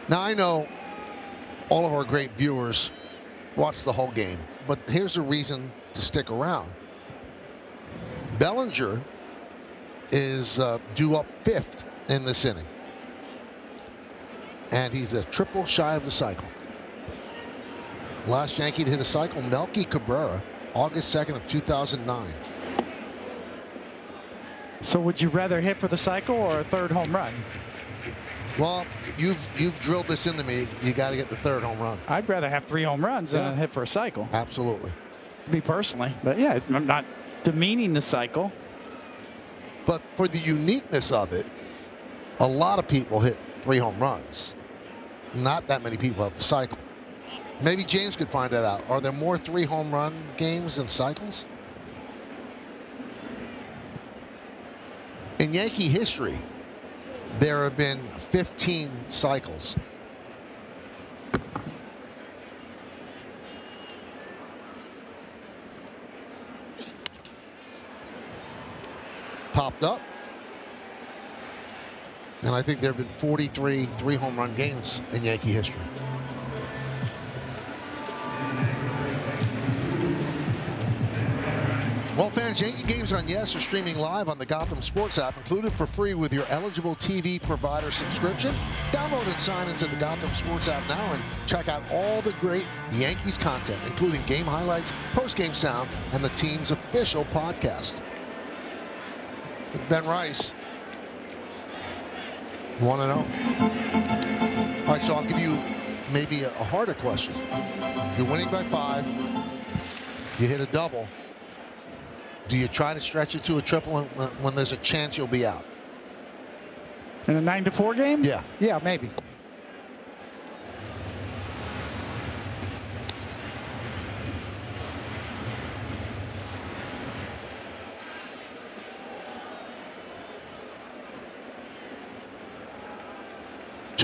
Now, I know all of our great viewers watch the whole game, but here's a reason to stick around. Bellinger is due up 5th in this inning. And he's a triple shy of the cycle. Last Yankee to hit a cycle, Melky Cabrera, August 2nd of 2009. So would you rather hit for the cycle or a third home run? Well, you've drilled this into me. You got to get the third home run. I'd rather have 3 home runs than hit for a cycle. Absolutely. To me personally. But yeah, I'm not demeaning the cycle. But for the uniqueness of it, a lot of people hit 3 home runs. Not that many people have the cycle. Maybe James could find that out. Are there more 3 home run games than cycles? In Yankee history, there have been 15 cycles. Popped up. And I think there have been 43 3-home run games in Yankee history. Well, fans, Yankee games on Yes are streaming live on the Gotham Sports app, included for free with your eligible TV provider subscription. Download and sign into the Gotham Sports app now and check out all the great Yankees content, including game highlights, post-game sound, and the team's official podcast. Ben Rice, 1-0. All right, so I'll give you maybe a harder question. You're winning by 5. You hit a double. Do you try to stretch it to a triple when there's a chance you'll be out? In a 9-4 game? Yeah. Yeah, maybe.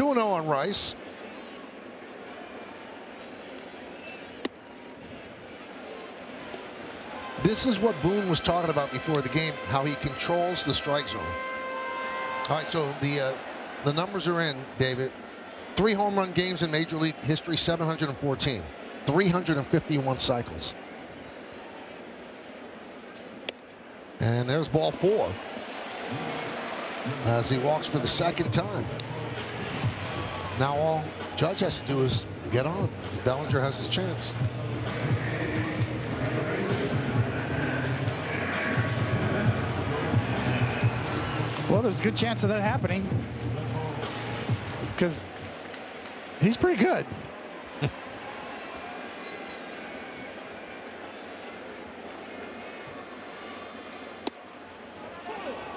2-0 on Rice. This is what Boone was talking about before the game, how he controls the strike zone. All right, so the numbers are in, David. 3 home run games in Major League history, 714. 351 cycles. And there's ball 4 as he walks for the second time. Now all Judge has to do is get on. Bellinger has his chance. Well, there's a good chance of that happening because he's pretty good.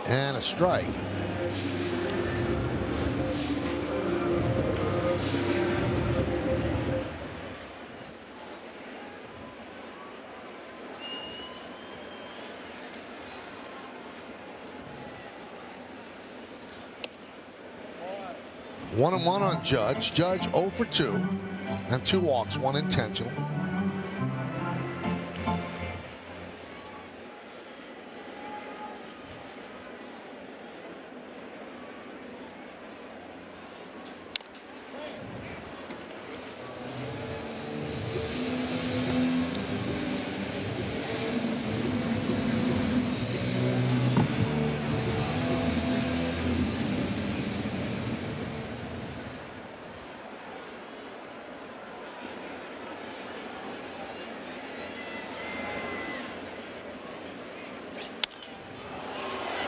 And a strike. One and one on Judge. Judge 0 for 2 and 2 walks, 1 intentional.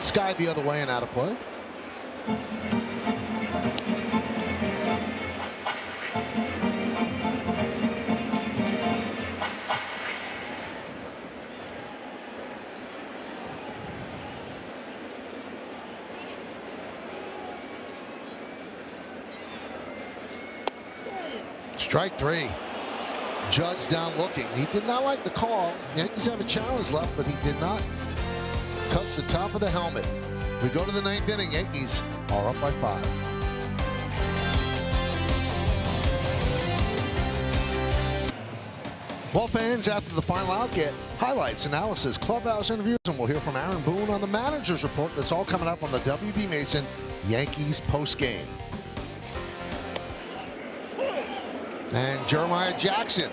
Skied the other way and out of play. Strike 3. Judge down looking. He did not like the call. Yankees have a challenge left, but he did not touch the top of the helmet. We go to the 9th inning. Yankees are up by 5. Well, fans, after the final out, get highlights, analysis, clubhouse interviews, and we'll hear from Aaron Boone on the manager's report. That's all coming up on the WB Mason Yankees postgame. And Jeremiah Jackson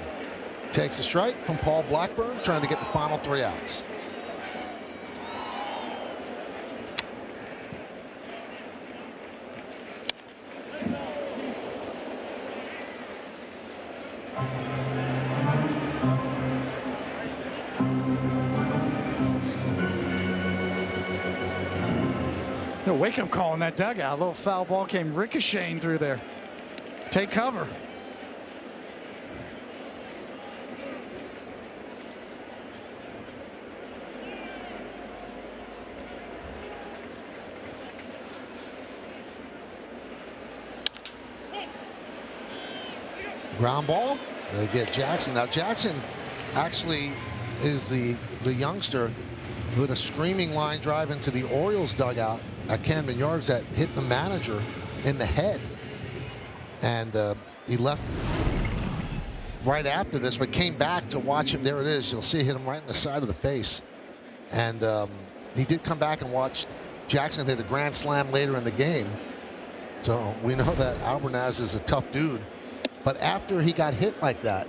takes a strike from Paul Blackburn, trying to get the final 3 outs. The wake-up call in that dugout. A little foul ball came ricocheting through there. Take cover. Ground ball. They get Jackson. Now Jackson actually is the youngster who had a screaming line drive into the Orioles dugout at Camden Yards that hit the manager in the head. And he left right after this, but came back to watch him. There it is. You'll see it hit him right in the side of the face. And he did come back and watched Jackson hit a grand slam later in the game. So we know that Albernaz is a tough dude. But after he got hit like that,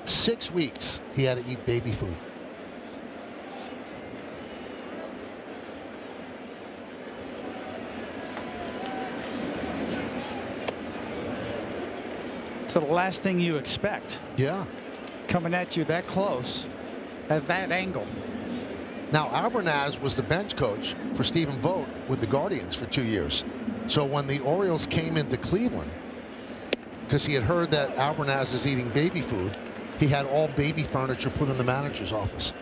6 weeks, he had to eat baby food. So the last thing you expect. Yeah. Coming at you that close, at that angle. Now, Albernaz was the bench coach for Stephen Vogt with the Guardians for 2 years. So when the Orioles came into Cleveland, because he had heard that Albernaz is eating baby food, he had all baby furniture put in the manager's office.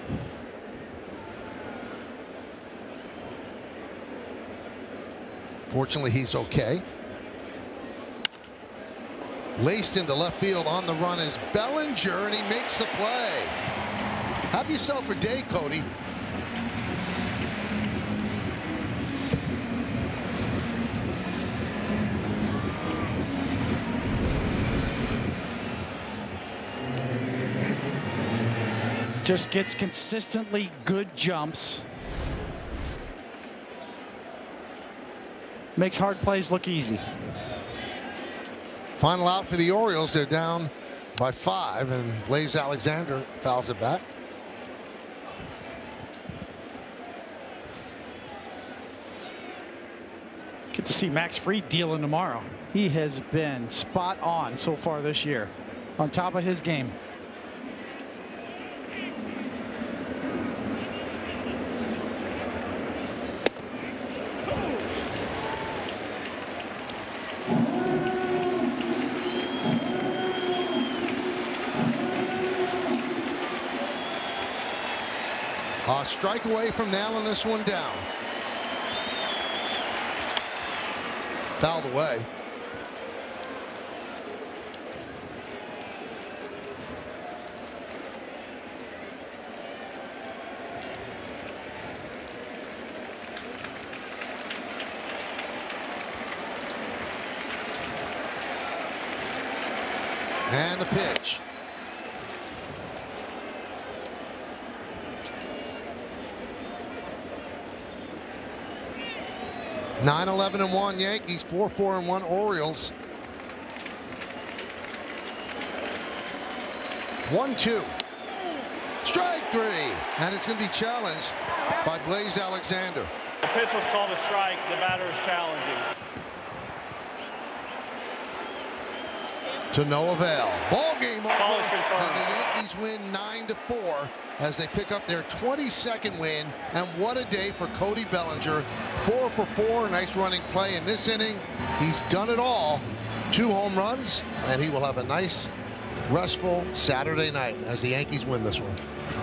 Fortunately, he's okay. Laced into left field. On the run is Bellinger, and he makes the play. Have yourself a day, Cody. Just gets consistently good jumps. Makes hard plays look easy. Final out for the Orioles. They're down by 5, and Blaze Alexander fouls it back. Get to see Max Fried dealing tomorrow. He has been spot on so far this year, on top of his game. A strike away from nailing this one down. Fouled away. And the pitch. Nine 11-1 Yankees, 4-4-1 Orioles. 1-2. Strike 3. And it's going to be challenged by Blaze Alexander. The pitch was called a strike. The batter is challenging. To no avail. Ball game over. Ball is confirmed. And the Yankees win 9-4 as they pick up their 22nd win. And what a day for Cody Bellinger. 4 for 4. Nice running play in this inning. He's done it all. 2 home runs, and he will have a nice, restful Saturday night as the Yankees win this one.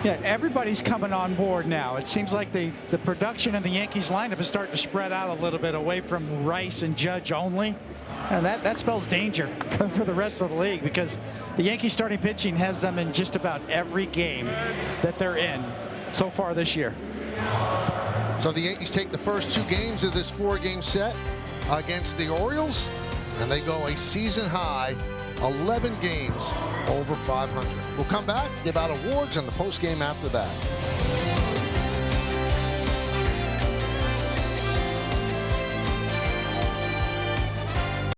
Yeah, everybody's coming on board now. It seems like the production in the Yankees lineup is starting to spread out a little bit away from Rice and Judge only. And that spells danger for the rest of the league, because the Yankees starting pitching has them in just about every game that they're in so far this year. So the Yankees take the first 2 games of this 4-game set against the Orioles, and they go a season high 11 games over 500. We'll come back, give out awards, and the post game after that.